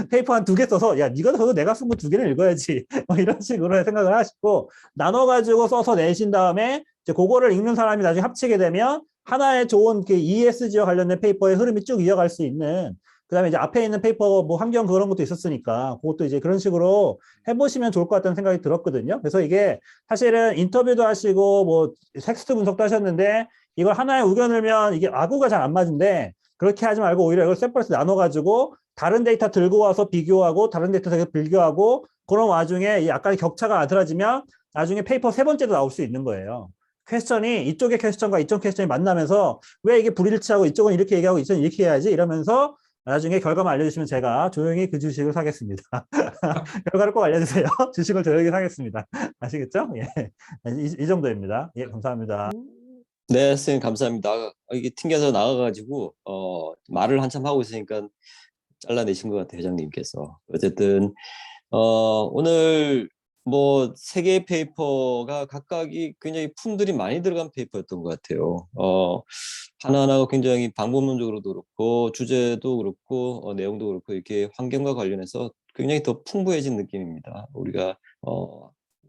페이퍼 한 두 개 써서 야 네가 써도 내가 쓴 거 두 개는 읽어야지 뭐 이런 식으로 생각을 하시고 나눠가지고 써서 내신 다음에 이제 그거를 읽는 사람이 나중에 합치게 되면 하나의 좋은 그 ESG와 관련된 페이퍼의 흐름이 쭉 이어갈 수 있는 그다음에 이제 앞에 있는 페이퍼 뭐 환경 그런 것도 있었으니까 그것도 이제 그런 식으로 해보시면 좋을 것 같다는 생각이 들었거든요. 그래서 이게 사실은 인터뷰도 하시고 뭐 텍스트 분석도 하셨는데 이걸 하나에 우겨넣으면 이게 아구가 잘 안 맞는데 그렇게 하지 말고 오히려 이걸 샘플에서 나눠가지고 다른 데이터 들고 와서 비교하고 다른 데이터 비교하고 그런 와중에 약간의 격차가 나타나지면 나중에 페이퍼 세 번째도 나올 수 있는 거예요. 퀘스천이 이쪽의 퀘스천과 이쪽 퀘스천이 만나면서 왜 이게 불일치하고 이쪽은 이렇게 얘기하고 이쪽은 이렇게 해야지 이러면서 나중에 결과만 알려주시면 제가 조용히 그 주식을 사겠습니다. 결과를 꼭 알려주세요. 주식을 조용히 사겠습니다. 아시겠죠? 예. 이 정도입니다. 예, 감사합니다. 네, 선생님 감사합니다. 이게 튕겨서 나가가지고 말을 한참 하고 있으니까 잘라내신 것 같아요, 회장님께서. 어쨌든 오늘 뭐 세 개의 페이퍼가 각각이 굉장히 품들이 많이 들어간 페이퍼였던 것 같아요. 하나하나가 굉장히 방법론적으로도 그렇고 주제도 그렇고 내용도 그렇고 이렇게 환경과 관련해서 굉장히 더 풍부해진 느낌입니다. 우리가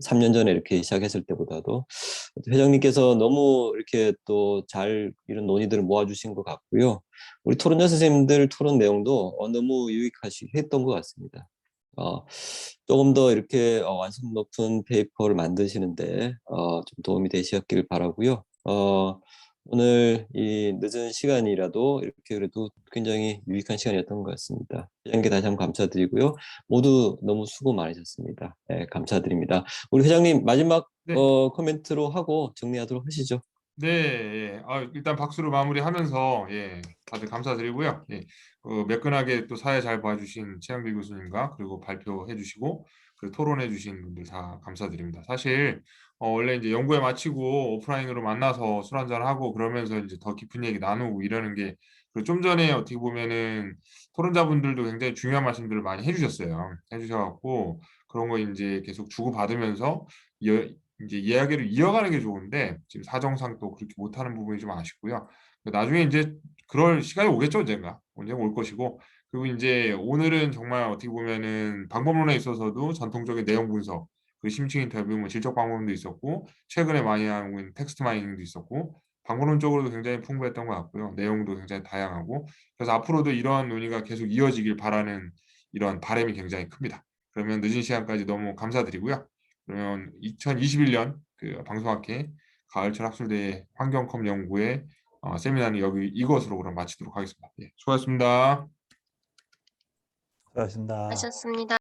3년 전에 이렇게 시작했을 때보다도 회장님께서 너무 이렇게 또 잘 이런 논의들을 모아주신 것 같고요. 우리 토론자 선생님들 토론 내용도 너무 유익했던 것 같습니다. 조금 더 이렇게 완성 높은 페이퍼를 만드시는데 좀 도움이 되셨길 바라고요. 오늘 이 늦은 시간이라도 이렇게 그래도 굉장히 유익한 시간이었던 것 같습니다. 회장님께 다시 한번 감사드리고요. 모두 너무 수고 많으셨습니다. 네, 감사드립니다. 우리 회장님 마지막 네. 코멘트로 하고 정리하도록 하시죠. 네, 예. 일단 박수로 마무리하면서 예, 다들 감사드리고요. 예, 매끈하게 또 사회 잘 봐주신 최영길 교수님과 그리고 발표해 주시고 그 토론해 주신 분들 다 감사드립니다. 사실 원래 이제 연구회 마치고 오프라인으로 만나서 술 한잔 하고 그러면서 이제 더 깊은 얘기 나누고 이러는 게 좀 전에 어떻게 보면은 토론자분들도 굉장히 중요한 말씀들을 많이 해주셨어요. 해주셔갖고 그런 거 이제 계속 주고받으면서 이제 이야기를 이어가는 게 좋은데 지금 사정상 또 그렇게 못하는 부분이 좀 아쉽고요. 나중에 이제 그럴 시간이 오겠죠, 언젠가. 언젠가 올 것이고. 그리고 이제 오늘은 정말 어떻게 보면은 방법론에 있어서도 전통적인 내용 분석, 그 심층 인터뷰, 뭐 질적 방법론도 있었고, 최근에 많이 하고 있는 텍스트 마이닝도 있었고, 방법론적으로도 굉장히 풍부했던 것 같고요. 내용도 굉장히 다양하고. 그래서 앞으로도 이러한 논의가 계속 이어지길 바라는 이런 바람이 굉장히 큽니다. 그러면 늦은 시간까지 너무 감사드리고요. 그러면 2021년 그 방송학회 가을철 학술대회 환경컴 연구의 세미나는 여기 이것으로 그럼 마치도록 하겠습니다. 예, 수고하셨습니다. 수고하셨습니다. 하셨습니다.